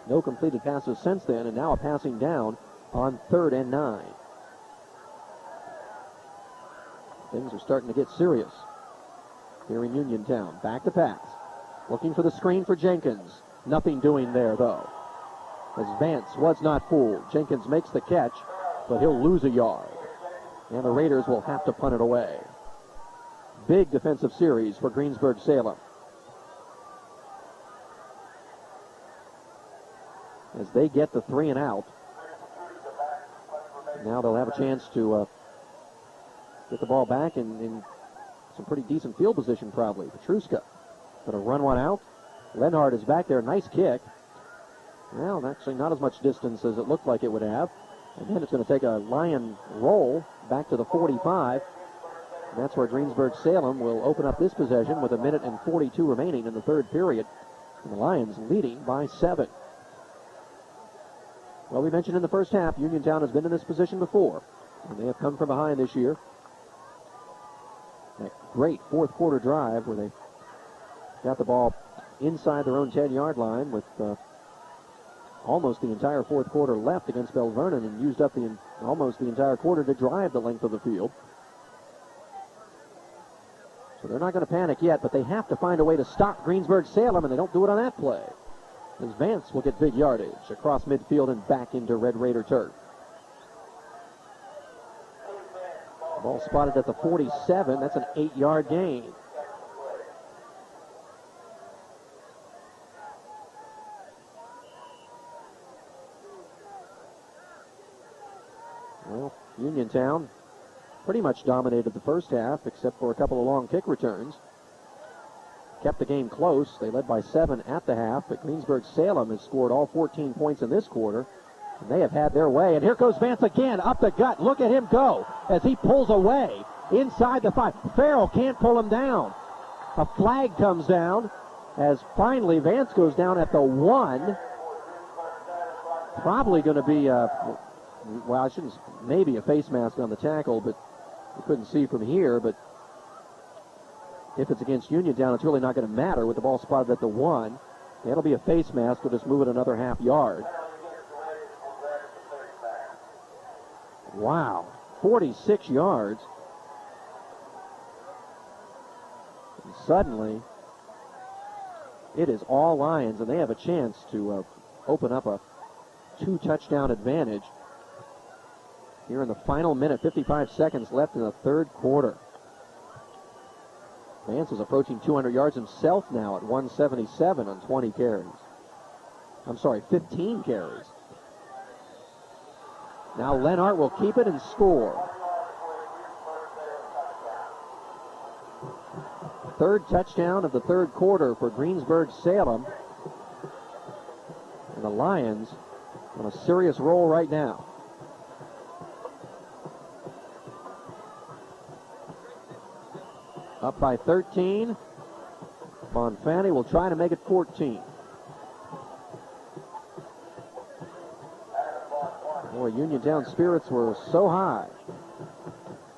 no completed passes since then, and now a passing down on 3rd and 9. Things are starting to get serious here in Uniontown. Back to pass. Looking for the screen for Jenkins. Nothing doing there, though, as Vance was not fooled. Jenkins makes the catch, but he'll lose a yard. And the Raiders will have to punt it away. Big defensive series for Greensburg Salem, as they get the 3 and out. Now they'll have a chance to get the ball back in some pretty decent field position, probably. Petruska going to run one out. Lenhard is back there. Nice kick. Well, actually not as much distance as it looked like it would have. And then it's going to take a Lion roll back to the 45. And that's where Greensburg Salem will open up this possession with 1 minute and 42 remaining in the 3rd period. And the Lions leading by 7. Well, we mentioned in the first half, Uniontown has been in this position before, and they have come from behind this year. That great 4th quarter drive where they got the ball inside their own 10-yard line with almost the entire 4th quarter left against Bell Vernon, and used up almost the entire quarter to drive the length of the field. So they're not going to panic yet, but they have to find a way to stop Greensburg Salem, and they don't do it on that play, as Vance will get big yardage across midfield and back into Red Raider turf. Ball spotted at the 47. That's an 8-yard gain. Well, Uniontown pretty much dominated the first half, except for a couple of long kick returns. Kept the game close. They led by 7 at the half, but Greensburg Salem has scored all 14 points in this quarter, and they have had their way. And here goes Vance again, up the gut. Look at him go as he pulls away inside the 5. Farrell can't pull him down. A flag comes down as finally Vance goes down at the 1. Probably going to be maybe a face mask on the tackle, but you couldn't see from here. But if it's against Uniontown, it's really not going to matter with the ball spotted at the 1. That'll be a face mask. We'll just move it another half yard. Wow, 46 yards. And suddenly, it is all Lions, and they have a chance to open up a 2-touchdown advantage here in the final minute, 55 seconds left in the 3rd quarter. Vance is approaching 200 yards himself now at 177 on 20 carries. 15 carries. Now Lenhart will keep it and score. 3rd touchdown of the 3rd quarter for Greensburg Salem. And the Lions on a serious roll right now. Up by 13. Bonfanti will try to make it 14. Boy, Uniontown spirits were so high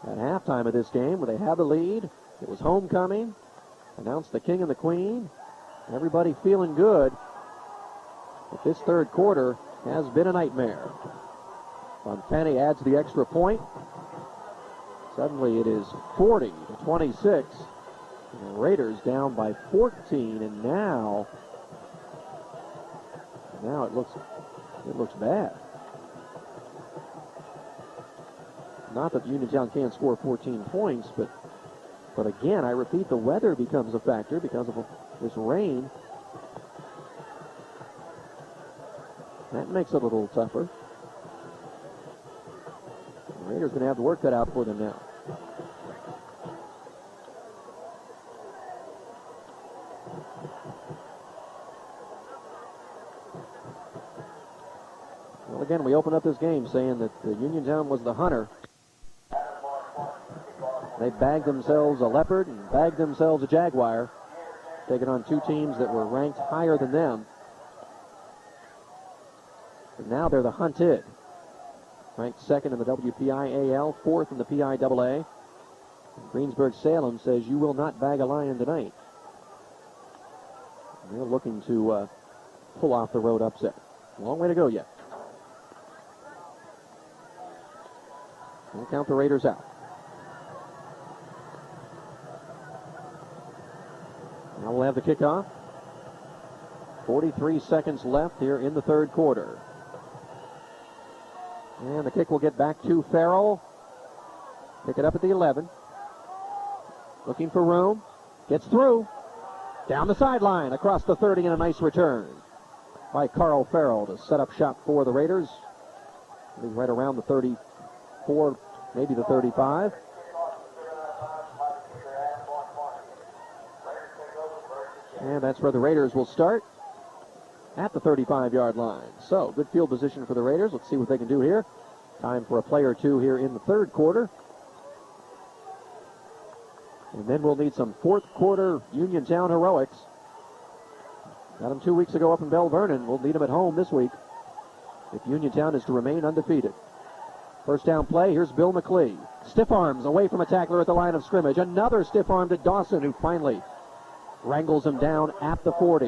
at halftime of this game where they had the lead. It was homecoming. Announced the king and the queen. Everybody feeling good. But this third quarter has been a nightmare. Fonfani adds the extra point. Suddenly it is 40-26. And the Raiders down by 14, and now it looks bad. Not that Uniontown can't score 14 points, but again, I repeat, the weather becomes a factor because of this rain. That makes it a little tougher. The Raiders going to have the work cut out for them now. Well, again, we open up this game saying that Uniontown was the hunter. They bagged themselves a leopard and bagged themselves a jaguar, taking on two teams that were ranked higher than them. And now they're the hunted. Ranked second in the WPIAL, fourth in the PIAA. Greensburg Salem says you will not bag a lion tonight. They're looking to pull off the road upset. Long way to go yet. We'll count the Raiders out. Now we'll have the kickoff. 43 seconds left here in the third quarter. And the kick will get back to Farrell. Pick it up at the 11. Looking for room. Gets through. Down the sideline, across the 30, and a nice return by Carl Farrell to set up shop for the Raiders. He's right around the 34, maybe the 35. And that's where the Raiders will start, at the 35-yard line. So, good field position for the Raiders. Let's see what they can do here. Time for a play or two here in the third quarter. And then we'll need some fourth quarter Uniontown heroics. Got them 2 weeks ago up in Bell Vernon. We'll need them at home this week if Uniontown is to remain undefeated. First down play, here's Bill McClee. Stiff arms away from a tackler at the line of scrimmage. Another stiff arm to Dawson, who finally wrangles him down at the 40.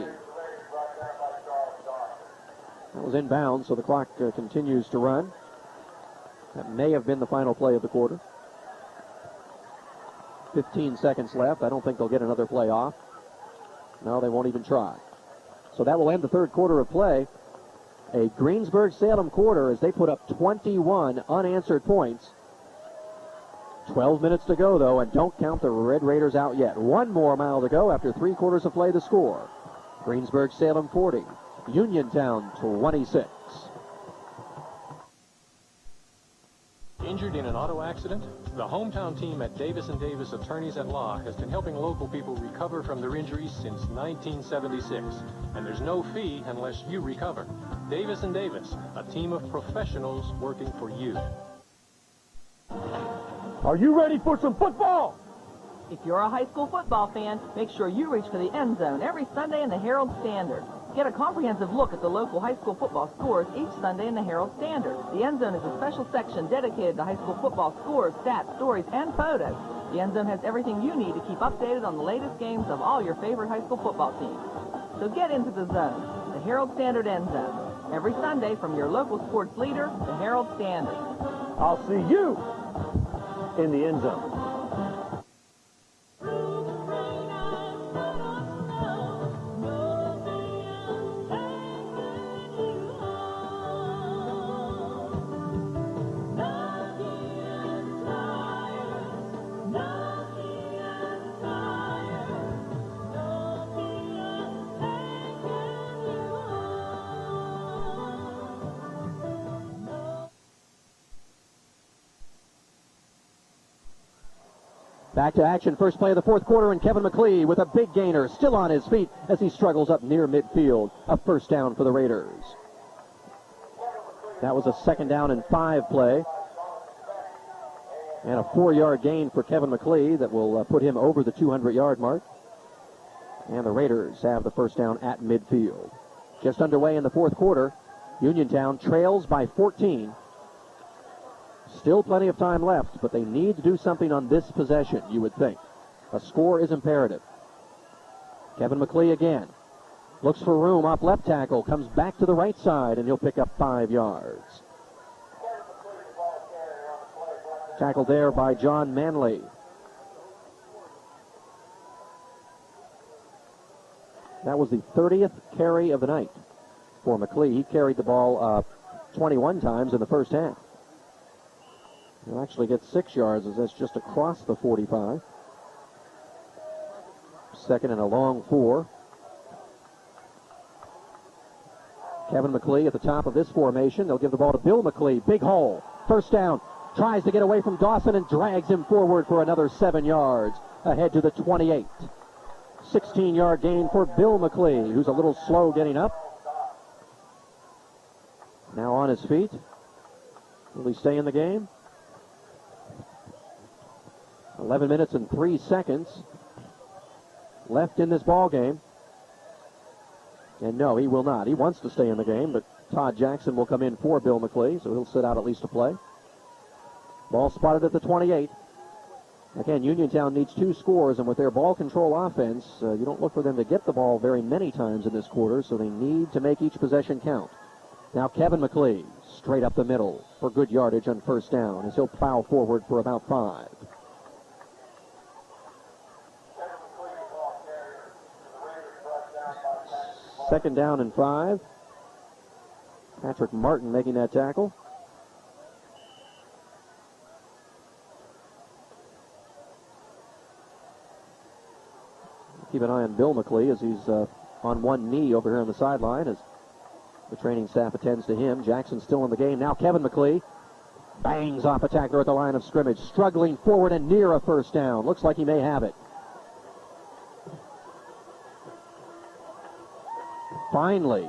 That was inbounds, so the clock continues to run. That may have been the final play of the quarter. 15 seconds left. I don't think they'll get another play off. No, they won't even try. So that will end the third quarter of play. A Greensburg Salem quarter as they put up 21 unanswered points. 12 minutes to go, though, and don't count the Red Raiders out yet. One more mile to go after 3 quarters of play. The score: Greensburg Salem 40, Uniontown 26. Injured in an auto accident? The hometown team at Davis & Davis Attorneys at Law has been helping local people recover from their injuries since 1976. And there's no fee unless you recover. Davis & Davis, a team of professionals working for you. Are you ready for some football? If you're a high school football fan, make sure you reach for the end zone every Sunday in the Herald Standard. Get a comprehensive look at the local high school football scores each Sunday in the Herald Standard. The end zone is a special section dedicated to high school football scores, stats, stories, and photos. The end zone has everything you need to keep updated on the latest games of all your favorite high school football teams. So get into the zone, the Herald Standard end zone, every Sunday from your local sports leader, the Herald Standard. I'll see you in the end zone. Back to action, first play of the fourth quarter, and Kevin McClee with a big gainer, still on his feet as he struggles up near midfield. A first down for the Raiders. That was a 2nd down and 5 play. And a 4-yard gain for Kevin McClee that will put him over the 200-yard mark. And the Raiders have the first down at midfield. Just underway in the fourth quarter. Uniontown trails by 14. Still plenty of time left, but they need to do something on this possession, you would think. A score is imperative. Kevin McClee again. Looks for room off left tackle. Comes back to the right side, and he'll pick up 5 yards. Tackled there by John Manley. That was the 30th carry of the night for McLeay. He carried the ball 21 times in the first half. He'll actually get 6 yards as that's just across the 45. Second and a long 4. Kevin McLeay at the top of this formation. They'll give the ball to Bill McLeay. Big hole. First down. Tries to get away from Dawson and drags him forward for another 7 yards. Ahead to the 28. 16-yard gain for Bill McLeay, who's a little slow getting up. Now on his feet. Will he stay in the game? 11 minutes and 3 seconds left in this ball game. And no, he will not. He wants to stay in the game, but Todd Jackson will come in for Bill McLeay, so he'll sit out at least a play. Ball spotted at the 28. Again, Uniontown needs 2 scores, and with their ball control offense, you don't look for them to get the ball very many times in this quarter, so they need to make each possession count. Now Kevin McLeay, straight up the middle for good yardage on first down, as he'll plow forward for about 5. Second down and 5. Patrick Martin making that tackle. Keep an eye on Bill McLeay as he's on one knee over here on the sideline as the training staff attends to him. Jackson still in the game. Now Kevin McLeay bangs off a tackler at the line of scrimmage, struggling forward and near a first down. Looks like he may have it. Finally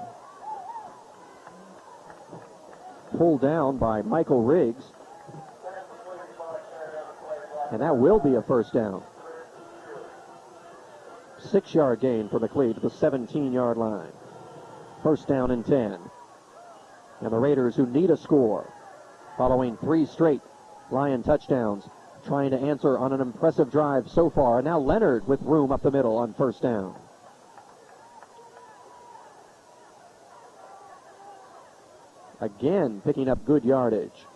pulled down by Michael Riggs. And that will be a first down. 6-yard gain for McLeay to the 17-yard line. First down and 10. And the Raiders, who need a score, following 3 straight Lion touchdowns, trying to answer on an impressive drive so far. And now Leonard with room up the middle on first down. Again, picking up good yardage.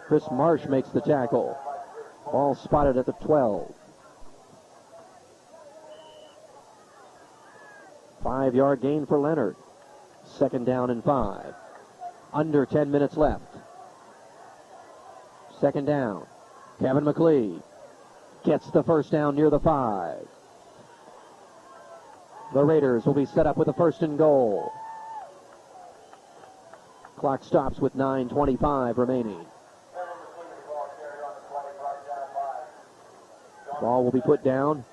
Chris Marsh makes the tackle. Ball spotted at the 12. 5-yard gain for Leonard. Second down and 5. Under 10 minutes left. Second down. Kevin McLeay gets the first down near the 5. The Raiders will be set up with a first and goal. Clock stops with 9:25 remaining. Ball will be put down.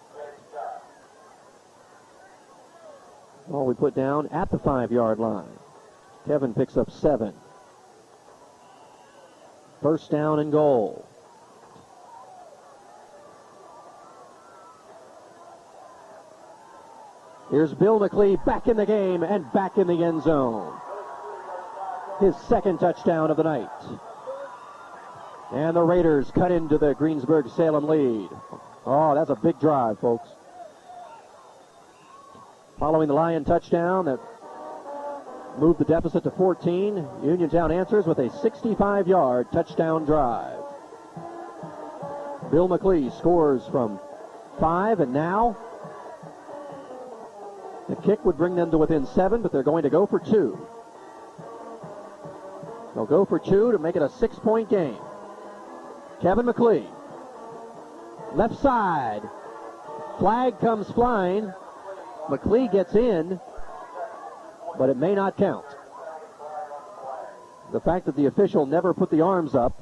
Ball we put down at the 5-yard line. Kevin picks up 7. First down and goal. Here's Bill McLeay back in the game and back in the end zone. His second touchdown of the night. And the Raiders cut into the Greensburg Salem lead. Oh, that's a big drive, folks. Following the Lion touchdown that moved the deficit to 14, Uniontown answers with a 65-yard touchdown drive. Bill McLeay scores from 5, and now the kick would bring them to within 7, but they're going to go for 2. They'll go for 2 to make it a 6-point game. Kevin McLeay, left side. Flag comes flying. McLeay gets in, but it may not count. The fact that the official never put the arms up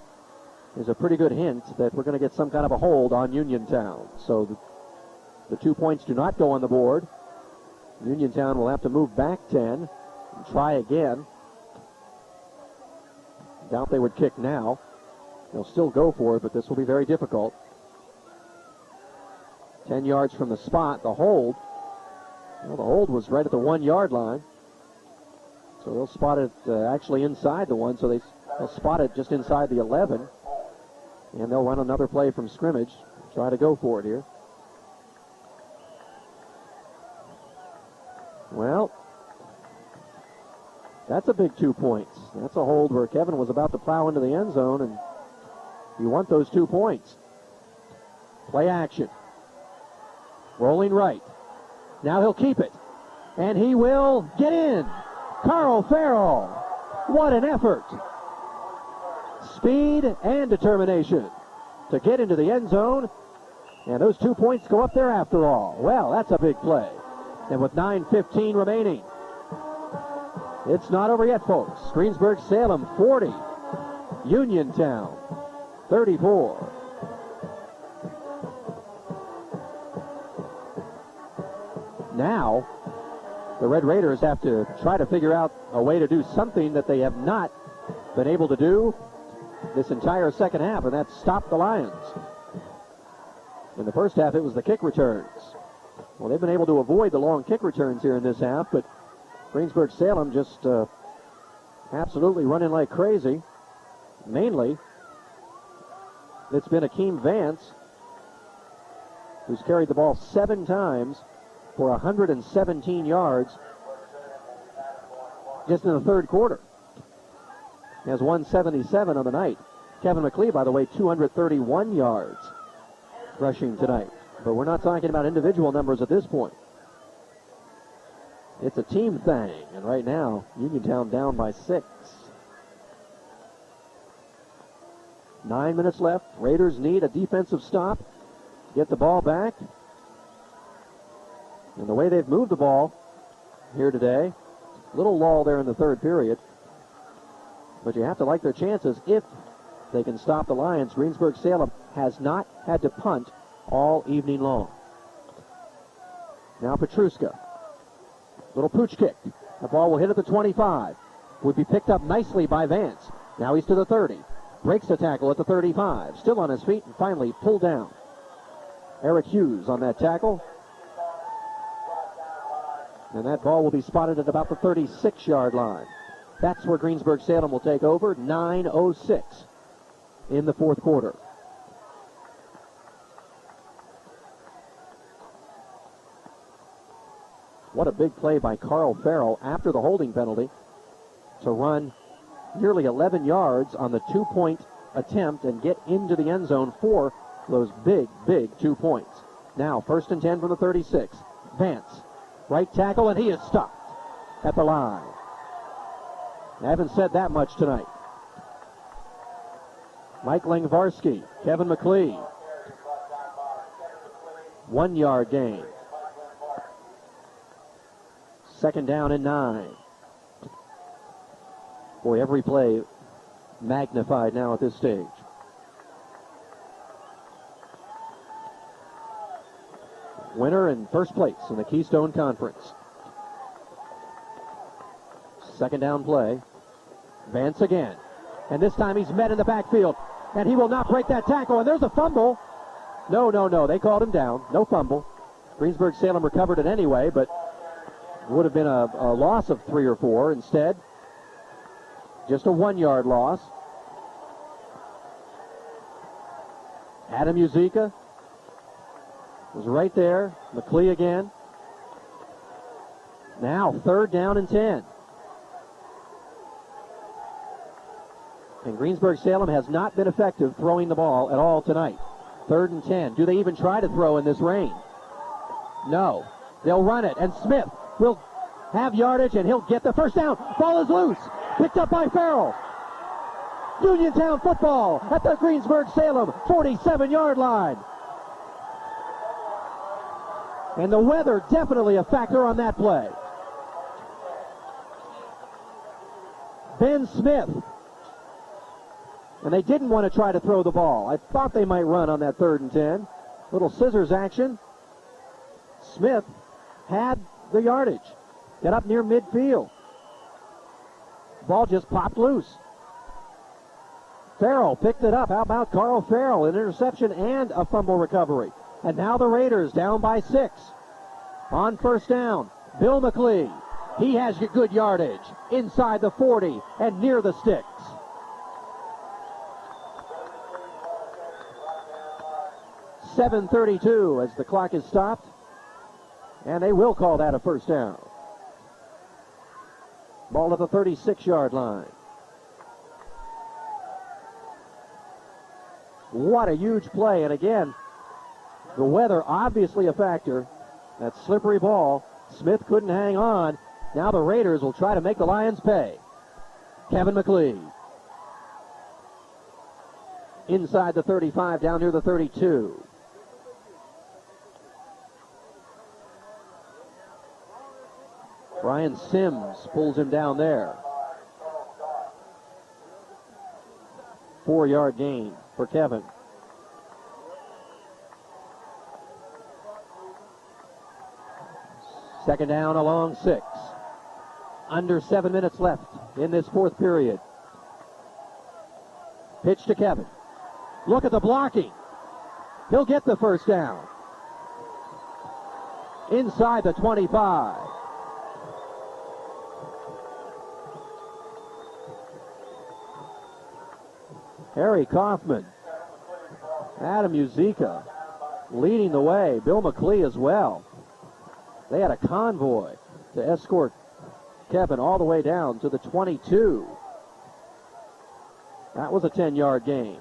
is a pretty good hint that we're going to get some kind of a hold on Uniontown. So the 2 points do not go on the board. Uniontown will have to move back 10 and try again. Doubt they would kick now. They'll still go for it, but this will be very difficult. 10 yards from the spot, the hold. Well, the hold was right at the 1-yard line. So they'll spot it actually inside the 1, so they'll spot it just inside the 11. And they'll run another play from scrimmage. Try to go for it here. Well, that's a big 2 points. That's a hold where Kevin was about to plow into the end zone, and you want those 2 points. Play action. Rolling right. Now he'll keep it. And he will get in. Carl Farrell. What an effort. Speed and determination to get into the end zone. And those 2 points go up there after all. Well, that's a big play. And with 9:15 remaining, it's not over yet, folks. Greensburg Salem 40. Uniontown 34. Now, the Red Raiders have to try to figure out a way to do something that they have not been able to do this entire second half, and that's stop the Lions. In the first half, it was the kick returns. Well, they've been able to avoid the long kick returns here in this half, but Greensburg Salem just absolutely running like crazy. Mainly, it's been Akeem Vance, who's carried the ball 7 times for 117 yards just in the third quarter. He has 177 on the night. Kevin McLeod, by the way, 231 yards rushing tonight. But we're not talking about individual numbers at this point. It's a team thing, and right now, Uniontown down by 6. 9 minutes left. Raiders need a defensive stop to get the ball back. And the way they've moved the ball here today, little lull there in the third period. But you have to like their chances if they can stop the Lions. Greensburg Salem has not had to punt all evening long. Now Petruska. Little pooch kick. The ball will hit at the 25. Would be picked up nicely by Vance. Now he's to the 30. Breaks the tackle at the 35. Still on his feet and finally pulled down. Eric Hughes on that tackle. And that ball will be spotted at about the 36-yard line. That's where Greensburg Salem will take over. 9:06 in the fourth quarter. What a big play by Carl Farrell after the holding penalty to run nearly 11 yards on the 2-point attempt and get into the end zone for those big 2 points. Now, 1st and 10 from the 36. Vance, right tackle, and he is stopped at the line. I haven't said that much tonight. Mike Langvarsky, Kevin McLeod. 1-yard gain. 2nd down and 9. Boy, every play magnified now at this stage. Winner in first place in the Keystone Conference. 2nd down play. Vance again. And this time he's met in the backfield. And he will not break that tackle. And there's a fumble. No. They called him down. No fumble. Greensburg Salem recovered it anyway, but would have been a loss of 3 or 4. Instead, just a 1-yard loss. Adam Uzika was right there. McLeod again. Now 3rd down and 10. And Greensburg Salem has not been effective throwing the ball at all tonight. 3rd and 10. Do they even try to throw in this rain? No. They'll run it, and Smith will have yardage, and he'll get the first down. Ball is loose. Picked up by Farrell. Uniontown football at the Greensburg Salem 47-yard line. And the weather definitely a factor on that play. Ben Smith. And they didn't want to try to throw the ball. I thought they might run on that 3rd and 10. Little scissors action. Smith had the yardage. Got up near midfield. Ball just popped loose. Farrell picked it up. How about Carl Farrell? An interception and a fumble recovery. And now the Raiders down by 6. On 1st down, Bill McLeod. He has good yardage inside the 40 and near the sticks. .7:32 as the clock is stopped. And they will call that a 1st down. Ball at the 36-yard line. What a huge play. And again, the weather obviously a factor. That slippery ball. Smith couldn't hang on. Now the Raiders will try to make the Lions pay. Kevin McLeod. Inside the 35, down near the 32. Brian Sims pulls him down there. 4-yard gain for Kevin. Second down along 6. Under 7 minutes left in this fourth period. Pitch to Kevin. Look at the blocking. He'll get the first down. Inside the 25. Harry Kaufman. Adam Uzika leading the way. Bill McLee as well. They had a convoy to escort Kevin all the way down to the 22. That was a 10-yard gain.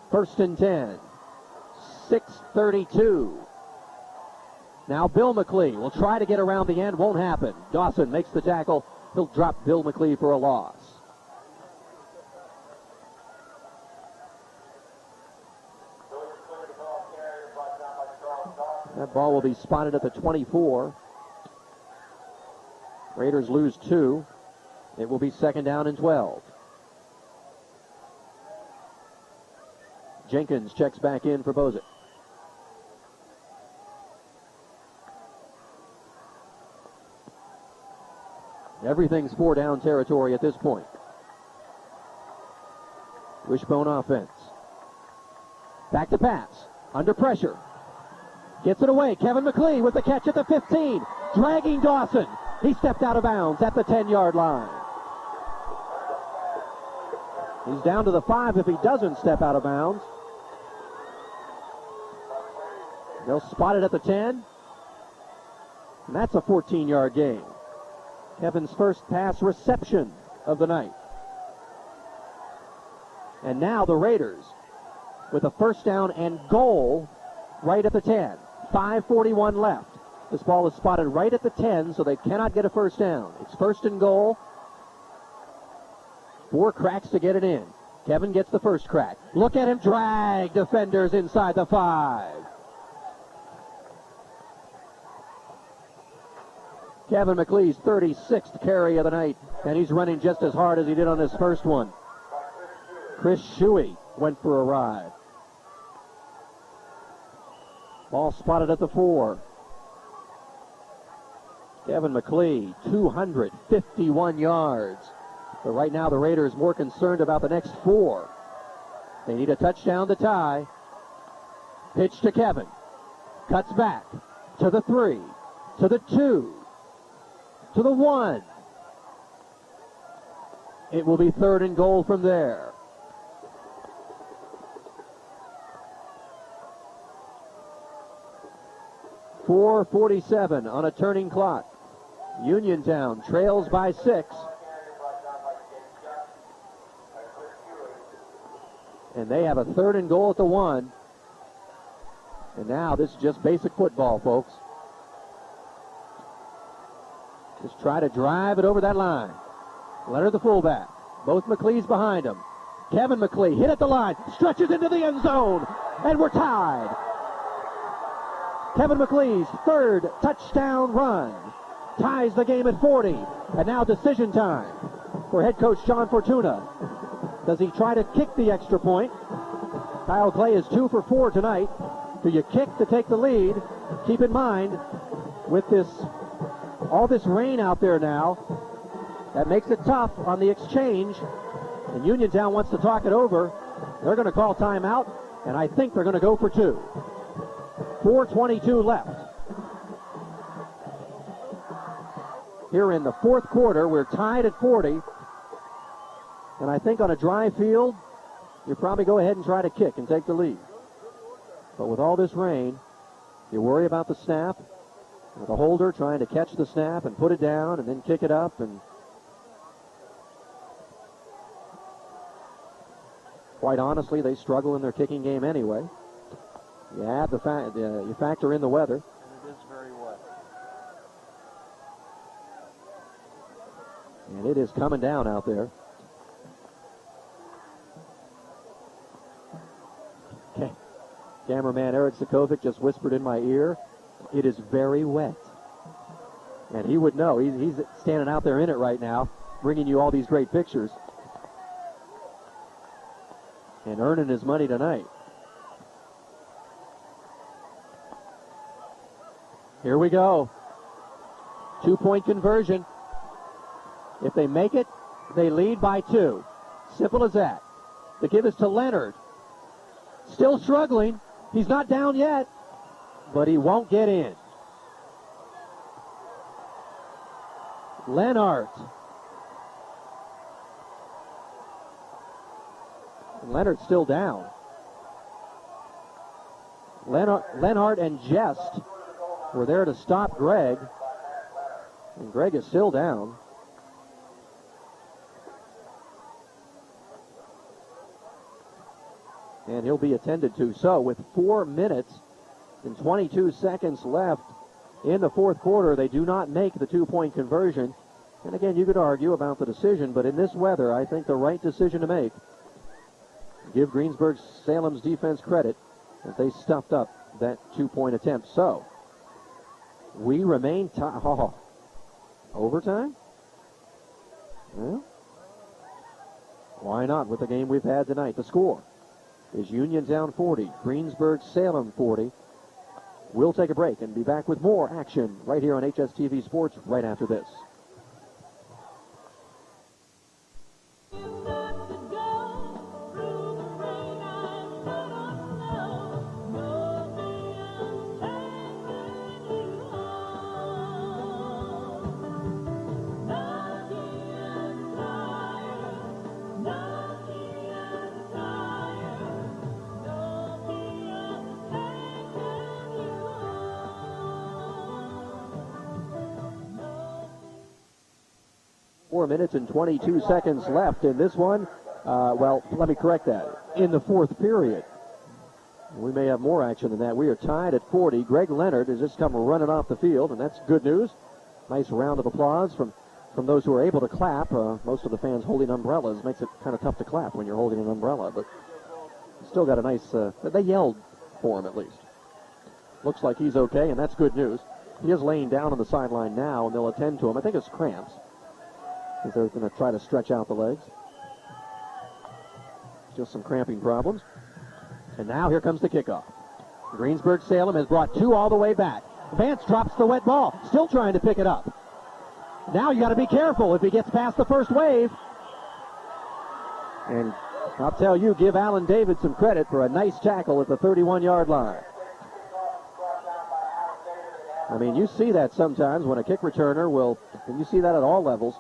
First and 10. 6:32. Now Bill McLee will try to get around the end. Won't happen. Dawson makes the tackle. He'll drop Bill McLee for a loss. That ball will be spotted at the 24. Raiders lose 2. It will be second down and 12. Jenkins checks back in for Bozick. Everything's 4-down territory at this point. Wishbone offense. Back to pass. Under pressure. Gets it away. Kevin McLee with the catch at the 15. Dragging Dawson. He stepped out of bounds at the 10-yard line. He's down to the 5 if he doesn't step out of bounds. They'll spot it at the 10. And that's a 14-yard gain. Kevin's first pass reception of the night. And now the Raiders with a first down and goal right at the 10. 5:41 left. This ball is spotted right at the 10, so they cannot get a first down. It's first and goal. 4 cracks to get it in. Kevin gets the first crack. Look at him drag defenders inside the 5. Kevin McLee's 36th carry of the night, and he's running just as hard as he did on his first one. Chris Shuey went for a ride. Ball spotted at the 4. Kevin McLee, 251 yards. But right now the Raiders more concerned about the next 4. They need a touchdown to tie. Pitch to Kevin. Cuts back to the 3, to the 2, to the 1. It will be third and goal from there. .447 on a turning clock. Uniontown trails by 6. And they have a third and goal at the 1. And now this is just basic football, folks. Just try to drive it over that line. Leonard the fullback. Both McLee's behind him. Kevin McLee hit at the line. Stretches into the end zone. And we're tied. Kevin McLee's third touchdown run ties the game at 40. And now decision time for head coach John Fortuna. Does he try to kick the extra point? Kyle Clay is 2 for 4 tonight. Do you kick to take the lead? Keep in mind, with all this rain out there now, that makes it tough on the exchange. And Uniontown wants to talk it over. They're going to call timeout, and I think they're going to go for 2. 4:22 left. Here in the fourth quarter, we're tied at 40. And I think on a dry field, you probably go ahead and try to kick and take the lead. But with all this rain, you worry about the snap. With a holder trying to catch the snap and put it down and then kick it up. And quite honestly, they struggle in their kicking game anyway. You add you factor in the weather. And it is very wet. And it is coming down out there. Okay. Cameraman Eric Sokovic just whispered in my ear, it is very wet. And he would know. He's standing out there in it right now, bringing you all these great pictures. And earning his money tonight. Here we go. 2-point conversion. If they make it, they lead by 2. Simple as that. The give is to Leonard. Still struggling. He's not down yet, but he won't get in. Leonard. Leonard's still down. Lenhart and Jest were there to stop Greg. And Greg is still down. And he'll be attended to. So with 4 minutes and 22 seconds left in the fourth quarter, they do not make the 2-point conversion. And again, you could argue about the decision, but in this weather, I think the right decision to make. Give Greensburg Salem's defense credit as they stuffed up that 2-point attempt. So we remain overtime? Well, why not with the game we've had tonight? The score is Uniontown 40, Greensburg Salem 40. We'll take a break and be back with more action right here on HSTV Sports right after this. Minutes and 22 seconds left in this one. Well, let me correct that. In the fourth period. We may have more action than that. We are tied at 40. Greg Leonard has just come running off the field, and that's good news. Nice round of applause from those who are able to clap. Most of the fans holding umbrellas. Makes it kind of tough to clap when you're holding an umbrella, but still got a nice... they yelled for him at least. Looks like he's okay, and that's good news. He is laying down on the sideline now, and they'll attend to him. I think it's cramps, because they're going to try to stretch out the legs. Just some cramping problems. And now here comes the kickoff. Greensburg Salem has brought 2 all the way back. Vance drops the wet ball, still trying to pick it up. Now you got to be careful if he gets past the first wave. And I'll tell you, give Alan David some credit for a nice tackle at the 31-yard line. I mean, you see that sometimes when a kick returner will, and you see that at all levels,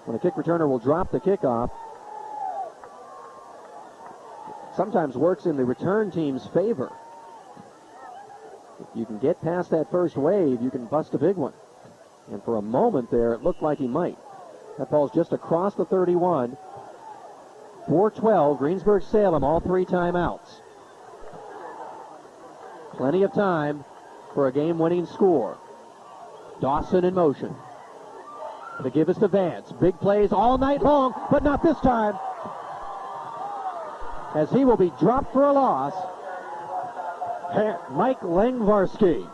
when a kick returner will drop the kickoff. Sometimes works in the return team's favor. If you can get past that first wave, you can bust a big one. And for a moment there, it looked like he might. That ball's just across the 31. 4-12, Greensburg Salem, all 3 timeouts. Plenty of time for a game-winning score. Dawson in motion. The give is to Vance. Big plays all night long, but not this time, as he will be dropped for a loss. Mike Langvarsky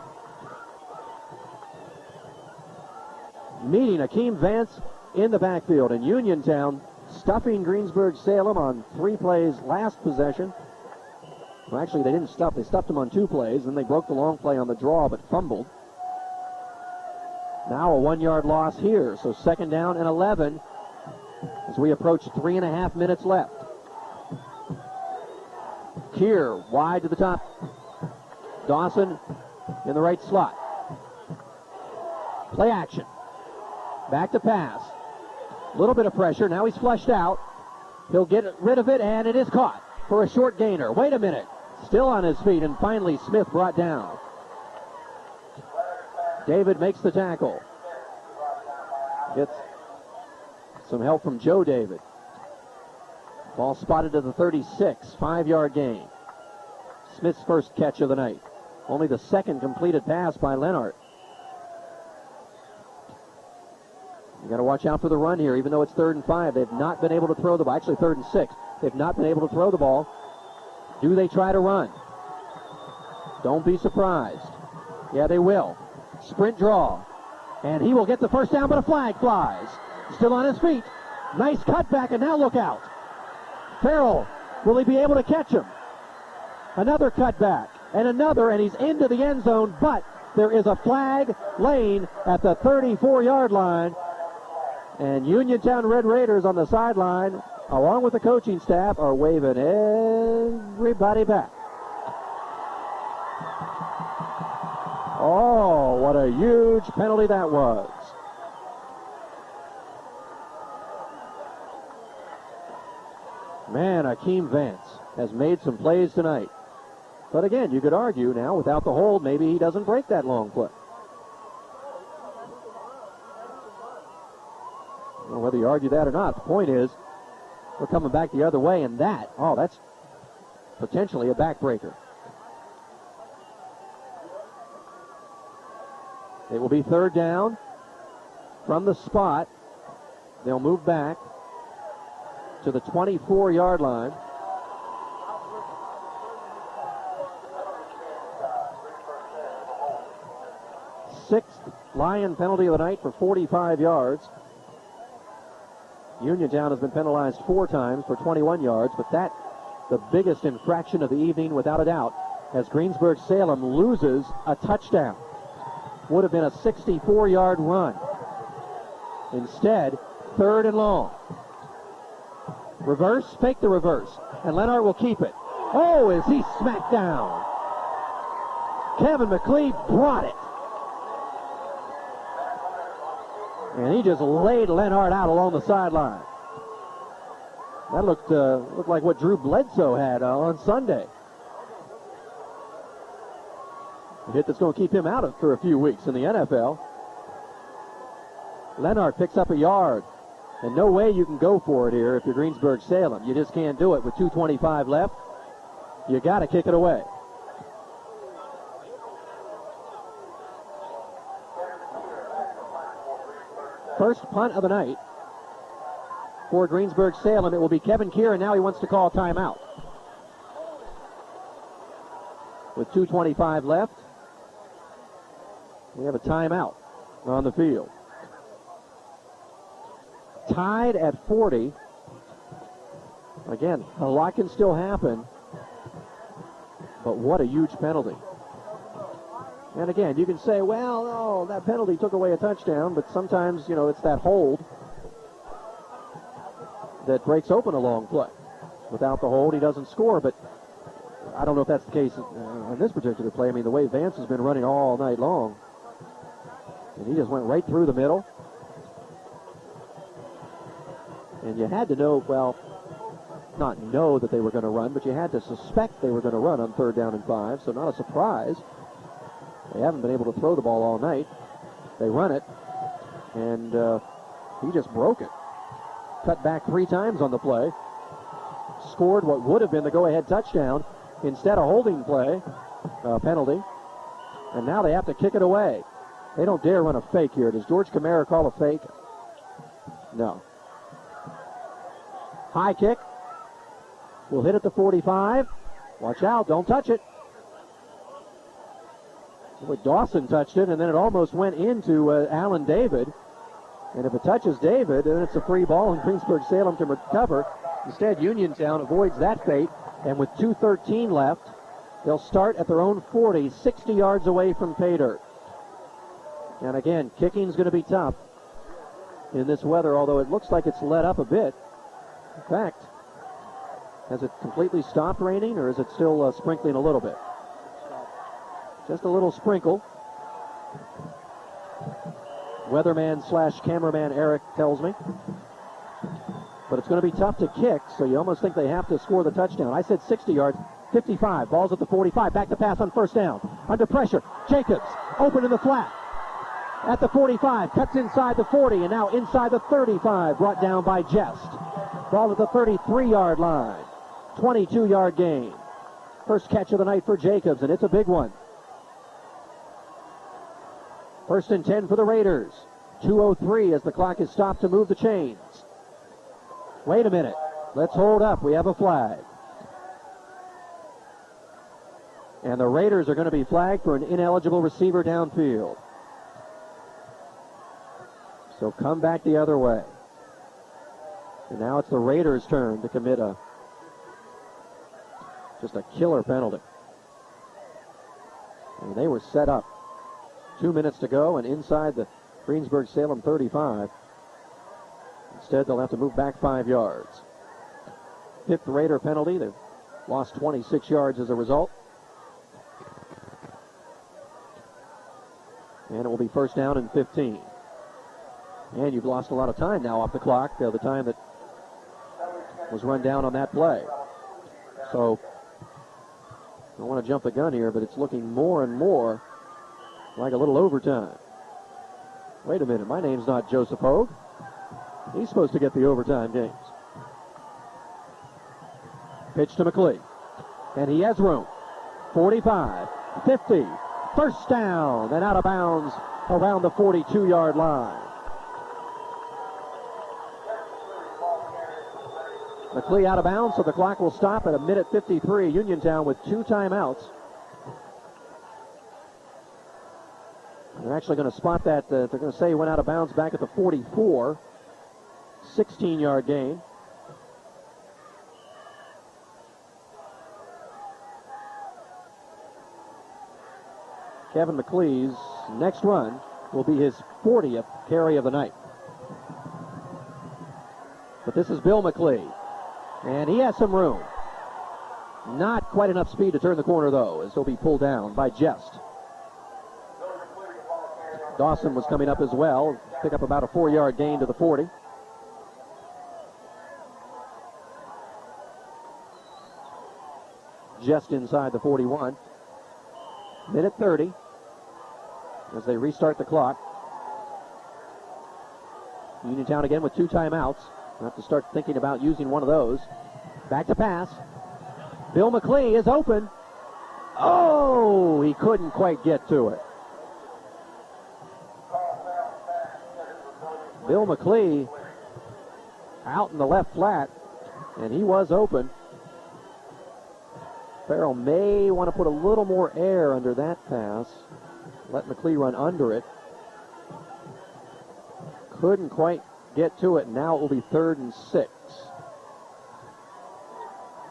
meeting Akeem Vance in the backfield, and Uniontown stuffing Greensburg Salem on 3 plays last possession. Well, actually, they didn't stuff. They stuffed him on 2 plays, and they broke the long play on the draw, but fumbled. Now a 1-yard loss here, so 2nd down and 11 as we approach 3.5 minutes left. Keir wide to the top. Dawson in the right slot. Play action. Back to pass. A little bit of pressure. Now he's flushed out. He'll get rid of it, and it is caught for a short gainer. Wait a minute. Still on his feet, and finally Smith brought down. David makes the tackle. Gets some help from Joe David. Ball spotted to the 36, 5-yard gain. Smith's first catch of the night. Only the second completed pass by Leonard. You got to watch out for the run here, even though it's 3rd and 5. They've not been able to throw the ball. Actually, 3rd and 6. They've not been able to throw the ball. Do they try to run? Don't be surprised. Yeah, they will. Sprint draw. And he will get the first down, but a flag flies. Still on his feet. Nice cutback, and now look out. Farrell, will he be able to catch him? Another cutback, and another, and he's into the end zone, but there is a flag laying at the 34-yard line. And Uniontown Red Raiders on the sideline, along with the coaching staff, are waving everybody back. Oh, what a huge penalty that was. Man, Akeem Vance has made some plays tonight. But again, you could argue now, without the hold, maybe he doesn't break that long play. I don't know whether you argue that or not. The point is, we're coming back the other way, and that's potentially a backbreaker. It will be 3rd down from the spot. They'll move back to the 24-yard line. Sixth Lion penalty of the night for 45 yards. Uniontown has been penalized 4 times for 21 yards, but that the biggest infraction of the evening without a doubt, as Greensburg Salem loses a touchdown. Would have been a 64-yard run. Instead, 3rd and long. Reverse, fake the reverse, and Leonard will keep it. Oh, is he smacked down? Kevin McLeod brought it. And he just laid Leonard out along the sideline. That looked like what Drew Bledsoe had on Sunday. A hit that's going to keep him out for a few weeks in the NFL. Leonard picks up a yard. And no way you can go for it here if you're Greensburg Salem. You just can't do it with 2:25 left. You got to kick it away. First punt of the night for Greensburg Salem. It will be Kevin Kieran. Now he wants to call timeout. With 2:25 left, we have a timeout on the field. Tied at 40. Again, a lot can still happen, but what a huge penalty. And again, you can say, well, no, that penalty took away a touchdown, but sometimes, it's that hold that breaks open a long play. Without the hold, he doesn't score, but I don't know if that's the case on this particular play. I mean, the way Vance has been running all night long, and he just went right through the middle. And you had to know, well, not know that they were going to run, but you had to suspect they were going to run on 3rd down and 5, so not a surprise. They haven't been able to throw the ball all night. They run it, and he just broke it. Cut back 3 times on the play. Scored what would have been the go-ahead touchdown. Instead, a holding play, penalty. And now they have to kick it away. They don't dare run a fake here. Does George Kamara call a fake? No. High kick. Will hit at the 45. Watch out, don't touch it. Boy, Dawson touched it, and then it almost went into Alan David. And if it touches David, then it's a free ball, and Greensburg Salem can recover. Instead, Uniontown avoids that fate, and with 2:13 left, they'll start at their own 40, 60 yards away from pay dirt. And again, kicking's going to be tough in this weather, although it looks like it's let up a bit. In fact, has it completely stopped raining, or is it still sprinkling a little bit? Just a little sprinkle. Weatherman / cameraman Eric tells me. But it's going to be tough to kick, so you almost think they have to score the touchdown. I said 60 yards, 55. Ball's at the 45. Back to pass on 1st down. Under pressure. Jacobs open in the flat. at the 45, cuts inside the 40, and now inside the 35, brought down by Jest. Ball at the 33-yard line. 22-yard gain. First catch of the night for Jacobs, and it's a big one. 1st and 10 for the Raiders. 2:03 as the clock is stopped to move the chains. Wait a minute. Let's hold up. We have a flag. And the Raiders are going to be flagged for an ineligible receiver downfield. So come back the other way. And now it's the Raiders' turn to commit just a killer penalty. And they were set up. 2 minutes to go and inside the Greensburg Salem 35. Instead, they'll have to move back 5 yards. 5th Raider penalty. They've lost 26 yards as a result. And it will be 1st down and 15. And you've lost a lot of time now off the clock, the time that was run down on that play. So, I don't want to jump the gun here, but it's looking more and more like a little overtime. Wait a minute, my name's not Joseph Hogue. He's supposed to get the overtime games. Pitch to McLean. And he has room. 45, 50, 1st down, and out of bounds around the 42-yard line. McLean out of bounds, so the clock will stop at 1:53. Uniontown with 2 timeouts. They're actually going to spot that. They're going to say he went out of bounds back at the 44. 16-yard gain. Kevin McLean's next run will be his 40th carry of the night. But this is Bill McLean. And he has some room. Not quite enough speed to turn the corner, though, as he'll be pulled down by Jest. Dawson was coming up as well. Pick up about a 4-yard gain to the 40. Just inside the 41. 1:30 as they restart the clock. Uniontown again with 2 timeouts. We'll have to start thinking about using one of those. Back to pass. Bill McLean is open. Oh, he couldn't quite get to it. Bill McLean out in the left flat, and he was open. Farrell may want to put a little more air under that pass. Let McLean run under it. Couldn't quite get to it. Now it will be 3rd and 6.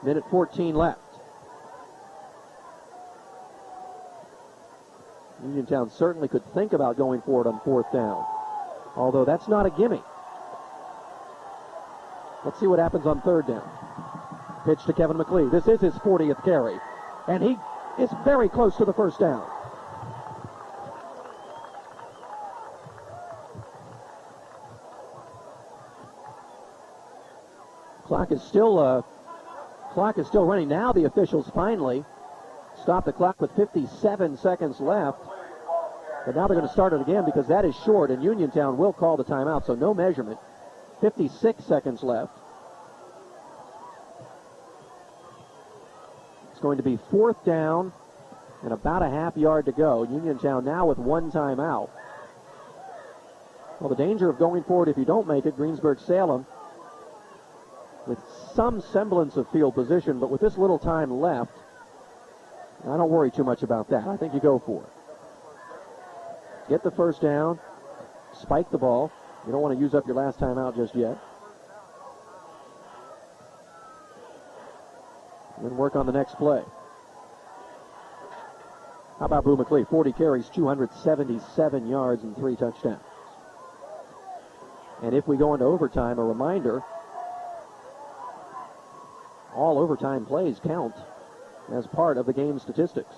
1:14 left. Uniontown certainly could think about going for it on 4th down. Although that's not a gimme. Let's see what happens on 3rd down. Pitch to Kevin McLean. This is his 40th carry. And he is very close to the 1st down. Clock is still running. Now the officials finally stop the clock with 57 seconds left. But now they're going to start it again because that is short, and Uniontown will call the timeout, so no measurement. 56 seconds left. It's going to be 4th down and about a half yard to go. Uniontown now with 1 timeout. Well, the danger of going forward if you don't make it, Greensburg Salem with some semblance of field position, but with this little time left, I don't worry too much about that. I think you go for it. Get the 1st down, spike the ball. You don't want to use up your last timeout just yet. And then work on the next play. How about Boo McLean? 40 carries, 277 yards, and 3 touchdowns. And if we go into overtime, a reminder, all overtime plays count as part of the game statistics.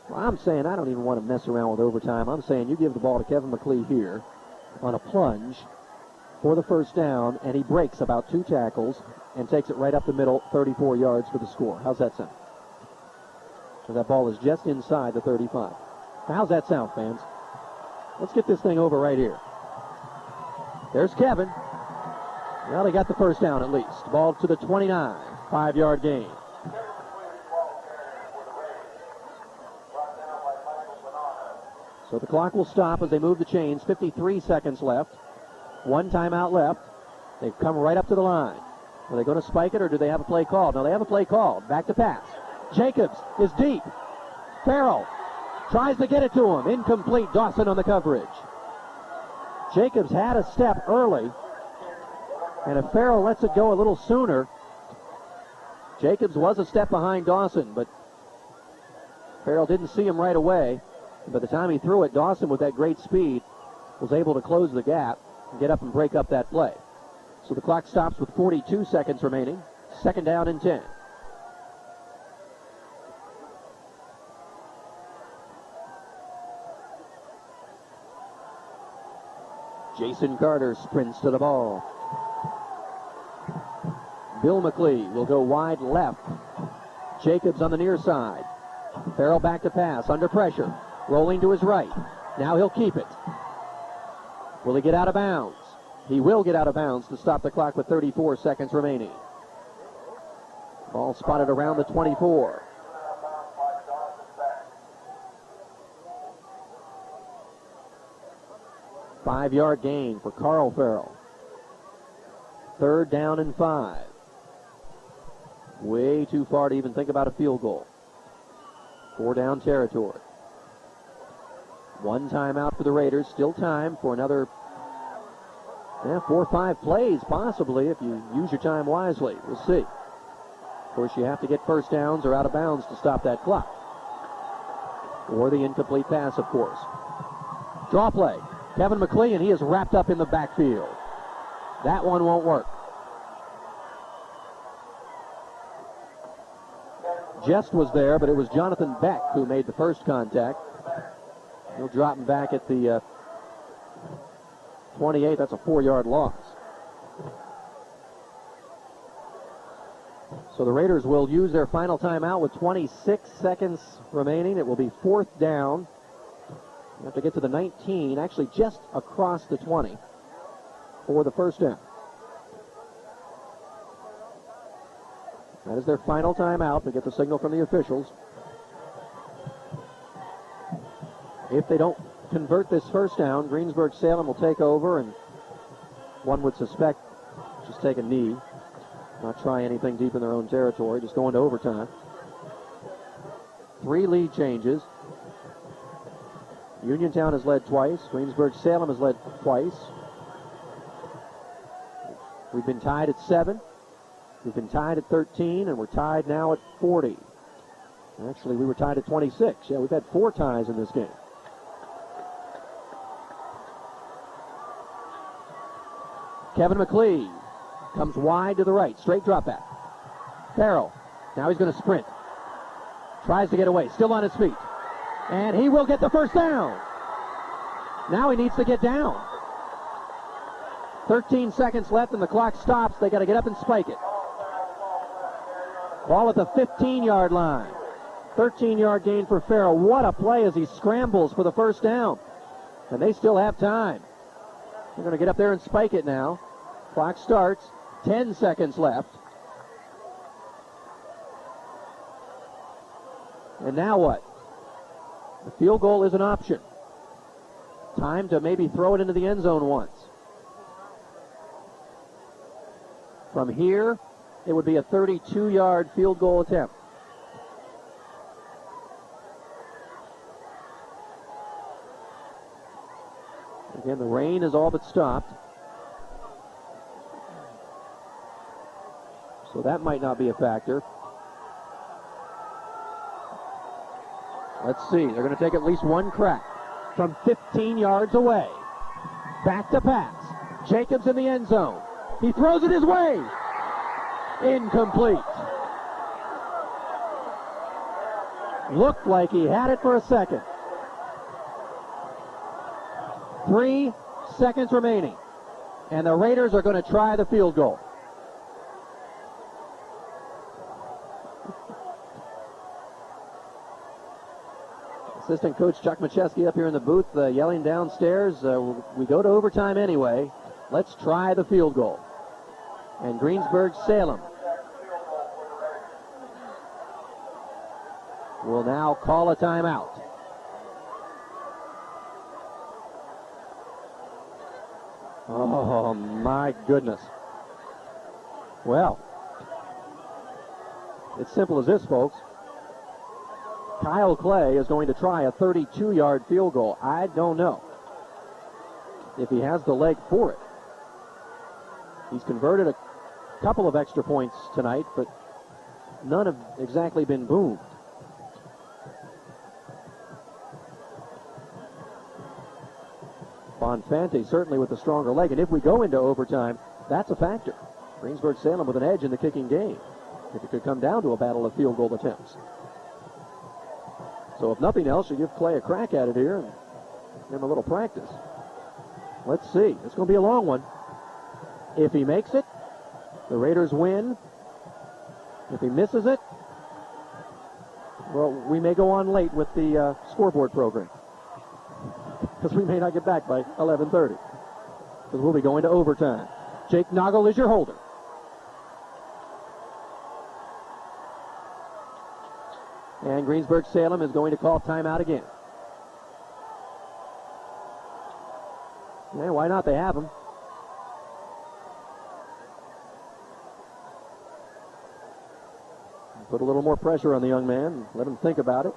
Well, I'm saying I don't even want to mess around with overtime. I'm saying you give the ball to Kevin McLean here on a plunge. for the first down, and he breaks about 2 tackles and takes it right up the middle, 34 yards for the score. How's that sound? So that ball is just inside the 35. Now, how's that sound, fans? Let's get this thing over right here. There's Kevin. Well, he got the first down at least. Ball to the 29, 5-yard gain. So the clock will stop as they move the chains. 53 seconds left. 1 timeout left. They've come right up to the line. Are they going to spike it, or do they have a play called? No, they have a play called. Back to pass. Jacobs is deep. Farrell tries to get it to him. Incomplete. Dawson on the coverage. Jacobs had a step early, and if Farrell lets it go a little sooner, Jacobs was a step behind Dawson, but Farrell didn't see him right away. And by the time he threw it, Dawson, with that great speed, was able to close the gap and get up and break up that play. So the clock stops with 42 seconds remaining. 2nd down and 10. Jason Carter sprints to the ball. Bill McLeod will go wide left. Jacobs on the near side. Farrell back to pass, under pressure. Rolling to his right. Now he'll keep it. Will he get out of bounds? He will get out of bounds to stop the clock with 34 seconds remaining. Ball spotted around the 24. Five-yard gain for Carl Farrell. 3rd down and 5. Way too far to even think about a field goal. 4-down territory. 1 timeout for the Raiders. Still time for another 4 or 5 plays, possibly, if you use your time wisely. We'll see. Of course, you have to get first downs or out of bounds to stop that clock. Or the incomplete pass, of course. Draw play. Kevin McLeod, he is wrapped up in the backfield. That one won't work. Jest was there, but it was Jonathan Beck who made the first contact. He'll drop him back at the 28. That's a 4-yard loss. So the Raiders will use their final timeout with 26 seconds remaining. It will be 4th down. You have to get to the 19, actually just across the 20 for the first down. That is their final timeout. They get the signal from the officials. If they don't convert this first down, Greensburg Salem will take over, and one would suspect just take a knee, not try anything deep in their own territory, just go into overtime. 3 lead changes. Uniontown has led twice. Greensburg Salem has led twice. We've been tied at 7. We've been tied at 13, and we're tied now at 40. Actually, we were tied at 26. Yeah, we've had 4 ties in this game. Kevin McLeod comes wide to the right. Straight drop back. Farrell. Now he's going to sprint. Tries to get away. Still on his feet. And he will get the first down. Now he needs to get down. 13 seconds left and the clock stops. They got to get up and spike it. Ball at the 15-yard line. 13-yard gain for Farrell. What a play as he scrambles for the first down. And they still have time. They're going to get up there and spike it now. Clock starts. 10 seconds left. And now what? The field goal is an option. Time to maybe throw it into the end zone once. From here, it would be a 32-yard field goal attempt. Again, the rain is all but stopped. So that might not be a factor. Let's see. They're going to take at least one crack from 15 yards away. Back to pass. Jacobs in the end zone. He throws it his way. Incomplete. Looked like he had it for a second. 3 seconds remaining. And the Raiders are going to try the field goal. Assistant coach Chuck Macheski up here in the booth yelling downstairs, we go to overtime anyway. Let's try the field goal. And Greensburg Salem will now call a timeout. Oh, my goodness. Well, it's simple as this, folks. Kyle Clay is going to try a 32-yard field goal. I don't know if he has the leg for it. He's converted a couple of extra points tonight, but none have exactly been boomed. Bonfante certainly with the stronger leg, and if we go into overtime, that's a factor. Greensburg Salem with an edge in the kicking game, if it could come down to a battle of field goal attempts. So if nothing else, you give Clay a crack at it here and give him a little practice. Let's see. It's going to be a long one. If he makes it, the Raiders win. If he misses it, well, we may go on late with the scoreboard program, because we may not get back by 11:30, because we'll be going to overtime. Jake Noggle is your holder. And Greensburg Salem is going to call timeout again. Yeah, why not? They have him. Put a little more pressure on the young man and let him think about it.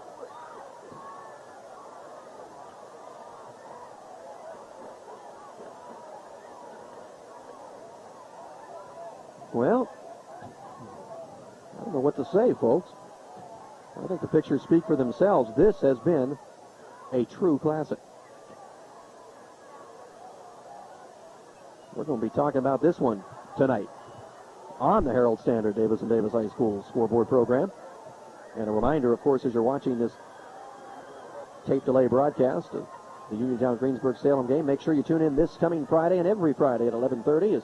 Well, I don't know what to say, folks. I think the pictures speak for themselves. This has been a true classic. We're going to be talking about this one tonight on the Herald Standard Davis and Davis High School scoreboard program. And a reminder, of course, as you're watching this tape delay broadcast of the Uniontown Greensburg Salem game, make sure you tune in this coming Friday and every Friday at 11:30 as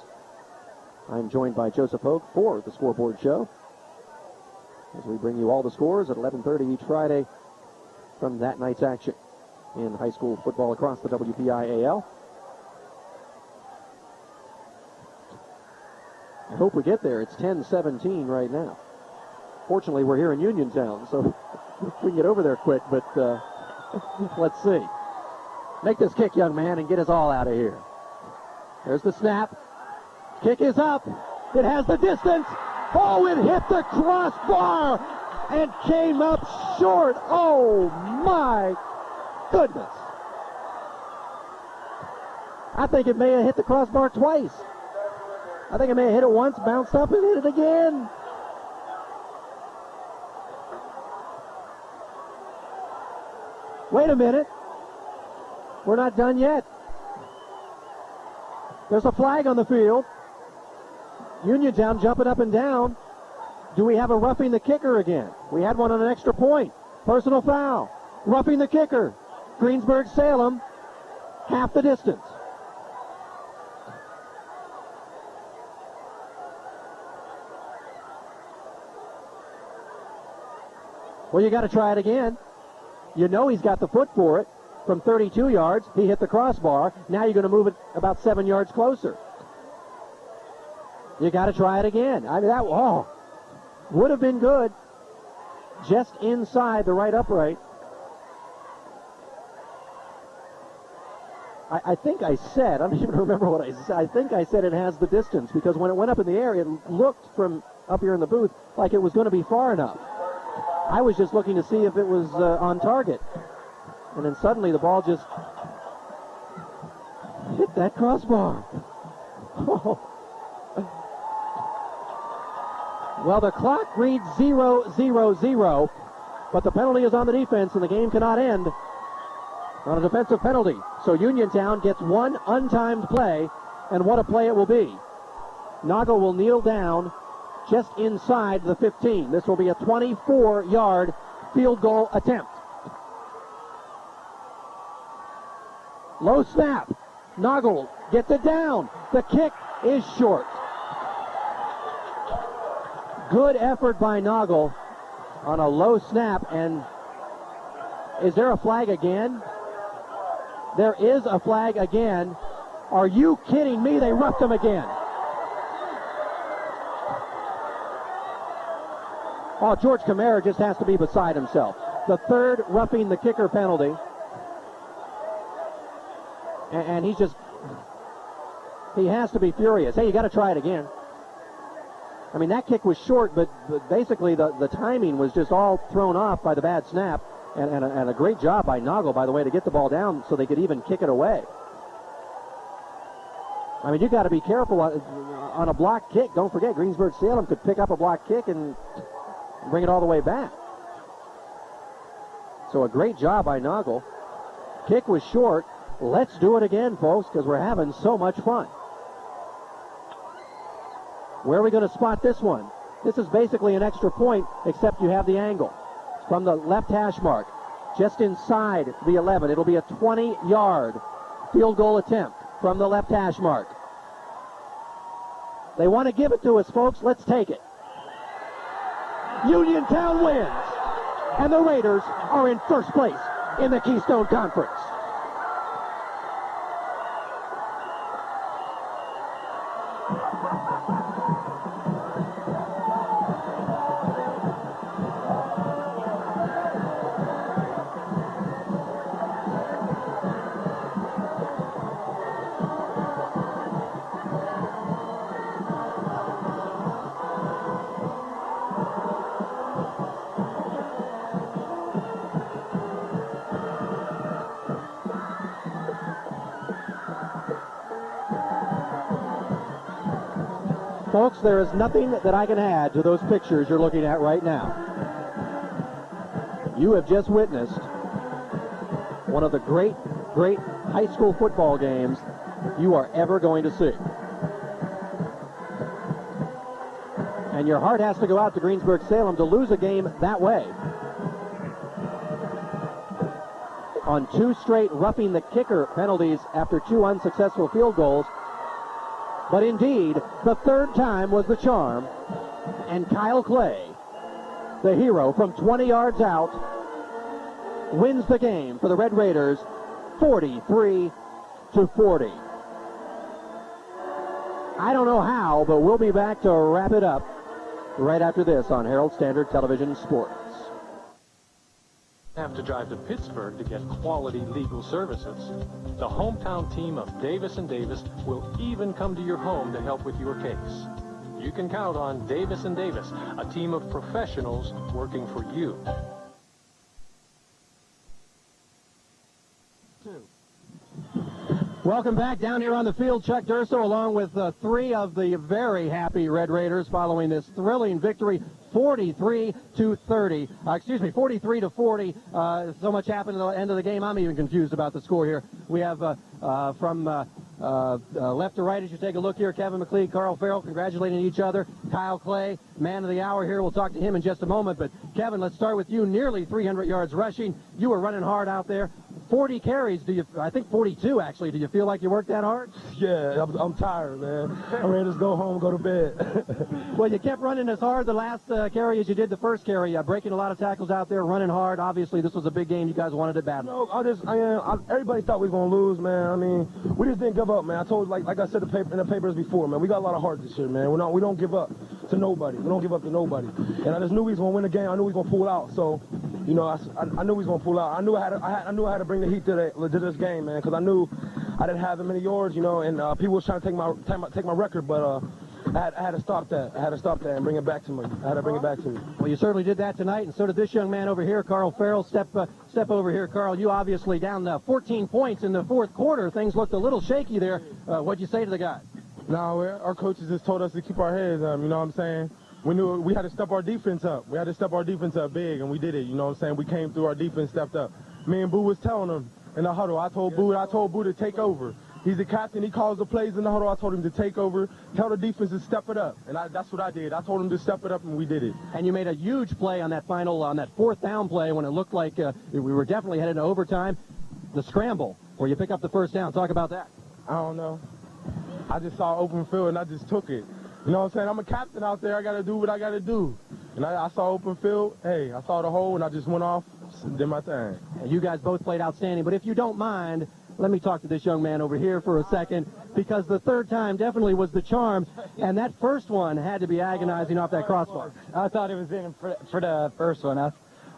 I'm joined by Joseph Hogue for the scoreboard show, as we bring you all the scores at 11:30 each Friday from that night's action in high school football across the WPIAL. I hope we get there. It's 10-17 right now. Fortunately, we're here in Uniontown, so we can get over there quick, but let's see. Make this kick, young man, and get us all out of here. There's the snap. Kick is up. It has the distance. Oh, it hit the crossbar and came up short. Oh, my goodness. I think it may have hit the crossbar twice. I think it may have hit it once, bounced up, and hit it again. Wait a minute. We're not done yet. There's a flag on the field. Uniontown jumping up and down. Do we have a roughing the kicker again? We had one on an extra point. Personal foul. Roughing the kicker. Greensburg Salem, half the distance. Well, you got to try it again. You know he's got the foot for it. From 32 yards, he hit the crossbar. Now you're going to move it about 7 yards closer. You got to try it again. I mean, that would have been good. Just inside the right upright. I think I said, I don't even remember what I said. I think I said it has the distance, because when it went up in the air, it looked from up here in the booth like it was going to be far enough. I was just looking to see if it was on target. And then suddenly the ball just hit that crossbar. Oh. Well, the clock reads 0-0-0, but the penalty is on the defense, and the game cannot end on a defensive penalty. So Uniontown gets one untimed play, and what a play it will be. Noggle will kneel down just inside the 15. This will be a 24-yard field goal attempt. Low snap. Noggle gets it down. The kick is short. Good effort by Noggle on a low snap, and is there a flag again? There is a flag again. Are you kidding me? They roughed him again. Oh, George Kamara just has to be beside himself. The third roughing the kicker penalty. And he has to be furious. Hey, you got to try it again. I mean, that kick was short, but basically the timing was just all thrown off by the bad snap. And a great job by Noggle, by the way, to get the ball down so they could even kick it away. I mean, you got to be careful on a block kick. Don't forget, Greensburg Salem could pick up a block kick and bring it all the way back. So a great job by Noggle. Kick was short. Let's do it again, folks, because we're having so much fun. Where are we going to spot this one? This is basically an extra point, except you have the angle. From the left hash mark, just inside the 11. It'll be a 20-yard field goal attempt from the left hash mark. They want to give it to us, folks. Let's take it. Uniontown wins, and the Raiders are in first place in the Keystone Conference. Folks, there is nothing that I can add to those pictures you're looking at right now. You have just witnessed one of the great high school football games you are ever going to see. And your heart has to go out to Greensburg Salem to lose a game that way. On two straight roughing the kicker penalties after two unsuccessful field goals. But indeed, the third time was the charm, and Kyle Clay, the hero from 20 yards out, wins the game for the Red Raiders 43-40. I don't know how, but we'll be back to wrap it up right after this on Herald Standard Television Sports. Have to drive to Pittsburgh to get quality legal services. The hometown team of Davis & Davis will even come to your home to help with your case. You can count on Davis & Davis, a team of professionals working for you. Welcome back down here on the field. Chuck Durso along with three of the very happy Red Raiders following this thrilling victory, 43-30. 43-40. So much happened at the end of the game. I'm even confused about the score here. We have from left to right as you take a look here, Kevin McLeod, Carl Farrell congratulating each other. Kyle Clay, man of the hour here. We'll talk to him in just a moment. But Kevin, let's start with you. Nearly 300 yards rushing. You were running hard out there. 40 carries. I think 42 actually. Do you feel like you worked that hard? Yeah, I'm tired, man. I'm ready to go home, go to bed. Well, you kept running as hard the last carry as you did the first carry, breaking a lot of tackles out there, running hard. Obviously, this was a big game. You guys wanted it bad. No, everybody thought we was gonna lose, man. I mean, we just didn't give up, man. I told, like I said in the papers before, man. We got a lot of heart this year, man. We don't give up to nobody. We don't give up to nobody. And I just knew we was gonna win the game. I knew we was gonna pull out. So, you know, I knew we was gonna pull out. I knew I had to bring the heat to this game, man, because I knew I didn't have that many yards, you know, and people was trying to take my record, but I had to stop that. I had to stop that and bring it back to me. I had to bring it back to me. Well, you certainly did that tonight, and so did this young man over here, Carl Farrell. Step over here, Carl. You obviously down 14 points in the fourth quarter. Things looked a little shaky there. What'd you say to the guy? No, our coaches just told us to keep our heads up, you know what I'm saying? We knew we had to step our defense up. We had to step our defense up big, and we did it, you know what I'm saying? We came through, our defense stepped up. Me and Boo was telling them in the huddle. I told Boo to take over. He's the captain. He calls the plays in the huddle. I told him to take over, tell the defense to step it up. And that's what I did. I told him to step it up, and we did it. And you made a huge play on that fourth down play when it looked like we were definitely headed to overtime. The scramble where you pick up the first down. Talk about that. I don't know. I just saw open field, and I just took it. You know what I'm saying? I'm a captain out there. I got to do what I got to do. And I saw open field. Hey, I saw the hole, and I just went off, did my thing. You guys both played outstanding, but if you don't mind, let me talk to this young man over here for a second, because the third time definitely was the charm, and that first one had to be agonizing off that crossbar. I thought it was in for the first one. I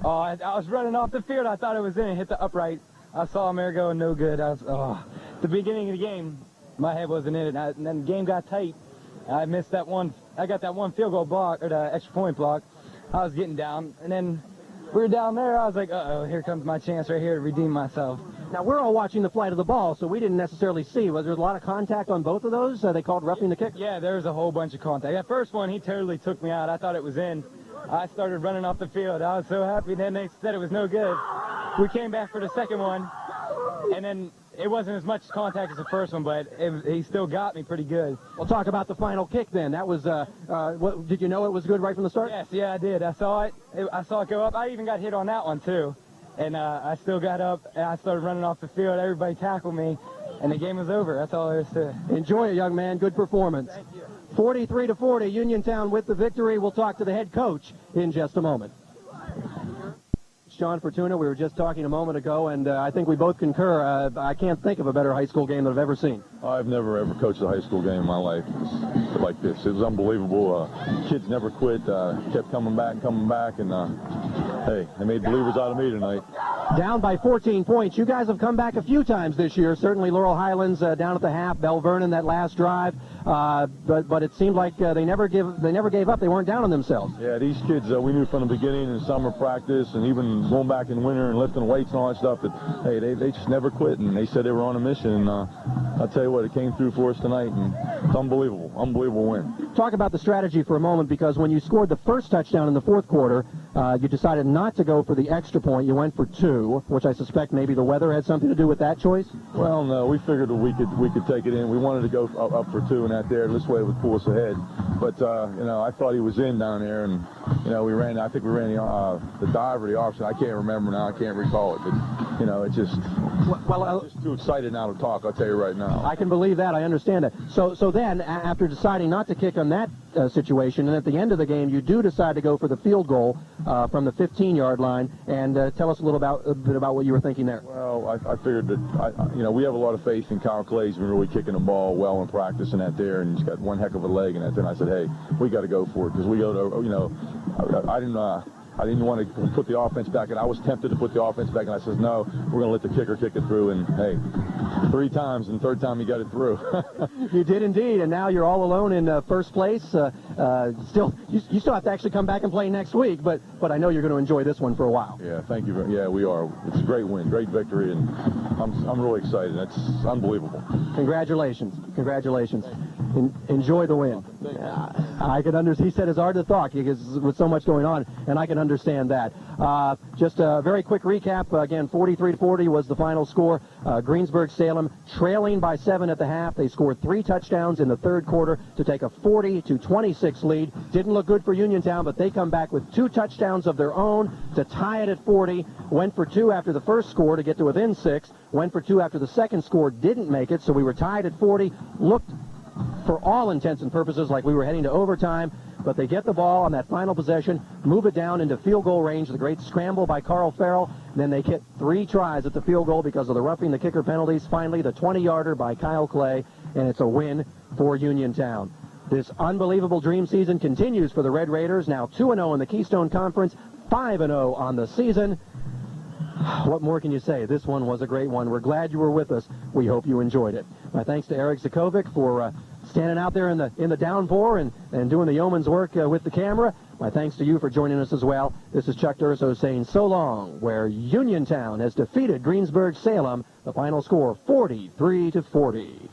was running off the field. I thought it was in. Hit the upright. I saw him there going no good. At the beginning of the game, my head wasn't in it, and then the game got tight. I missed that one. I got that one field goal block, or the extra point block. I was getting down, and then we were down there. I was like, uh-oh, here comes my chance right here to redeem myself. Now, we're all watching the flight of the ball, so we didn't necessarily see. Was there a lot of contact on both of those? They called roughing the kick? Yeah, there was a whole bunch of contact. That first one, he totally took me out. I thought it was in. I started running off the field. I was so happy. Then they said it was no good. We came back for the second one, and then it wasn't as much contact as the first one, but he still got me pretty good. We'll talk about the final kick then. That was, did you know it was good right from the start? Yes, yeah, I did. I saw it. I saw it go up. I even got hit on that one, too. And I still got up, and I started running off the field. Everybody tackled me, and the game was over. That's all there is to it. Enjoy it, young man. Good performance. Thank you. 43-40, Uniontown with the victory. We'll talk to the head coach in just a moment. Sean Fortuna, we were just talking a moment ago, and I think we both concur. I can't think of a better high school game that I've ever seen. I've never, ever coached a high school game in my life like this. It was unbelievable. Kids never quit, kept coming back, and hey, they made believers out of me tonight. Down by 14 points. You guys have come back a few times this year. Certainly Laurel Highlands down at the half, Bell Vernon that last drive. But it seemed like they never gave up. They weren't down on themselves. Yeah, these kids we knew from the beginning in summer practice and even going back in winter and lifting weights and all that stuff that hey, they just never quit, and they said they were on a mission. And I'll tell you what, it came through for us tonight, and it's unbelievable win. Talk about the strategy for a moment, because when you scored the first touchdown in the fourth quarter, you decided not to go for the extra point. You went for 2, which I suspect maybe the weather had something to do with that choice. Well, no, we figured that we could take it in. We wanted to go up for 2 and that there. This way it would pull us ahead. But you know, I thought he was in down there, and you know, I think we ran the dive or the option. I can't remember now. I can't recall it. But you know, it's just I'm just too excited now to talk. I'll tell you right now. I can believe that. I understand it. So then, after deciding not to kick on that situation, and at the end of the game, you do decide to go for the field goal from the 15-yard line. And tell us a bit about what you were thinking there. Well, I figured that you know, we have a lot of faith in Kyle Clay's been really kicking the ball well in practice and that there, and he's got one heck of a leg and that. Then I said, hey, we got to go for it, because we go to, you know, I didn't want to put the offense back, and I was tempted to put the offense back, and I said, no, we're going to let the kicker kick it through, and hey, 3 times, and the third time he got it through. You did indeed, and now you're all alone in first place. You still have to actually come back and play next week, but I know you're going to enjoy this one for a while. Yeah, thank you. Yeah, we are. It's a great win, great victory, and I'm really excited. That's unbelievable. Congratulations. Enjoy the win. I can understand. He said it's hard to talk because with so much going on, and I can understand that. Just a very quick recap. Again, 43-40 was the final score. Greensburg Salem trailing by 7 at the half. They scored 3 touchdowns in the third quarter to take a 40-26 lead. Didn't look good for Uniontown, but they come back with 2 touchdowns of their own to tie it at 40. Went for 2 after the first score to get to within 6. Went for 2 after the second score, didn't make it, so we were tied at 40. Looked, for all intents and purposes, like we were heading to overtime, but they get the ball on that final possession, move it down into field goal range, the great scramble by Carl Farrell, then they hit 3 tries at the field goal because of the roughing the kicker penalties. Finally, the 20-yarder by Kyle Clay, and it's a win for Uniontown. This unbelievable dream season continues for the Red Raiders, now 2-0 in the Keystone Conference, 5-0 on the season. What more can you say? This one was a great one. We're glad you were with us. We hope you enjoyed it. My thanks to Eric Zakovic for standing out there in the downpour and doing the yeoman's work with the camera. My thanks to you for joining us as well. This is Chuck Durso saying so long, where Uniontown has defeated Greensburg Salem. The final score, 43-40.